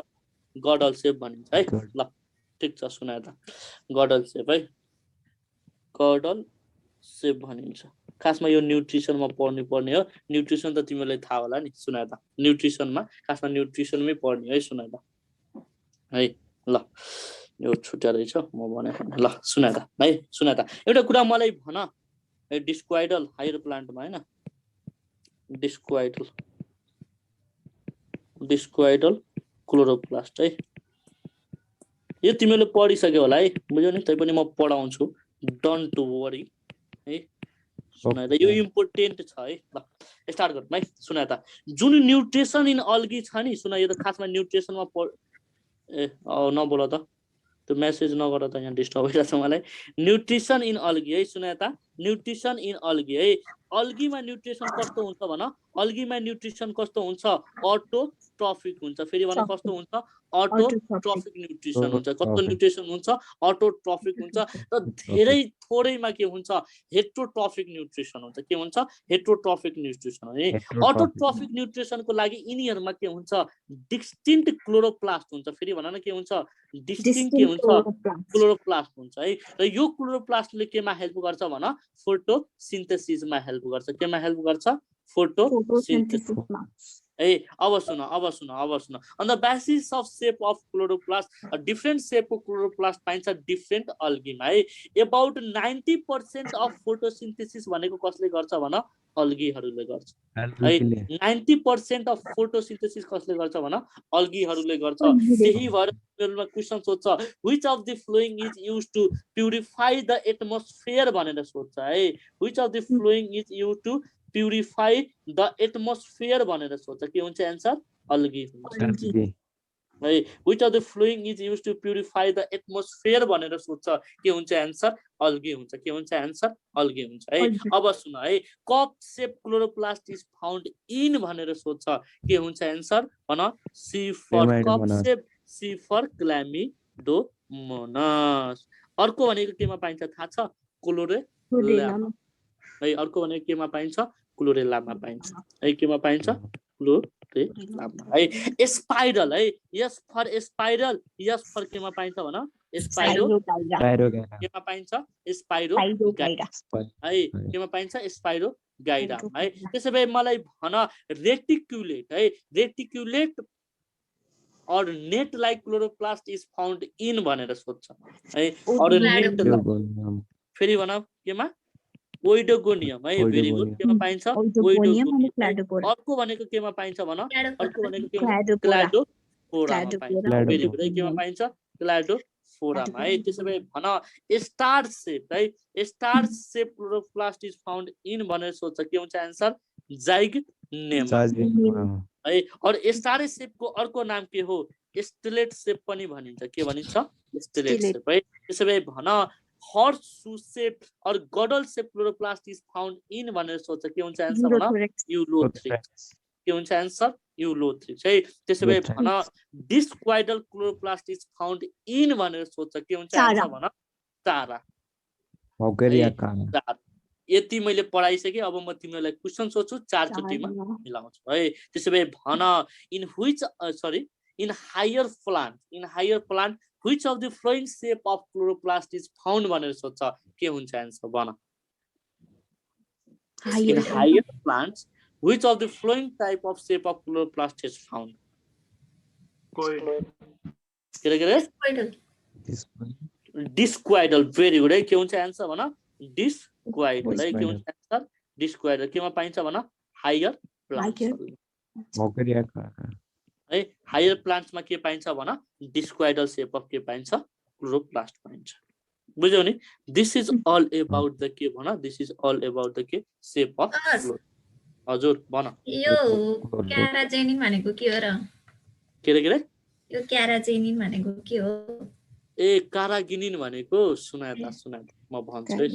गडल सेप भनिन्छ है ल ठीक छ सुनाए त गडल सेप है गडल सेप भनिन्छ खासमा यो न्युट्रिसनमा पर्ने हो न्युट्रिसन त तिमीलाई थाहा होला नि सुनाए त न्युट्रिसनमा खासमा न्युट्रिसनमै पढ्ने है सुनाए त है ल यो छुट्या रहेछ म भने ल सुनाए त है सुनाए त एउटा कुरा मलाई भन है डिस्क्वाइडल हायर प्लान्टमा हैन डिस्क्वाइडल क्लोरोप्लास्ट है यो तिमीले पढिसक्यो होला है बुझ्यौ नि तैपनि म पढाउँछु डोन्ट वरी है सुनाए त यो इम्पोर्टेन्ट छ है ल स्टार्ट गरौँ है सुनाए त जुन न्युट्रिसन इन अल्गी छ नि सुना यो त खासमा न्युट्रिसनमा नबोल त त्यो मेसेज नगर त यहाँ डिस्टर्ब भइरहेछ मलाई न्युट्रिसन इन अल्गी है सुन यता न्युट्रिसन इन अल्गी है अल्गीमा न्युट्रिसन कस्तो हुन्छ भन अल्गीमा न्युट्रिसन कस्तो हुन्छ अटोट्रफिक हुन्छ फेरि भन कस्तो हुन्छ अटोट्रफिक न्युट्रिसन हुन्छ कस्तो न्युट्रिसन हुन्छ अटोट्रफिक हुन्छ र धेरै थोरैमा के हुन्छ हेट्रोट्रफिक न्युट्रिसन हुन्छ के हुन्छ हेट्रोट्रफिक न्युट्रिसन है अटोट्रफिक न्युट्रिसनको लागि यिनीहरुमा के हुन्छ डिस्टिंक्ट क्लोरोप्लास्ट हुन्छ फेरि भन न के हुन्छ डिस्टिंक्ट के हुन्छ क्लोरोप्लास्ट हुन्छ है र यो क्लोरोप्लास्टले केमा हेल्प गर्छ भन फोटोसिन्थेसिसमा हेल्प गर्छ केमा हेल्प गर्छ फोटोसिन्थेसिस है अब सुन on the basis of shape of chloroplast different shape को क्लोरोप्लास्ट पाइन्छ डिफरेंट अल्गीमा है अबाउट 90% अफ फोटोसिन्थेसिस भनेको कसले गर्छ भन अल्गीहरुले गर्छ है 90% अफ फोटोसिन्थेसिस कसले गर्छ भन अल्गीहरुले गर्छ त्यही भएर मेरोमा क्वेशन सोध्छ which of the following is used to purify the atmosphere भनेर सोध्छ है which of the following is used to purify the atmosphere भनेर सोध्छ के हुन्छ आन्सर अल्गी हुन्छ है which of the following is used to purify the atmosphere भनेर सोध्छ के हुन्छ आन्सर अल्गी हुन्छ के हुन्छ आन्सर अल्गी हुन्छ है अब सुन है cup shape chloroplast is found in भनेर सोध्छ के हुन्छ आन्सर भन C for cup shape C for Chlamydomonas अर्को भनेको केमा पाइन्छ थाहा छ क्लोरेलामा है अर्को भनेको केमा पाइन्छ क्लोरेलामा पाइन्छ है केमा पाइन्छ क्लोरेलामा है स्पाइरल है यस फर स्पाइरल यस फर केमा पाइन्छ भन स्पाइरो केमा पाइन्छ स्पाइरो गाइडा है केमा पाइन्छ स्पाइरो गाइडा है त्यसैले मलाई भन रेटिक्युलेट है रेटिक्युलेट और net like chloroplast is found in भनेर सोध्छ है और नेट फेरि भन केमा ओइडोगोनियम है भेरी गुड केमा पाइन्छ ओइडोगोनियम अर्को भनेको केमा पाइन्छ भन अर्को भनेको केमा क्लाडोफोरामा पाइन्छ भेरी गुड केमा पाइन्छ क्लाडोफोरामा है त्यसैले भन स्टार शेप है star shape chloroplast is found in भनेर सोध्छ के हुन्छ आन्सर जाइगनेमा है और स्टार शेप को अर्को नाम के हो स्टेलेट शेप पनि भनिन्छ के भनिन्छ स्टेलेट शेप है त्यसैले भन हॉर्स शू शेप और girdle shape chloroplast is found in भनेर सोध्छ के हुन्छ आन्सर भन यूलोथ्रिक्स के हुन्छ आन्सर यूलोथ्रिक्स है त्यसैले भन डिस्क्वाइडल क्लोरोप्लास्ट इज फाउन्ड इन भनेर सोध्छ के हुन्छ आन्सर भन तारा यति मैले पढाइसके अब म तिमीलाई क्वेशन सोध्छु चार चोटीमा मिलाउँछु है त्यसैले भन in which sorry in higher plant which of the flowing shape of chloroplast is found भनेर सोध्छ के हुन्छ आन्सर भन in higher plants which of the flowing type of shape of chloroplast is found discoidal very good है के हुन्छ answer भन discoidal है के हुन्छ आन्सर discoidal केमा पाइन्छ भन हायर प्लान्ट है हायर प्लान्ट्समा के पाइन्छ भन डिस्क्वाइडल शेप अफ के पाइन्छ क्लोरोप्लास्ट पाइन्छ बुझ्यौ नि this is all about the के भन this is all about the के शेप अफ हजुर भन यो क्याराजेनिन भनेको के हो र के रे यो क्याराजेनिन भनेको के हो ए कारागिनिन भनेको सुना म भन्छु है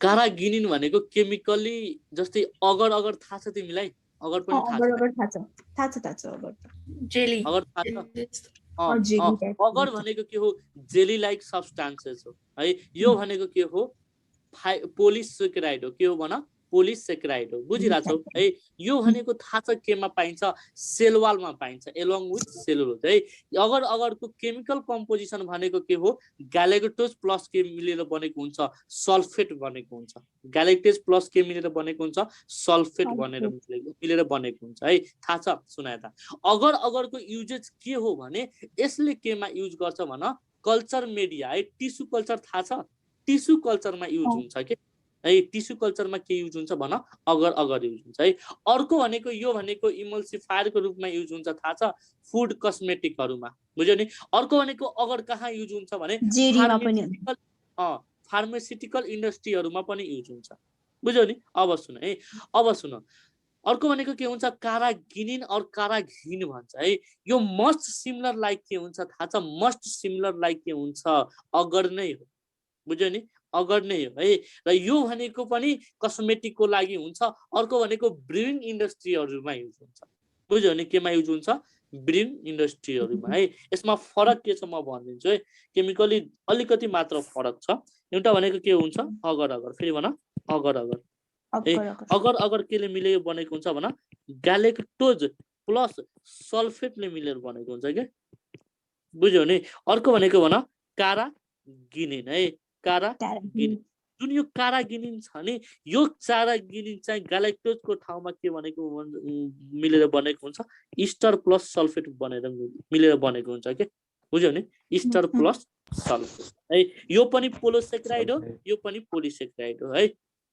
कारागिनिन भनेको केमिकली जस्तै अगर थाहा छ तिमीलाई अगर पनि थाहा छ अगर जेली अगर थाहा छ अगर भनेको के हो जेली लाइक सब्स्टान्सेस हो है यो भनेको के हो पोलिसेकेराइड हो के हो भन पोलिसेकेराइड हो बुझिराछौ है यो भनेको थाहा छ केमा पाइन्छ सेल वालमा पाइन्छ एलोङ विथ सेलुलोज है अगरको केमिकल कम्पोजिसन भनेको के हो ग्यालेक्टोज प्लस के मिलेर बनेको हुन्छ सल्फेट बनेको हुन्छ ग्यालेक्टेज प्लस के मिलेर बनेको हुन्छ सल्फेट मिलेर बनेको हुन्छ है थाहा छ सुना त अगरको युजेज के हो भने यसले केमा युज गर्छ भन कल्चर मिडिया है टिस्यु कल्चर थाहा छ टिस्यु कल्चरमा युज हुन्छ के है टिस्यु कल्चरमा के युज हुन्छ भन अगर युज हुन्छ है अर्को भनेको यो भनेको इमल्सिफायरको रूपमा युज हुन्छ थाहा छ फुड कस्मेटिकहरुमा बुझ्यौ नि अर्को भनेको अगर कहाँ युज हुन्छ भने फार्मास्युटिकल इन्डस्ट्रीहरुमा पनि युज हुन्छ बुझ्यौ नि अब सुन अर्को भनेको के हुन्छ कारागिनिन और काराघिन भन्छ है। यो मस्ट सिमिलर लाइक के हुन्छ थाहा छ? मस्ट सिमिलर लाइक के हुन्छ? अगर नै हो, बुझ्यो नि? अगर नै हो है। र यो भनेको पनि कस्मेटिकको लागि हुन्छ। अर्को भनेको ब्रुइङ इन्डस्ट्रीहरूमा युज हुन्छ, बुझ्यो नि? केमा युज हुन्छ? ब्रुइङ इन्डस्ट्रीहरूमा है। यसमा फरक के छ म भनिदिन्छु है। केमिकली अलिकति मात्र फरक छ। एउटा भनेको के हुन्छ? अगर अगर, फेरि भन अगर अगर ए अगर अगर केले मिलेर बनेको हुन्छ भन ग्यालेक्टोज प्लस सल्फेटले मिलेर बनेको हुन्छ के, बुझ्यो नि? अर्को भनेको भन कारागिनिन है। कारागिनिन, जुन यो कारागिनिन छ नि, यो कारागिनिन चाहिँ ग्यालेक्टोजको ठाउँमा के भनेको मिलेर बनेको हुन्छ? इस्टर प्लस सल्फेट बनेर मिलेर बनेको हुन्छ के, बुझ्यो नि? इस्टर प्लस सल्फेट है। यो पनि पोलोसेक्राइड हो, यो पनि पोलिसेक्राइड हो है,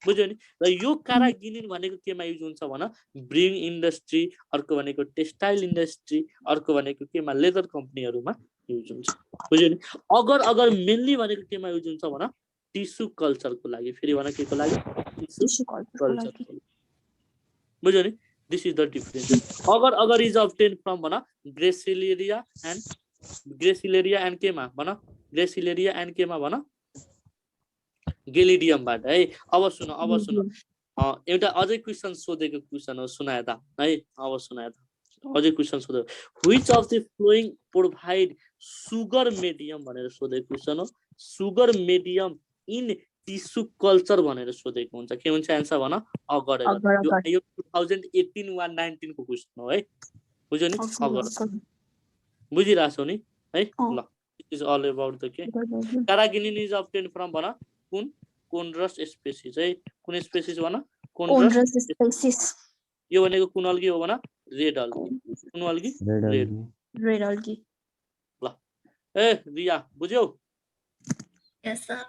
बुझ्यो नि? र यो कारागिनिन भनेको केमा युज हुन्छ भन? ब्रुइङ इन्डस्ट्री, अर्को भनेको टेक्सटाइल इन्डस्ट्री, अर्को भनेको केमा? लेदर कम्पनीहरूमा युज हुन्छ, बुझ्यो नि? अगर अगर मेनली भनेको केमा युज हुन्छ भन? टिस्यु कल्चरको लागि। फेरि भन के को लागि? टिस्यु कल्चर, बुझ्यो नि? This is the difference. अगर अगर इज अब्टेन फ्रम भन ग्रेसिलेरिया एन्ड केमा भन? ग्रेसिलेरिया एन्ड केमा भन? गेलिडियमबाट है। अब सुन एउटा अझै क्वेसन सोधेको क्वेसन हो, सुनाए त है। अब सुनाए त अझै क्वेसन सोधेको, which of the flowing provide sugar medium भनेर सोधेको क्वेसन हो। Sugar medium in tissue culture भनेर सोधेको हुन्छ। के हुन्छ एन्सर भन? अगर अगर। यो 2018 वा 19 को क्वेसन हो है, बुझ्यो नि? अगर बुझिरहेछौ नि है? ल, it is all about the के कारागिनिन इज अब्टेन फ्रम भन कुन? कोन्ड्रस स्पेसिस है। कुन स्पेसिस भन? कोन्ड्रस स्पेसिस। यो भनेको कुन अल्गी हो भन? Red algae. कुन अल्गी? Red algae. ल ए रिया बुझ्यौ? यस सर।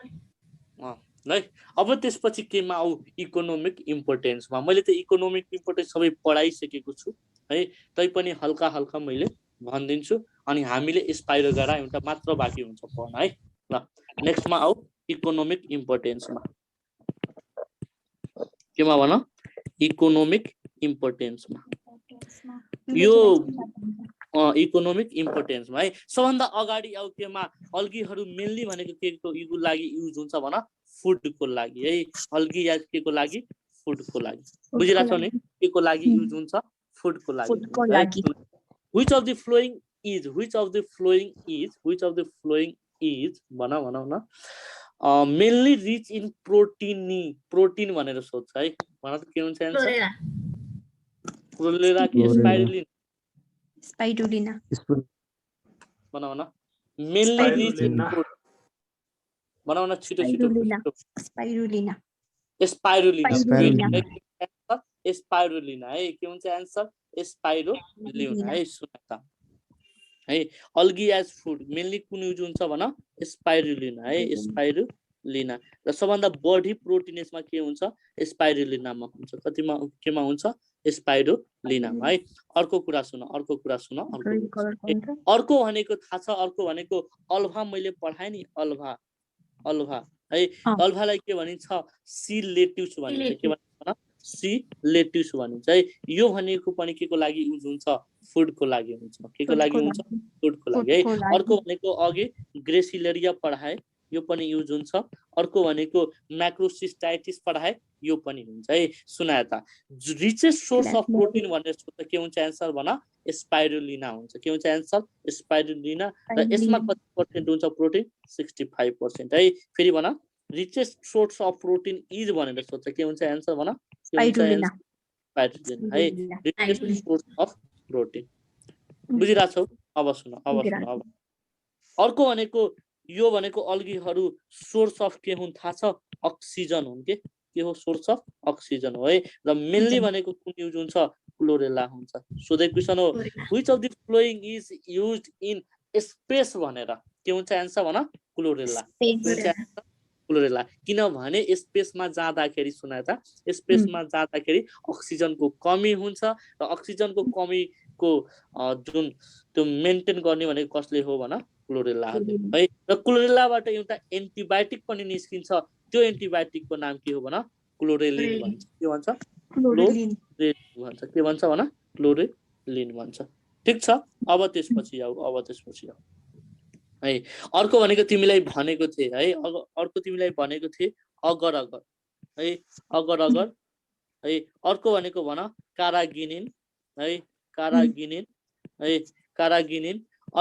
है। अब त्यसपछि केमा आऊ? इकोनोमिक इम्पोर्टेन्समा। मैले त इकोनोमिक इम्पोर्टेन्स सबै पढाइसकेको छु है, तैपनि हल्का हल्का मैले भनिदिन्छु। अनि हामीले स्पाइरो गरेर एउटा मात्र बाँकी हुन्छ पढ्न है। ल नेक्स्टमा आऊ इकोनोमिक इम्पोर्टेन्समा। केमा भन? इकोनोमिक इम्पोर्टेन्समा। यो इकोनोमिक इम्पोर्टेन्समा है। सबभन्दा अगाडि आऊ केमा? अल्गीहरू मेनली भनेको के को लागि युज हुन्छ भन? फुडको लागि है। अल्गी या के को लागि? फुडको लागि। बुझिरहेछौ नि? के को लागि युज हुन्छ? फुडको लागि। Which of the following is भन मेनली रिच इन प्रोटिन भनेर सोध्छ है। भन त के हुन्छ एन्सर? क्लोरेला कि स्पाइरुलिना? भन मेनली रिच इन प्रोटिन भन छिटो छिटो। स्पाइरुलिना है। के हुन्छ एन्सर? स्पाइरुलिना है। सुन त है। अल्गी एज फुड मेनली कुन युज हुन्छ भन? स्पाइरुलिना है। स्पाइरुलिना। र सबभन्दा बढी प्रोटिन यसमा के हुन्छ? स्पाइरुलिनामा हुन्छ। कतिमा केमा हुन्छ? स्पाइरुलिनामा है। अर्को कुरा सुन अर्को भनेको थाहा छ? अर्को भनेको अल्भा। मैले पढाएँ नि अल्भा है। अल्भालाई के भनिन्छ? सी लेट्युस भनिन्छ। के भनिन्छ? सी लेट्युस भनिन्छ है। यो भनेको पनि के को लागि युज हुन्छ? फुडको लागि हुन्छ। के को लागि हुन्छ? फुडको लागि है। अर्को भनेको अघि ग्रेसिलेरिया पढाए, यो पनि युज हुन्छ। अर्को भनेको म्याक्रोसिस्टाइटिस पढाए, यो पनि हुन्छ है। सुनाए त रिचेस्ट सोर्स अफ प्रोटिन भनेर सोध्दा के हुन्छ एन्सर भन? स्पाइरुलिना हुन्छ। के हुन्छ एन्सर? स्पाइरुलिना। र यसमा कति पर्सेन्ट हुन्छ प्रोटिन? 65% है। फेरि भन richest source of protein is भनेर सोध्छ, के हुन्छ एन्सर भन? स्पाइरुलिना है। Richest source of protein. बुझिरहेछौ? अब सुन अब अर्को भनेको यो भनेको अल्गीहरू सोर्स अफ के हुन् थाहा छ? अक्सिजन हुन्। के हो? सोर्स अफ अक्सिजन हो है। र मेनली भनेको कुन युज हुन्छ? क्लोरेला हुन्छ। सोधेको क्वेसन हो which of the following is used in space भनेर। के हुन्छ एन्सर भन? क्लोरेला। क्लोरेला। किनभने स्पेसमा जाँदाखेरि सुनाए त स्पेसमा जाँदाखेरि अक्सिजनको कमी हुन्छ र अक्सिजनको कमीको जुन त्यो मेन्टेन गर्ने भनेको कसले हो भन? क्लोरेलाले है। र क्लोरेलाबाट एउटा एन्टिबायोटिक पनि निस्किन्छ। त्यो एन्टिबायोटिकको नाम के हो भन? क्लोरेलिन भन्छ। के भन्छ? क्लोरेलिन भन्छ के भन्छ भन क्लोरेलिन भन्छ ठीक छ अब त्यसपछि आऊ है अर्को भनेको तिमीलाई भनेको थिए है अर्को तिमीलाई भनेको थिए अगर है अगर है अर्को भनेको भन कारागिनिन है कारागिनिन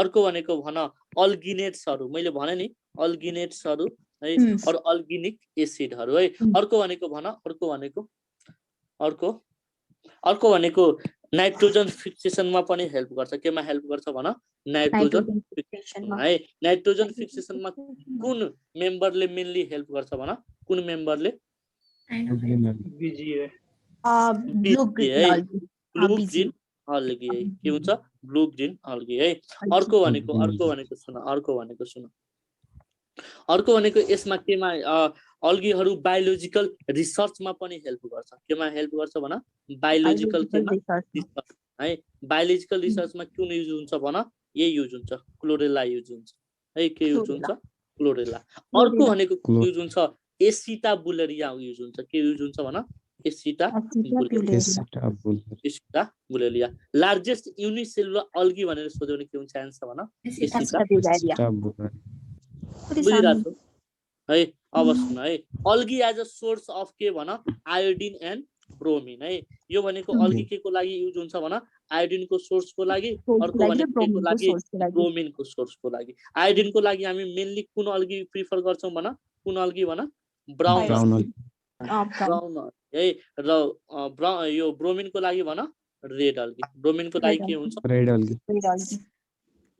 अर्को भनेको भन अल्गिनेट्सहरु मैले भने नि अल्गिनेट्सहरु है और अल्गिनिक एसिडहरु है अर्को भनेको भन अर्को भनेको नाइट्रोजन फिक्सेसनमा पनि हेल्प गर्छ केमा हेल्प गर्छ भन नाइट्रोजन फिक्सेसनमा है नाइट्रोजन फिक्सेसनमा कुन मेम्बरले मेनली हेल्प गर्छ भन कुन मेम्बरले BGA ब्लू ग्रीन अल्गी है के हुन्छ ब्लू ग्रीन अल्गी है अर्को भनेको सुन अर्को भनेको यसमा केमा अल्गीहरु बायोलोजिकल रिसर्चमा पनि हेल्प गर्छ केमा हेल्प गर्छ भन बायोलोजिकल रिसर्च है बायोलोजिकल रिसर्चमा कुन युज हुन्छ भन यही युज हुन्छ क्लोरेला युज हुन्छ है के युज हुन्छ क्लोरेला अर्को भनेको युज हुन्छ एसिटाबुलेरिया युज हुन्छ के युज हुन्छ भन एसिटाबुलेरिया लार्जेस्ट युनिसेलुलर अल्गी भनेर सोध्यो भने के हुन्छ आन्सर भन बुझिराछौ है अब सुन है algae as a source of के भन आयोडिन एन्ड ब्रोमिन है यो भनेको अल्गी के को लागि युज हुन्छ भन आयोडिन को सोर्स को लागि अर्को भनेको के को लागि ब्रोमिन को सोर्स को लागि आयोडिन को लागि हामी मेनली कुन अल्गी प्रिफर गर्छौं भन कुन अल्गी भन ब्राउन है र यो ब्रोमिन को लागि भन रेड अल्गी ब्रोमिन को लागि के हुन्छ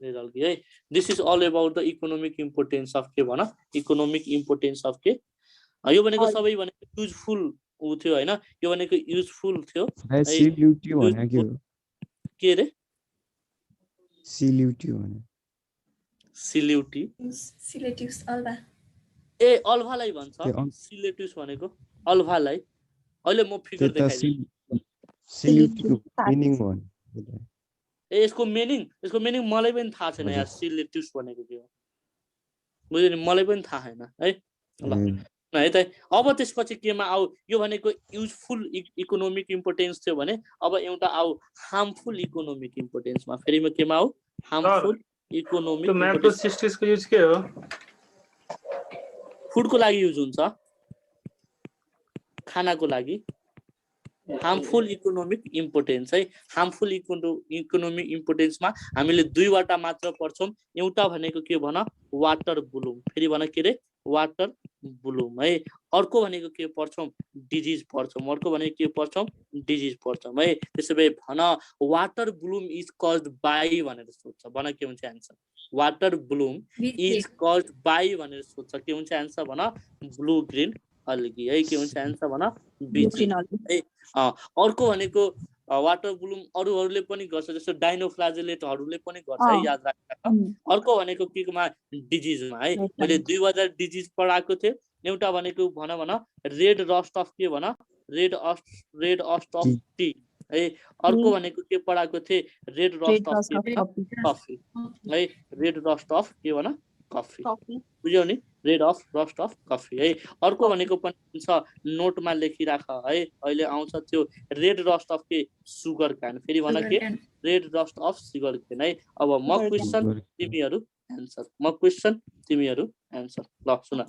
रेड अल्गी है this is all about the economic importance of के भन इकोनोमिक इम्पोर्टेन्स अफ के यो भनेको सबै भनेको युजफुल उ थियो हैन यो भनेको युजफुल थियो सिल्युटी भनेको के रे सिल्युटी भने सिलेटिभ्स अल्भा ए अल्भालाई भन्छ सिलेटिभ्स भनेको अल्भालाई अहिले म फिगर देखाइदिन्छु सिल्युटीको मिनिङ भन ए यसको मिनिङ मलाई पनि थाहा छैन यार सिलेटिभ्स भनेको के हो बुझ्यो नि मलाई पनि थाहा छैन है ल है त अब त्यसपछि केमा आउ यो भनेको युजफुल इकोनोमिक इम्पोर्टेन्स थियो भने अब एउटा आउ हार्मफुल इकोनोमिक इम्पोर्टेन्समा फेरि म केमा आउ हार्मफुल इकोनोमिक म्याक्रोसिस्टिस को युज के हो फुडको लागि युज हुन्छ खानाको लागि हार्मफुल इकोनोमिक इम्पोर्टेन्स है हार्मफुल इकोनोमिक इम्पोर्टेन्समा हामीले दुईवटा मात्र पढ्छौं एउटा भनेको के भन वाटर ब्लुम फेरि भन के रे वाटर ब्लुम है अर्को भनेको के पढ्छौं डिजीज पढ्छौं अर्को भनेको के पढ्छौं डिजीज पढ्छौं है त्यसैले भन water bloom is caused by भनेर सोध्छ भन के हुन्छ आन्सर water bloom is caused by भनेर सोध्छ के हुन्छ आन्सर भन ब्लू ग्रीन अल्गी है के हुन्छ आन्सर भन बीजी है अर्को भनेको वाटर ब्लुम अरूहरुले पनि गर्छ जस्तो डाइनोफ्लाजेलेटहरुले पनि गर्छ है याद राख्नु अर्को भनेको केमा डिजीजमा है मैले 2000 डिजीज पढाएको थिए एउटा भनेको भन रेड रस्ट अफ के भन रेड रस्ट अफ टी है अर्को भनेको के पढाएको थिए रेड रस्ट अफ कफी है रेड रस्ट अफ के भन कफी बुझ्यौ नि red of rust of coffee है अर्को भनेको पनि छ नोटमा लेखिराख है अहिले आउँछ त्यो रेड रस्ट अफ के सुगर क्यान फेरि भन के red rust of sugarcane है अब म क्वेशन तिमीहरु आन्सर ल सुन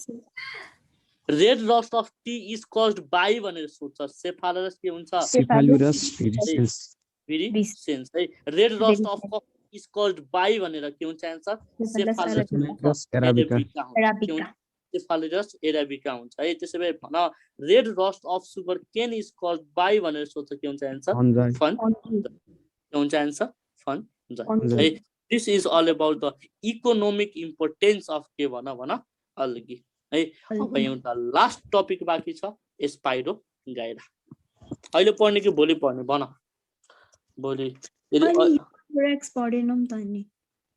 red rust of tea is caused by भनेर सोध्छ सेफालरस के हुन्छ सेफालरस विरिसेन्स है red rust of coffee is caused by भनेर के हुन्छ आन्सर Cephalosporus arabica हुन्छ है त्यसैले भन red rust of sugar cane is caused by भनेर सोध्छ के हुन्छ आन्सर फन के हुन्छ आन्सर फन है this is all about the economic importance of के भन अल्गी है अब एउटा लास्ट टपिक बाँकी छ स्पाइरो गाइरा अहिले पढ्ने कि भोलि पढ्ने भन भोलि यूलोथोरैक्स पढेनौं त नि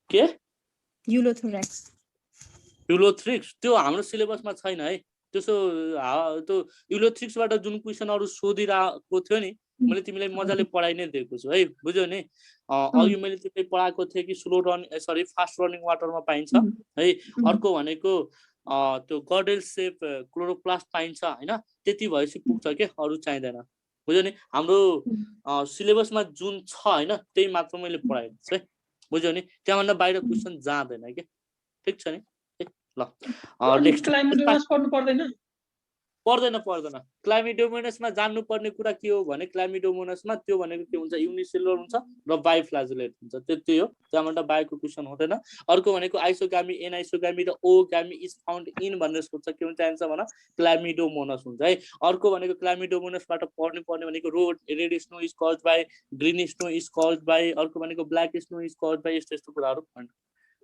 के यूलोथोरैक्स त्यो हाम्रो सिलेबसमा छैन है त्यसो त्यो यूलोथोरैक्सबाट जुन क्वेशनहरु सोधिराको थियो नि मैले तिमीलाई मजाले पढाइ नै दिएको छु है बुझ्यौ नि अघि मैले तिमीलाई पढाएको थिए कि फास्ट रनिङ वाटरमा पाइन्छ है अर्को भनेको त्यो गडल सेप क्लोरोप्लास्ट पाइन्छ हैन त्यति भएपछि पुग्छ के अरु चाहिदैन बुझ्यो नि हाम्रो सिलेबसमा जुन छ हैन त्यही मात्र मैले पढाएको छु है बुझ्यो नि त्यहाँभन्दा बाहिर क्वेशन जाँदैन के ठीक छ नि ल नेक्स्ट क्लाइमेट पढ्नु पर्दैन पर्दैन क्लाइमिडोमोनासमा जान्नुपर्ने कुरा के हो भने क्लाइमिडोमोनासमा त्यो भनेको के हुन्छ युनिसेलुलर हुन्छ र बाइफ्लाजुलेट हुन्छ त्यही हो त्यहाँबाट बायोको क्वेशन हुँदैन अर्को भनेको आइसोगामी एनाइसोगामी र ओगामी इज फाउन्ड इन भनेर सोध्छ के हुन्छ आन्सर भन क्लाइमिडोमोनास हुन्छ है अर्को भनेको क्लाइमिडोमोनासबाट पढ्नु पर्ने भनेको red snow is caused by green snow is caused by अर्को भनेको black snow is caused by यस्तो कुराहरू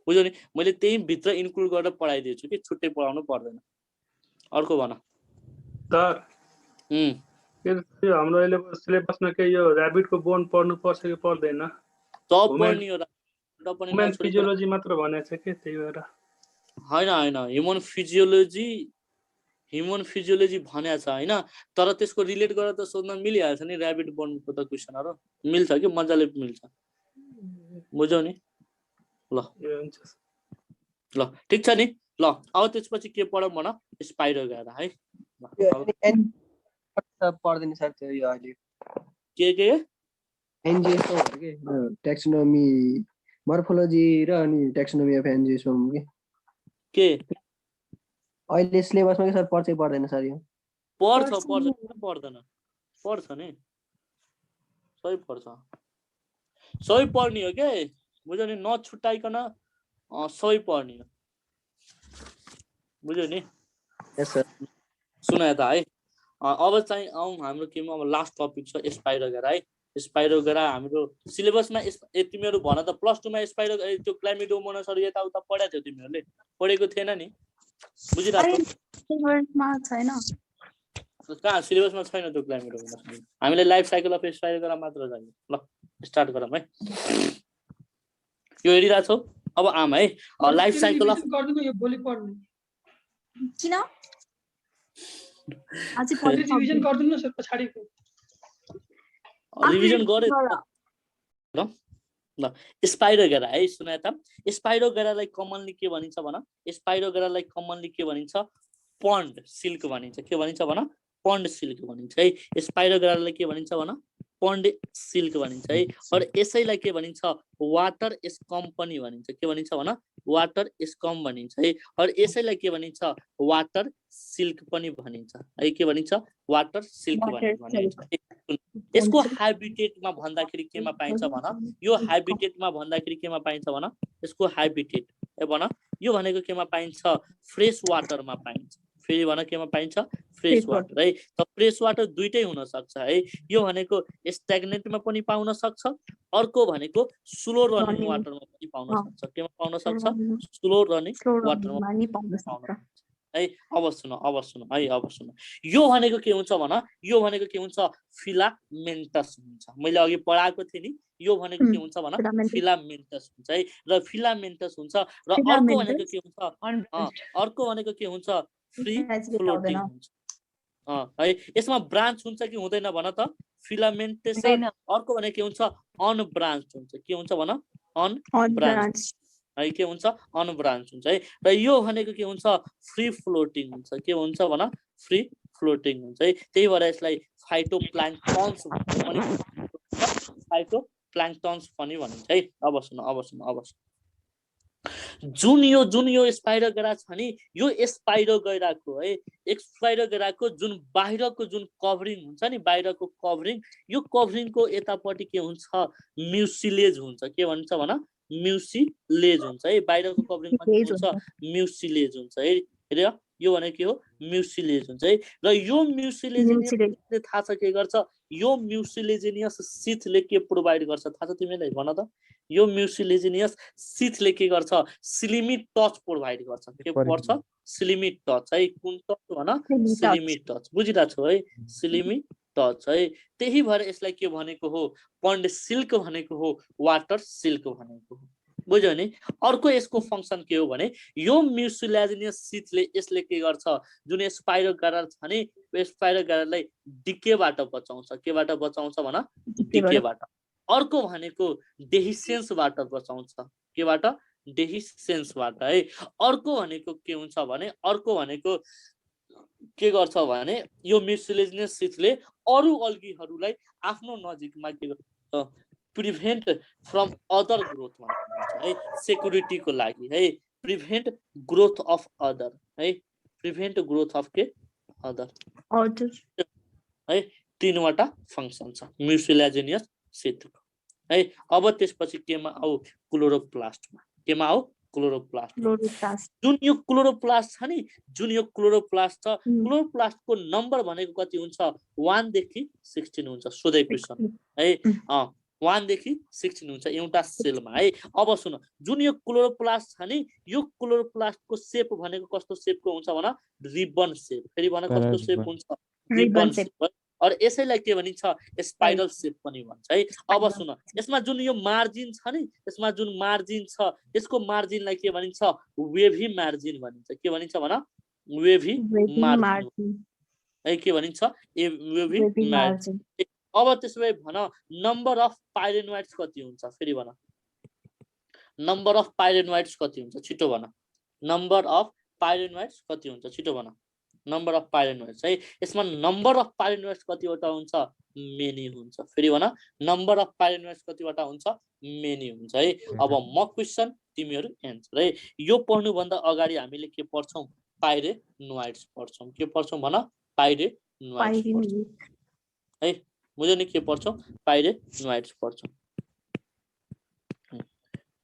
बुझ्यो नि मैले त्यही भित्र इन्क्लुड गरेर पढाइदिएछु कि छुट्टै पढाउनु पर्दैन अर्को भन सर हाम्रो अहिलेको सिलेबसमा के यो र्याबिटको बोन पढ्नु पर्छ कि पर्दैन ह्युमन फिजियोलोजी मात्र भनेको छ के त्यही भएर हैन ह्युमन फिजियोलोजी भनेको छ हैन तर त्यसको रिलेट गरेर त सोध्न मिलिहाल्छ नि र्याबिट बोनको त क्वेशनहरु मिल्छ कि मजाले मिल्छ बुझ्यौ नि ल ठीक छ नि ल अब त्यसपछि के पढौँ भन स्पाइरो गएर है पढ्दैन सर त्यो यो अहिले के एन्जियोस्पर्म के टेक्सोनोमी मोर्फोलोजी र अनि टेक्सोनोमी अफ एन्जियोस्पर्म के अहिले सिलेबसमा के सर पर्छ पर्दैन सर यो पर्छ पर्दैन पर्छ नि सही पढ्ने हो के बुझ्यौ नि नछुटाइकन सही पढ्ने हो बुझ्यौ नि यस सर सुना त है अब चाहिँ हाम्रो केमा अब लास्ट टपिक छ स्पाइरोगेरा है स्पाइरोगेरा हाम्रो सिलेबसमा तिमीहरू भन त प्लस 2 मा स्पाइरो त्यो क्लाइमिडोमोनासहरु यताउता पढाएको थियो तिमीहरूले पढेको थिएन नि बुझिराख्नु सिलेबसमा छैन कहाँ सिलेबसमा छैन त्यो क्लाइमिडोमोनास हामीले लाइफ साइकल अफ स्पाइरोगेरा मात्र जान्यौ ल स्टार्ट गरौँ है यो हेरिरा छौ अब आम है लाइफ साइकल अफ गर्दिनु यो भोलि पढ्नु किन आज रिभिजन गर्दिनु सर पछाडीको रिभिजन गरे ल स्पाइरोगेरा है सुनाए त स्पाइरोगेरालाई कमनली के भनिन्छ भन स्पाइरोगेरालाई कमनली के भनिन्छ पन्ड सिल्क भनिन्छ के भनिन्छ भन पन्ड सिल्क भनिन्छ है स्पाइरोगेरालाई के भनिन्छ भन पन्ड सिल्क भनिन्छ है और यसैलाई के भनिन्छ वाटर स्कम पनि भनिन्छ के भनिन्छ भन वाटर स्कम भनिन्छ है और यसैलाई के भनिन्छ वाटर सिल्क पनि भनिन्छ है के भनिन्छ वाटर सिल्क भनिन्छ यसको हाबिटेटमा भन्दाखेरि केमा पाइन्छ भन यो हाबिटेटमा भन्दाखेरि केमा पाइन्छ भन यसको हाबिटेट ए भन यो भनेको केमा पाइन्छ फ्रेश वाटरमा पाइन्छ फेरि भन केमा पाइन्छ फ्रेश वाटर है त फ्रेश वाटर दुईटै हुन सक्छ है यो भनेको स्ट्याग्नेन्टमा पनि पाउन सक्छ अर्को भनेको स्लो रनिङ वाटरमा पनि पाउन सक्छ केमा पाउन सक्छ स्लो रनिङ वाटरमा पनि पाउन सक्छ है अब सुन यो भनेको के हुन्छ भन यो भनेको के हुन्छ फिलामेन्टस हुन्छ मैले अघि पढाएको थिएँ नि यो भनेको के हुन्छ भन फिलामेन्टस हुन्छ है र फिलामेन्टस हुन्छ र अर्को भनेको के हुन्छ फ्री फ्लोटिङ हुन्छ है यसमा ब्रान्च हुन्छ कि हुँदैन भन त फिलामेन्टेसन अर्को भने के हुन्छ अनब्रान्च हुन्छ के हुन्छ भन अनब्रान्च है के हुन्छ अनब्रान्च हुन्छ है र यो भनेको के हुन्छ फ्री फ्लोटिङ हुन्छ के हुन्छ भन फ्री फ्लोटिङ हुन्छ है त्यही भएर यसलाई फाइटोप्लाङ्क्टन्स पनि भनिन्छ है अब सुन जुन यो स्पाइरोगेरा छ नि यो स्पाइरोगेराको है स्पाइरोगेराको जुन बाहिरको जुन कभरिङ हुन्छ नि बाहिरको कभरिङ यो कभरिङको यतापट्टि के हुन्छ म्युसिलेज हुन्छ के भन्छ भन म्युसिलेज हुन्छ है बाहिरको कभरिङमा के हुन्छ म्युसिलेज हुन्छ है र यो भनेको के हो म्युसिलेज हुन्छ है र यो म्युसिलेजिनियसले थाहा छ के गर्छ यो म्युसिलेजिनियस सिथले के प्रोभाइड गर्छ थाहा छ तिमीलाई भन त यो म्युसिलेजिनियस सिथले के गर्छ स्लिमी टच प्रोभाइड गर्छ के पर्छ स्लिमी टच है कुन टच भन स्लिमी टच बुझिरा छौ है स्लिमी टच है त्यही भएर यसलाई के भनेको हो पन्ड सिल्क भनेको हो वाटर सिल्क भनेको हो बुझ्यौ नि अर्को यसको फंक्सन के हो भने यो म्युसिलेजिनियस सिथले यसले के गर्छ जुन स्पाइरोगेरा छ नि स्पाइरोगेरालाई डिकेबाट बचाउँछ केबाट बचाउँछ भन डिकेबाट अर्को भनेको डेहिसेन्सबाट बचाउँछ केबाट डेहिसेन्सबाट है अर्को भनेको के हुन्छ भने अर्को भनेको के गर्छ भने यो म्युसिलेजियस सिथले अरू अल्गीहरूलाई आफ्नो नजिकमा के प्रिभेन्ट फ्रम अदर ग्रोथ भन्छ है, सेक्युरिटीको लागि है, प्रिभेन्ट ग्रोथ अफ अदर है, प्रिभेन्ट ग्रोथ अफ के अदर है। तीनवटा फंक्सन छ म्युसिलेजियस सिथको है। अब त्यसपछि केमा आऊ क्लोरोप्लास्टमा, केमा आऊ क्लोरोप्लास्ट। जुन यो क्लोरोप्लास्ट छ नि, जुन यो क्लोरोप्लास्ट छ, क्लोरोप्लास्टको नम्बर भनेको कति हुन्छ 1 देखि 16 हुन्छ। सोधे क्वेसन है, 1 देखि 16 हुन्छ एउटा सेलमा है। अब सुन, जुन यो क्लोरोप्लास्ट छ नि, यो क्लोरोप्लास्टको शेप भनेको कस्तो शेपको हुन्छ भन, रिबन शेप। फेरि भन कस्तो शेप हुन्छ, रिबन शेप। और यसैलाई के भनिन्छ, स्पाइरल शेप पनि भन्छ है। अब सुन, यसमा जुन यो मार्जिन छ नि, यसमा जुन मार्जिन छ, यसको मार्जिनलाई के भनिन्छ, वेभी मार्जिन भनिन्छ। के भनिन्छ भन, वेभी मार्जिन है। के भनिन्छ, वेभी मार्जिन। अब त्यसो भए भन नम्बर अफ पाइरेनोइड्स कति हुन्छ, फेरि भन नम्बर अफ पाइरेनोइड्स कति हुन्छ, छिटो भन नम्बर अफ पाइरेनोइड्स कति हुन्छ, छिटो भन नम्बर अफ पाइरेनोइड्स है। यसमा नम्बर अफ पाइरेनोइड्स कतिवटा हुन्छ, मेनी हुन्छ। फेरि भन नम्बर अफ पाइरेनोइड्स कतिवटा हुन्छ, मेनी हुन्छ है। अब म क्वेसन, तिमीहरू एन्सर है। यो पढ्नुभन्दा अगाडि हामीले के पढ्छौं, पाइरेनोइड्स पढ्छौं। के पढ्छौं भन, पाइरेनोइड्स पढ्छौं है। बुझ्यो नि, के पढ्छौं, पाइरेनोइड्स पढ्छौं,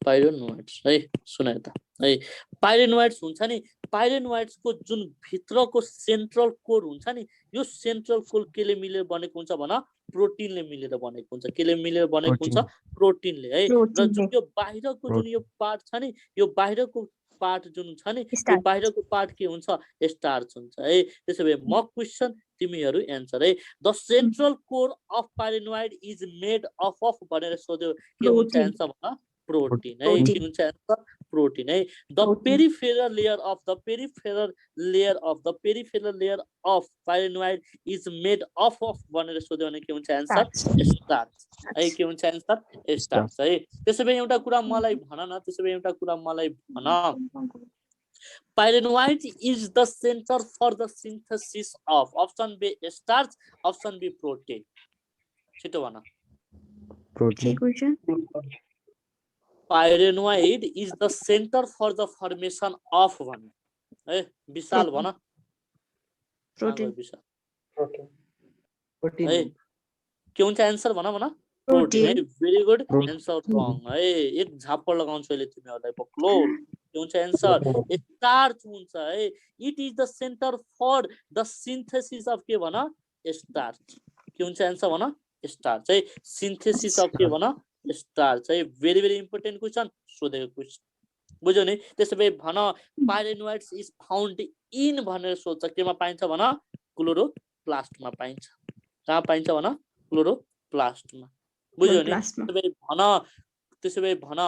पाइरेनोइड्स है। सुन यता है, पाइरेनोइड्स हुन्छ नि, पाइरेनोइड्स को जुन भित्रको सेन्ट्रल कोर हुन्छ नि, यो सेन्ट्रल कोर केले मिलेर बनेको हुन्छ भन, प्रोटिनले मिलेर बनेको हुन्छ। केले मिलेर बनेको हुन्छ, प्रोटिनले है। र जुन यो बाहिरको जुन यो पार्ट छ नि, यो बाहिरको पार्ट जुन छ नि, यो बाहिरको पार्ट के हुन्छ, स्टार्च हुन्छ है। त्यसो भए म क्वेसन, तिमीहरू एन्सर है। The central core of pyrenoid is made of भनेर सोध्यो, के हुन्छ एन्सर भन, प्रोटिन है। के हुन्छ एन्सर, प्रोटिन है। The peripheral layer of the peripheral layer of the peripheral layer of pyrenoid is made of भनेर सोध्यो भने के हुन्छ एन्सर, स्टार्च है। के हुन्छ एन्सर, स्टार्च है। त्यसो भए एउटा कुरा मलाई भन न, त्यसो भए एउटा कुरा मलाई भन, pyrenoid is the centre for the synthesis of, option B starch, option B protein. छिटो भन, protein. Pyrenoid is the centre for the formation of भन है। विशाल भन, प्रोटिन। प्रोटिन है। के हुन्छ एन्सर भन भन, प्रोटिन है। भेरी गुड एन्सर, रङ है। एक झाप्पड लगाउँछु अहिले तिमीहरूलाई पक्लो। के हुन्छ एन्सर, स्टार्च हुन्छ है। It is the centre for the synthesis of के भन, स्टार्च। के हुन्छ एन्सर भन, स्टार्च है। सिन्थेसिस अफ के भन, स्टार्च है। भेरी भेरी इम्पोर्टेन्ट क्वेसन, सोधेको क्वेसन, बुझ्यौ नि। त्यसो भए भन पाइरेनोइड्स इज फाउन्ड इन भनेर सोध्छ, केमा पाइन्छ भन, क्लोरोप्लास्टमा पाइन्छ। कहाँ पाइन्छ भन, क्लोरोप्लास्टमा, बुझ्यौ नि। त्यसो भए भन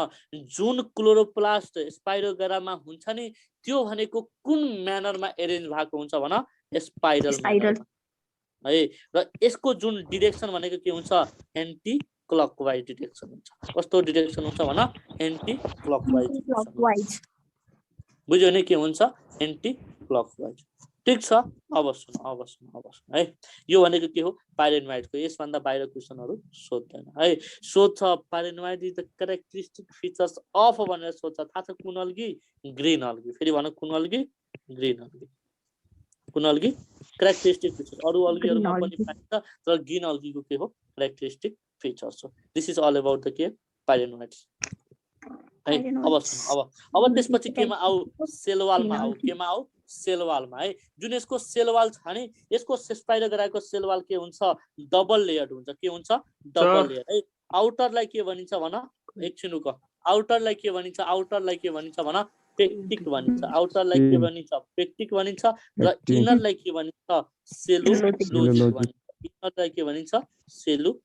जुन क्लोरोप्लास्ट स्पाइरोगेरामा हुन्छ नि, त्यो भनेको कुन म्यानरमा एरेन्ज भएको हुन्छ भन, स्पाइरल है। र यसको जुन डिरेक्सन भनेको के हुन्छ, एन्टी क्लकवाइज डिरेक्सन हुन्छ। कस्तो डिरेक्सन हुन्छ भन, एन्टी क्लकवाइज। बुझ्यो नि, के हुन्छ, एन्टी क्लकवाइज। ठीक छ। अब सुन है, यो भनेको के हो, पाइरेनोइडको। यसभन्दा बाहिर क्वेसनहरु सोध्दैन है। सोध्छ pyrenoid is the characteristic features of भनेर सोध्छ। थाहा छ कुन अल्गी, ग्रीन अल्गी। फेरि भन कुन अल्गी, ग्रीन अल्गी। कुन अल्गी, क्यारेक्टरिस्टिक फिचर। अरु अल्गीहरुमा पनि पाइन्छ, तर ग्रीन अल्गीको के हो, क्यारेक्टरिस्टिक फिचर्स हो। This is all about the के पाइरेनोइड्स है। अब त्यसपछि केमा आऊ, सेलवालमा आऊ। केमा आऊ, सेलवालमा है। जुन यसको सेलवाल छ नि, यसको स्पाइरोगेराको सेलवाल के हुन्छ, डबल लेयर्ड हुन्छ। के हुन्छ, डबल लेयर है। आउटरलाई के भनिन्छ भन, एकछिनको, आउटरलाई के भनिन्छ, आउटरलाई के भनिन्छ भन, पेक्टिक भनिन्छ। आउटरलाई के भनिन्छ, पेक्टिक भनिन्छ। र इनरलाई के भनिन्छ, सेलुलोजिक भनिन्छ। इनरलाई के भनिन्छ, सेलुलोजिक।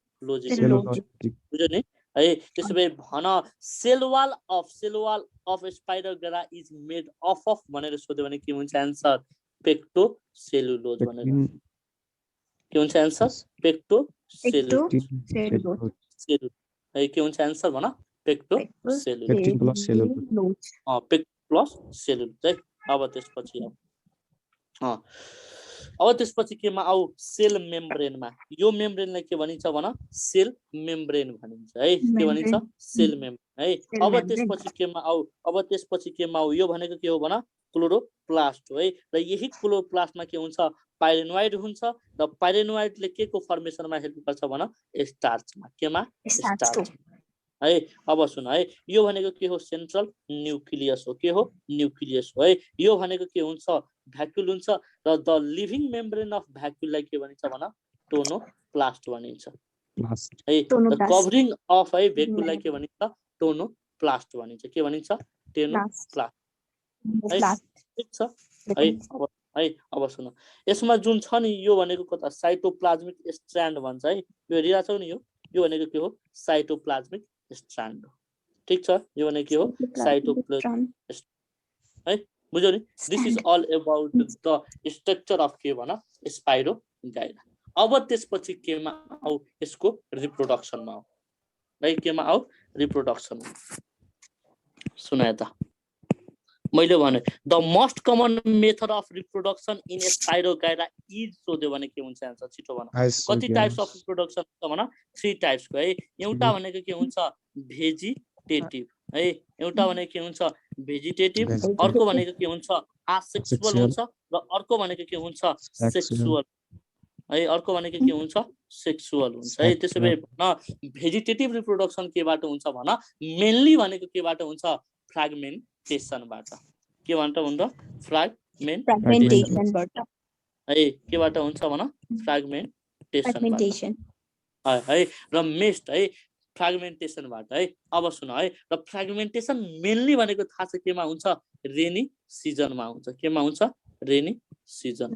बुझ्यो नि है। त्यसो भए भन cell wall of Spirogyra is made of भनेर सोध्यो भने के हुन्छ एन्सर, पेक्टोसेलुलोज भनेर। के हुन्छ एन्सर, पेक्टोसेलुलोज है। के हुन्छ एन्सर भन, पेक्टोसेलुलोज। पेक्टो प्लस सेलुलोज है। अब त्यसपछि अब त्यसपछि केमा आऊ सेल मेम्ब्रेनमा यो मेम्ब्रेनलाई के भनिन्छ भन सेल मेम्ब्रेन भनिन्छ है के भनिन्छ सेल मेम्ब्रेन है अब त्यसपछि केमा आऊ यो भनेको के हो भन क्लोरोप्लास्ट हो है र यही क्लोरोप्लास्टमा के हुन्छ पाइरेनोइड हुन्छ र पाइरेनोइडले के को फर्मेसनमा हेल्प गर्छ भन स्टार्चमा केमा स्टार्च है अब सुन है यो भनेको के हो सेन्ट्रल न्यूक्लियस हो के हो न्यूक्लियस हो है यो भनेको के हुन्छ भ्याक्युल हुन्छ र द लिभिङ मेम्ब्रेन अफ भ्याक्युललाई के भनिन्छ भन टोनोप्लास्ट भनिन्छ है द कभरिङ अफ है भ्याक्युललाई के भनिन्छ टोनोप्लास्ट भनिन्छ के भनिन्छ टोनोप्लास्ट है ठीक छ है अब सुन यसमा जुन छ नि यो भनेको कता साइटोप्लाज्मिक स्ट्र्यान्ड भन्छ है यो हेरिरा छौ नि यो भनेको के हो साइटोप्लाज्मिक स्ट्र्यान्ड हो ठीक छ यो भनेको के हो साइटोप्लाज्मिक है बुझ्यौ नि this is all about the structure of के भन स्पाइरोगाइरा अब त्यसपछि केमा आऊ यसको रिप्रोडक्सनमा आऊ है केमा आऊ रिप्रोडक्सनमा सुनाए त मैले भने the most common method of reproduction in Spirogyra is सोध्यो भने के हुन्छ आन्सर छिटो भन कति टाइप्स अफ रिप्रोडक्सन हुन्छ भन 3 टाइप्सको है एउटा भनेको के हुन्छ भेजिटेटिभ है एउटा भनेको के हुन्छ भेजिटेटिभ अर्को भनेको के हुन्छ आसेक्सुअल हुन्छ र अर्को भनेको के हुन्छ सेक्सुअल है अर्को भनेको के हुन्छ सेक्सुअल हुन्छ है त्यसैले भन भेजिटेटिभ रिप्रोडक्सन केबाट हुन्छ भन मेनली भनेको केबाट हुन्छ फ्र्यागमेन्टेसनबाट के भन्छ भन्छ फ्र्यागमेन्टेसनबाट है केबाट हुन्छ भन फ्र्यागमेन्टेसन है र मेस्ट है फ्र्यागमेन्टेसनबाट है अब सुन है र फ्र्यागमेन्टेसन मेनली भनेको थाहा छ केमा हुन्छ रेनी सिजनमा हुन्छ केमा हुन्छ रेनी सिजन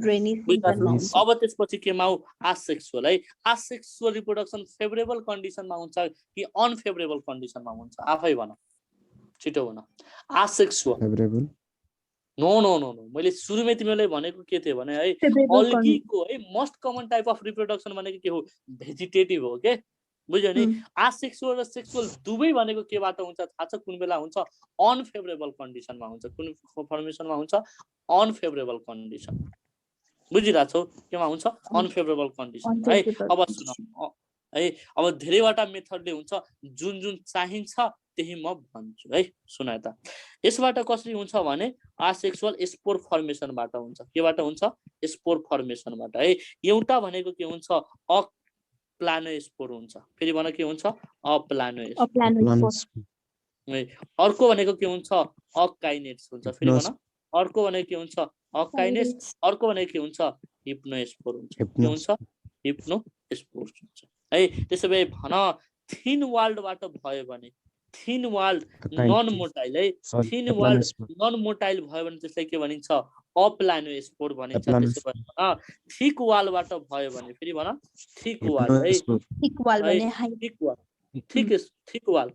अब त्यसपछि केमा हो आसेक्सुअल है आसेक्सुअल रिप्रोडक्सन फेभरेबल कन्डिसनमा हुन्छ कि अनफेभरेबल कन्डिसनमा हुन्छ आफै भन छिटो भन asexual favourable no no no no मैले सुरुमै तिमीलाई भनेको के थियो भने है अल्गीको है most common type of reproduction भनेको के हो भेजिटेटिभ हो के बुझ्यौ नि आसेक्सुअल र सेक्सुअल दुवै भनेको केबाट हुन्छ थाहा छ कुन बेला हुन्छ अनफेभरेबल कन्डिसनमा हुन्छ कुन फर्मेसनमा हुन्छ अनफेभरेबल कन्डिसन बुझिरा छौ केमा हुन्छ अनफेभरेबल कन्डिसन है अब सुन है अब धेरैवटा मेथडले हुन्छ जुन जुन चाहिन्छ त्यही म भन्छु है सुनाए त यसबाट कसरी हुन्छ भने आसेक्सुअल स्पोर फर्मेसनबाट हुन्छ केबाट हुन्छ स्पोर फर्मेसनबाट है एउटा भनेको के हुन्छ अप्लानोस्पोर हुन्छ फेरि भन के हुन्छ अप्लानोस्पोर अर्को भनेको के हुन्छ अकाइनेट्स हुन्छ फेरि भन अर्को भनेको के हुन्छ अकाइनेट्स अर्को भनेको के हुन्छ हिप्नोस्पोर हुन्छ के हुन्छ हिप्नोस्पोर हुन्छ है त्यसैले भन थिन वाल्डबाट भयो भने थिन वाल्ड नन मोटाइल है थिन वाल्ड नन मोटाइल भयो भने त्यसलाई के भनिन्छ अप्लानोस्पोर भनिन्छ त्यसै भन्न थिक वालबाट भयो भने फेरि भन थिक वाल है थिक वाल भने थिक वाल थिक वाल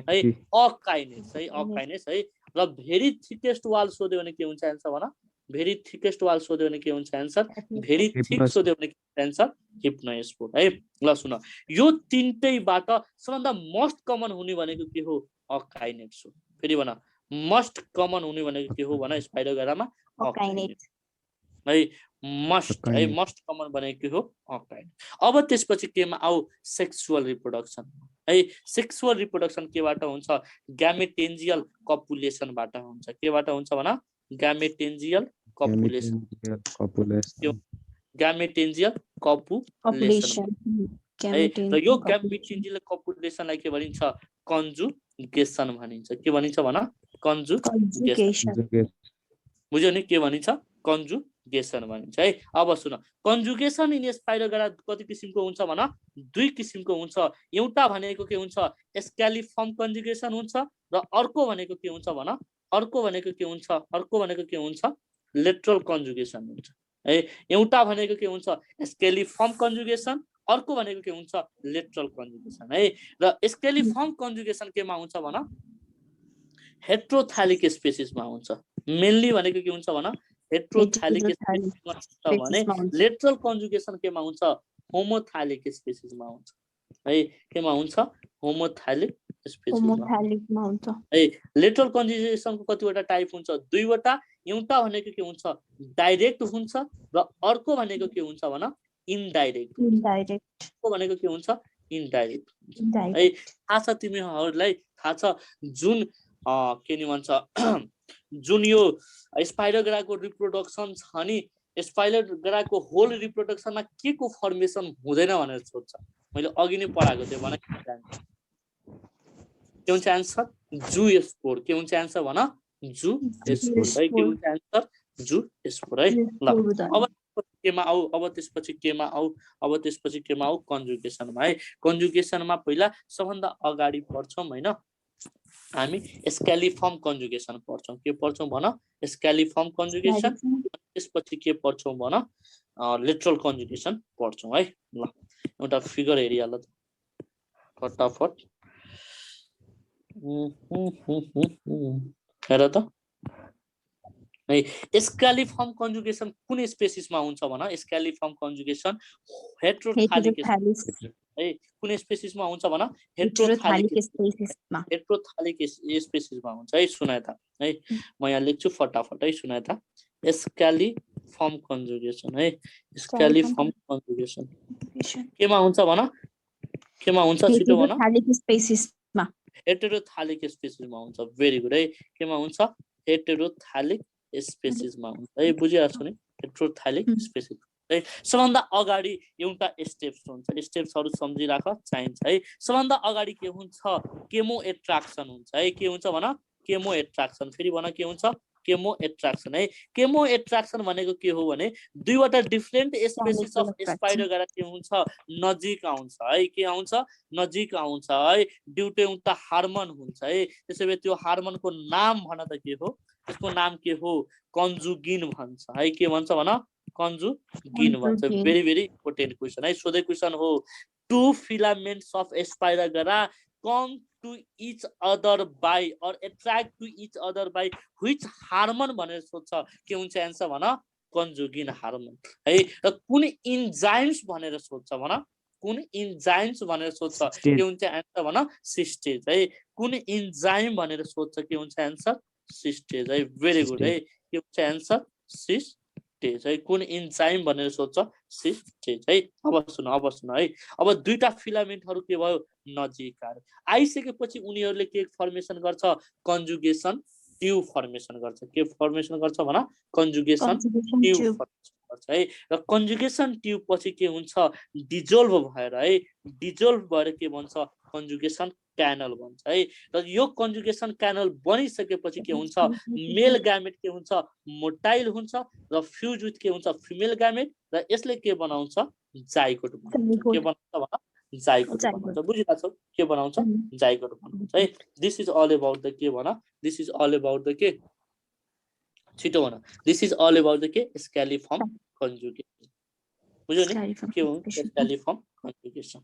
है अकाइनेस है र भेरी थिकेस्ट वाल सोध्यो भने के हुन्छ आन्सर भन भेरी थिकेस्ट वाल सोध्यो भने के हुन्छ आन्सर भेरी थिक सोध्यो भने के आन्सर हिप्नोस्पोर है ल सुन यो तीनटैबाट सबभन्दा मोस्ट कमन हुने भनेको के हो अकाइनेट्स हो फेरि भन मोस्ट कमन हुने भनेको के हो भन स्पाइरोगाइरामा अकाइनेट है मोस्ट कमन भनेको के हो अकाइनेट अब त्यसपछि केमा आऊ सेक्सुअल रिप्रोडक्सन है सेक्सुअल रिप्रोडक्सन केबाट हुन्छ ग्यामेटेन्जियल कपुलेसनबाट हुन्छ केबाट हुन्छ भन ग्यामेटेन्जियल कपुलेसन ग्यामेटेन्जियल कपुलेसन र यो ग्यामेटेन्जियल कपुलेसनलाई के भनिन्छ कन्जुगेसन भनिन्छ के भनिन्छ भन कन्जुगेसन बुझ्यौ नि के भनिन्छ कन्जुगेसन भनिन्छ है अब सुन कन्जुगेसन इन स्पाइरोगाइरा कति किसिमको हुन्छ भन दुई किसिमको हुन्छ एउटा भनेको के हुन्छ स्क्यालिफर्म कन्जुगेसन हुन्छ र अर्को भनेको के हुन्छ भन अर्को भनेको के हुन्छ लेटरल कन्जुगेसन हुन्छ है एउटा भनेको के हुन्छ स्क्यालिफर्म कन्जुगेसन अर्को भनेको के हुन्छ लेटरल कन्जुगेसन है र स्क्यालिफर्म कन्जुगेसन केमा हुन्छ भन हेट्रोथालिक स्पेसिसमा हुन्छ मेनली भनेको के हुन्छ भन हेट्रोथालिक स्पेसिसमा हुन्छ भने लेटरल कन्जुगेसन केमा हुन्छ होमोथालिक स्पेसिसमा हुन्छ है केमा हुन्छ होमोथालिक स्पेसिसमा होमोथ्यालिकमा हुन्छ है लेटरल कन्जुगेसनको कतिवटा टाइप हुन्छ दुईवटा एउटा भनेको के हुन्छ डाइरेक्ट हुन्छ र अर्को भनेको के हुन्छ भन इनडाइरेक्ट इनडाइरेक्ट अर्को भनेको के हुन्छ इनडाइरेक्ट है इनडाइरेक्ट थाहा छ तिमीहरूलाई थाहा छ जुन के नि भन्छ जुन यो स्पाइरोग्राको रिप्रोडक्सन छ नि स्पाइरोग्राको होल रिप्रोडक्सनमा के को फर्मेसन हुँदैन भनेर सोध्छ मैले अघि नै पढाएको थिएँ भने के हुन्छ आन्सर जू स्पोर के हुन्छ आन्सर भन जू स्पोर है के हुन्छ आन्सर जू स्पोर है ल अब केमा आऊ अब त्यसपछि केमा आऊ कन्जुगेसनमा है कन्जुगेसनमा पहिला सबभन्दा अगाडि पढ्छौं हैन हामी स्क्यालिफर्म कन्जुगेसन पढ्छौं के पढ्छौं भन स्क्यालिफर्म कन्जुगेसन त्यसपछि के पढ्छौं भन लिटरल कन्जुगेसन पढ्छौं है ल एउटा फिगर हेरिहाल त फटाफट हेर त है स्क्यालिफर्म कन्जुगेसन कुन स्पेसिसमा हुन्छ भन स्क्यालिफर्म कन्जुगेसन हेट्रोथालिक है कुन स्पेसिसमा हुन्छ भन हेट्रोथालिक स्पेसिसमा हुन्छ है सुनाए त है म यहाँ लेख्छु फटाफट है सुनाए त स्क्यालिफर्म कन्जुगेसन है स्क्यालिफर्म कन्जुगेसन केमा हुन्छ भन केमा हुन्छ छिटो भन हेटेरोथालिक स्पेसिसमा हुन्छ भेरी गुड है केमा हुन्छ हेटेरोथालिक स्पेसिसमा हुन्छ है बुझिहाल्छु नि हेटेरोथालिक स्पेसिस है सबभन्दा अगाडि एउटा स्टेप्स हुन्छ स्टेप्सहरु सम्झिराख चाहिन्छ है सबभन्दा अगाडि के हुन्छ केमो एट्र्याक्सन हुन्छ है के हुन्छ भन केमो एट्र्याक्सन फेरि भन के हुन्छ केमो एट्र्याक्सन है केमो एट्र्याक्सन भनेको के हो भने दुईवटा डिफरेन्ट स्पेसिस अफ स्पाइरोगारा के हुन्छ नजिक आउँछ है के आउँछ नजिक आउँछ है ड्यू टु एउटा हार्मोन हुन्छ है त्यसैले त्यो हार्मोनको नाम भन त के हो त्यसको नाम के हो कन्जुगिन भन्छ है के भन्छ भन कन्जुगिन भन्छ भेरी भेरी इम्पोर्टेन्ट क्वेशन है सोधे क्वेशन हो two filaments of Spirogyra come to each other by or attract to each other by which hormone भनेर सोध्छ के हुन्छ आन्सर भन कन्जुगिन हार्मोन है र कुन इन्जाइम्स भनेर सोध्छ भन कुन इन्जाइम्स भनेर सोध्छ के हुन्छ आन्सर भन सिस्टेज है कुन इन्जाइम भनेर सोध्छ के हुन्छ आन्सर सिस्टेज है भेरी गुड है के हुन्छ आन्सर सिस्टेज है कुन इन्जाइम भनेर सोध्छ सिस्टेज है अब सुन है अब दुईटा फिलामेन्टहरु के भयो नजिक आइसकेपछि उनीहरुले के फर्मेसन गर्छ कन्जुगेसन ट्युब फर्मेसन गर्छ के फर्मेसन गर्छ भन कन्जुगेसन ट्युब फर्मेसन गर्छ है र कन्जुगेसन ट्युब पछि के हुन्छ डिजोल्भ भएर है डिजोल्भ भएर के भन्छ कन्जुगेसन क्यानल भन्छ है र यो कन्जुगेसन क्यानल बनिसकेपछि के हुन्छ मेल ग्यामेट के हुन्छ मोटाइल हुन्छ र फ्युज विथ के हुन्छ फिमेल ग्यामेट र यसले के बनाउँछ जाइगोट बनाउँछ के बनाउँछ भन जाइगोट बनाउँछ बुझिरहेछौ के बनाउँछ जाइगोट बनाउँछ है this is all about the के भन this is all about the के छिटो भन this is all about the के स्क्यालिफर्म कन्जुगेसन बुझ्यौ नि के हो स्क्यालिफर्म कन्जुगेसन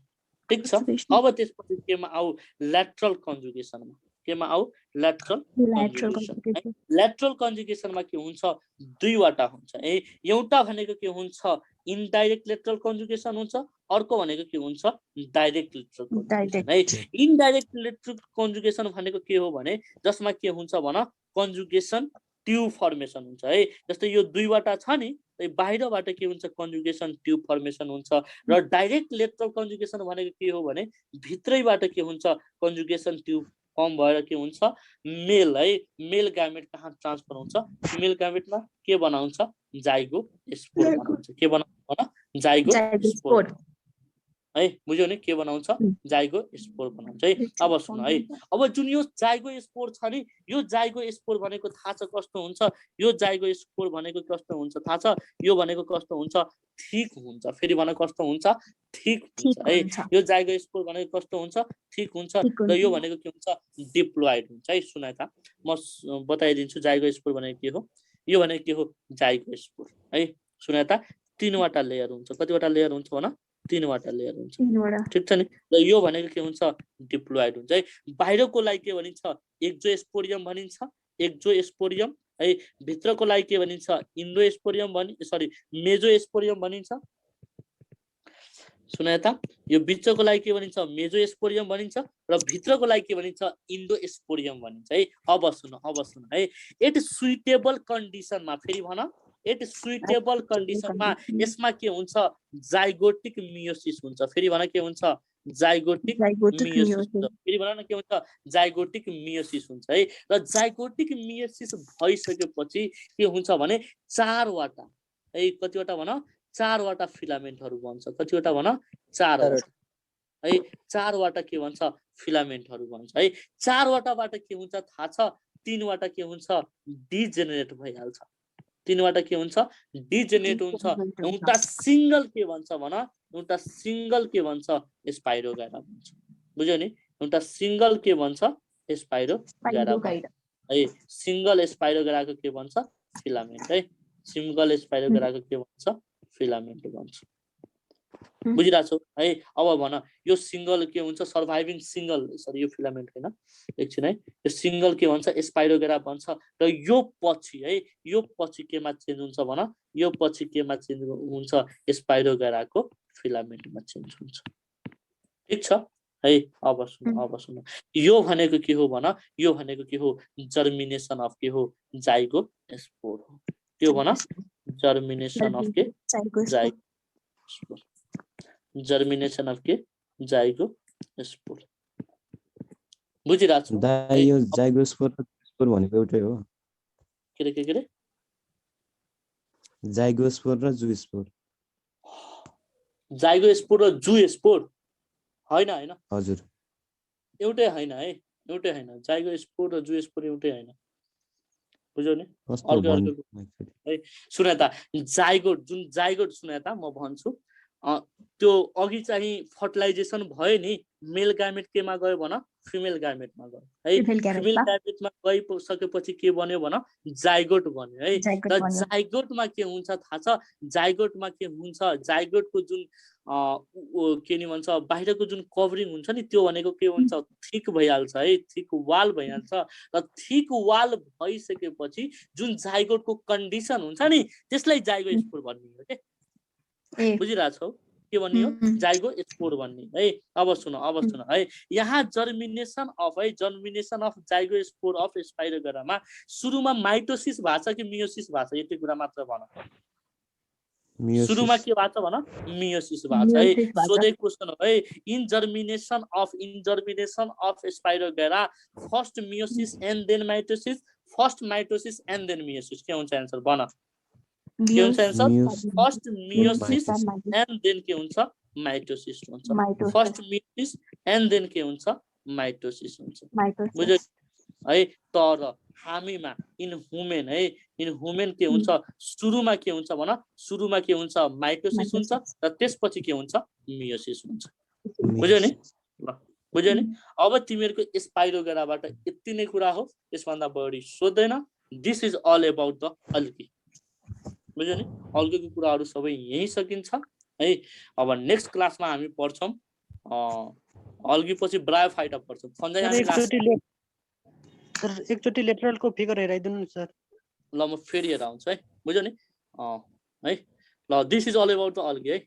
ठीक छ अब त्यसपछि केमा आउ ल्याटरल कन्जुगेसनमा केमा आउ ल्याटरल कन्जुगेसन ल्याटरल कन्जुगेसनमा के हुन्छ दुईवटा हुन्छ है एउटा भनेको के हुन्छ इनडाइरेक्ट ल्याटरल कन्जुगेसन हुन्छ अर्को भनेको के हुन्छ डाइरेक्ट ल्याटरल कन्जुगेसन है इनडाइरेक्ट ल्याटरल कन्जुगेसन भनेको के हो भने जसमा के हुन्छ भन कन्जुगेसन ट्युब फर्मेसन हुन्छ है जस्तै यो दुईवटा छ नि बाहिरबाट के हुन्छ कन्जुगेसन ट्युब फर्मेसन हुन्छ र डाइरेक्ट ल्याटरल कन्जुगेसन भनेको के हो भने भित्रैबाट के हुन्छ कन्जुगेसन ट्युब फर्म भएर के हुन्छ मेल है मेल ग्यामेट कहाँ ट्रान्सफर हुन्छ फिमेल ग्यामेटमा के बनाउँछ जाइगो स्पोर बनाउँछ के बनाउँछ भन जाइगो स्पोर है बुझ्यौ नि के बनाउँछ जाइगो स्पोर बनाउँछ है अब सुन है अब जुन यो जाइगो स्पोर छ नि यो जाइगो स्पोर भनेको थाहा छ कस्तो हुन्छ यो जाइगो स्पोर भनेको कस्तो हुन्छ थाहा छ यो भनेको कस्तो हुन्छ ठीक हुन्छ फेरि भने कस्तो हुन्छ ठीक हुन्छ है यो जाइगो स्पोर भनेको कस्तो हुन्छ ठीक हुन्छ र यो भनेको के हुन्छ डिप्लोइड हुन्छ है सुनाए त म बताइदिन्छु जाइगो स्पोर भनेको के हो यो भनेको के हो जाइगो स्पोर है सुनाए त तीनवटा लेयर हुन्छ कतिवटा लेयर हुन्छ भन तीनवटा लेयर हुन्छ ठीक छ नि र यो भनेको के हुन्छ डिप्लोइड हुन्छ है बाहिरको लागि के भनिन्छ एक्जोस्पोरियम भनिन्छ एक्जोस्पोरियम है भित्रको लागि के भनिन्छ इन्डोस्पोरियम सरी मेजोस्पोरियम भनिन्छ सुने त यो बिचको लागि के भनिन्छ मेजोस्पोरियम भनिन्छ र भित्रको लागि के भनिन्छ इन्डोस्पोरियम भनिन्छ है। अब सुन है इट सुइटेबल कन्डिसनमा फेरि भन इट सुइटेबल कन्डिसनमा यसमा के हुन्छ जाइगोटिक मियोसिस हुन्छ। फेरि भन के हुन्छ जाइगोटिक मियोसिस हुन्छ। फेरि भन न के हुन्छ जाइगोटिक मियोसिस हुन्छ है। र जाइगोटिक मियोसिस भइसकेपछि के हुन्छ भने 4वटा है कतिवटा भन 4वटा फिलामेन्टहरु बन्छ। कतिवटा भन 4वटा है 4वटा के भन्छ फिलामेन्टहरु बन्छ है। 4वटाबाट के हुन्छ थाहा छ 3वटा के हुन्छ डिजेनेरेट भइहाल्छ। 3वटा के हुन्छ डिजेनेरेट हुन्छ। एउटा सिंगल के भन्छ भन एउटा सिंगल के भन्छ स्पाइरोगाइरा भन्छ। बुझ्यो नि एउटा सिंगल के भन्छ स्पाइरोगाइरा है। सिंगल स्पाइरोगाइराको के भन्छ फिलामेन्ट है। सिंगल स्पाइरोगाइराको के भन्छ फिलामेन्ट भन्छ। बुझिराछौ है। अब भन यो सिंगल के हुन्छ सर्भाइभिङ सिंगल सरी यो फिलामेन्ट हैन एकछिन है। यो सिंगल के भन्छ स्पाइरोगाइरा भन्छ र यो पछि है यो पछि केमा चेन्ज हुन्छ भन यो पछि केमा चेन्ज हुन्छ स्पाइरोगाइराको फिलामेन्टमा चेन्ज हुन्छ। ठीक छ है। अब सुन यो भनेको के हो भन यो भनेको के हो जर्मिनेसन अफ के हो जाइगोस्पोर हो। त्यो भन जर्मिनेसन अफ के जाइगोस्पोर जर्मिनेसन अफ के जाइगोस्पोर। बुझिराछौ यो जाइगोस्पोर र स्पोर भनेको एउटै हो। के रे जाइगोस्पोर र जुस्पोर जाइगोस्पोर र जुस्पोर हैन हैन हजुर एउटै हैन है एउटै हैन जाइगोस्पोर र जुस्पोर एउटै हैन। बुझ्यौ नि अर्को है। सुन त जाइगोट जुन जाइगोट सुन त म भन्छु त्यो अघि चाहिँ फर्टिलाइजेसन भयो नि मेल गामेट केमा गयो भन फिमेल गामेटमा गयो है। फिमेल गामेटमा गइसकेपछि के बन्यो भन जाइगोट बन्यो है। र जाइगोटमा के हुन्छ थाहा छ जाइगोटमा के हुन्छ जाइगोटको जुन के नि भन्छ बाहिरको जुन कभरिङ हुन्छ नि त्यो भनेको के हुन्छ थिक भइहाल्छ है। थिक वाल भइहाल्छ र थिक वाल भइसकेपछि जुन जाइगोटको कन्डिसन हुन्छ नि त्यसलाई जाइगोस्पोर भन्ने हो के। बुझिराछौ के भन्ने हो जाइगोस्पोर भन्ने है। अब सुन है यहाँ जर्मिनेसन अफ जाइगोस्पोर अफ स्पाइरोगाइरामा सुरुमा माइटोसिस भएको छ कि मियोसिस भएको छ यति कुरा मात्र भन। सुरुमा के भएको छ भन मियोसिस भएको छ है। सोधेको क्वेशन हो है in germination of Spirogyra first meiosis and then mitosis first mitosis and then meiosis के हुन्छ आन्सर भन। के हुन्छ answer first meiosis and then के हुन्छ माइटोसिस हुन्छ। फर्स्ट मियोसिस एन्ड देन के हुन्छ माइटोसिस हुन्छ। बुझ्यौ है। तर हामीमा इन ह्युमेन के हुन्छ सुरुमा के हुन्छ भन सुरुमा के हुन्छ माइटोसिस हुन्छ र त्यसपछि के हुन्छ मियोसिस हुन्छ। बुझ्यौ नि बुझ्यौ नि। अब तिमीहरुको स्पाइरोगाइराबाट यति नै कुरा हो यसभन्दा बढी सोध्दैन। This is all about the algae. बुझ्यौ नि अल्गीको कुराहरु सबै यही सकिन्छ है। अब नेक्स्ट क्लासमा हामी पढ्छौं अल्गी पछि ब्रायोफाइटा पढ्छौं। फन्जाइ हामी एकचोटी लेटरलको फिगर हेराइदिनु नि सर। ल म फेरि हेर आउँछु है। बुझ्यौ नि है। ल this is all about the algae है।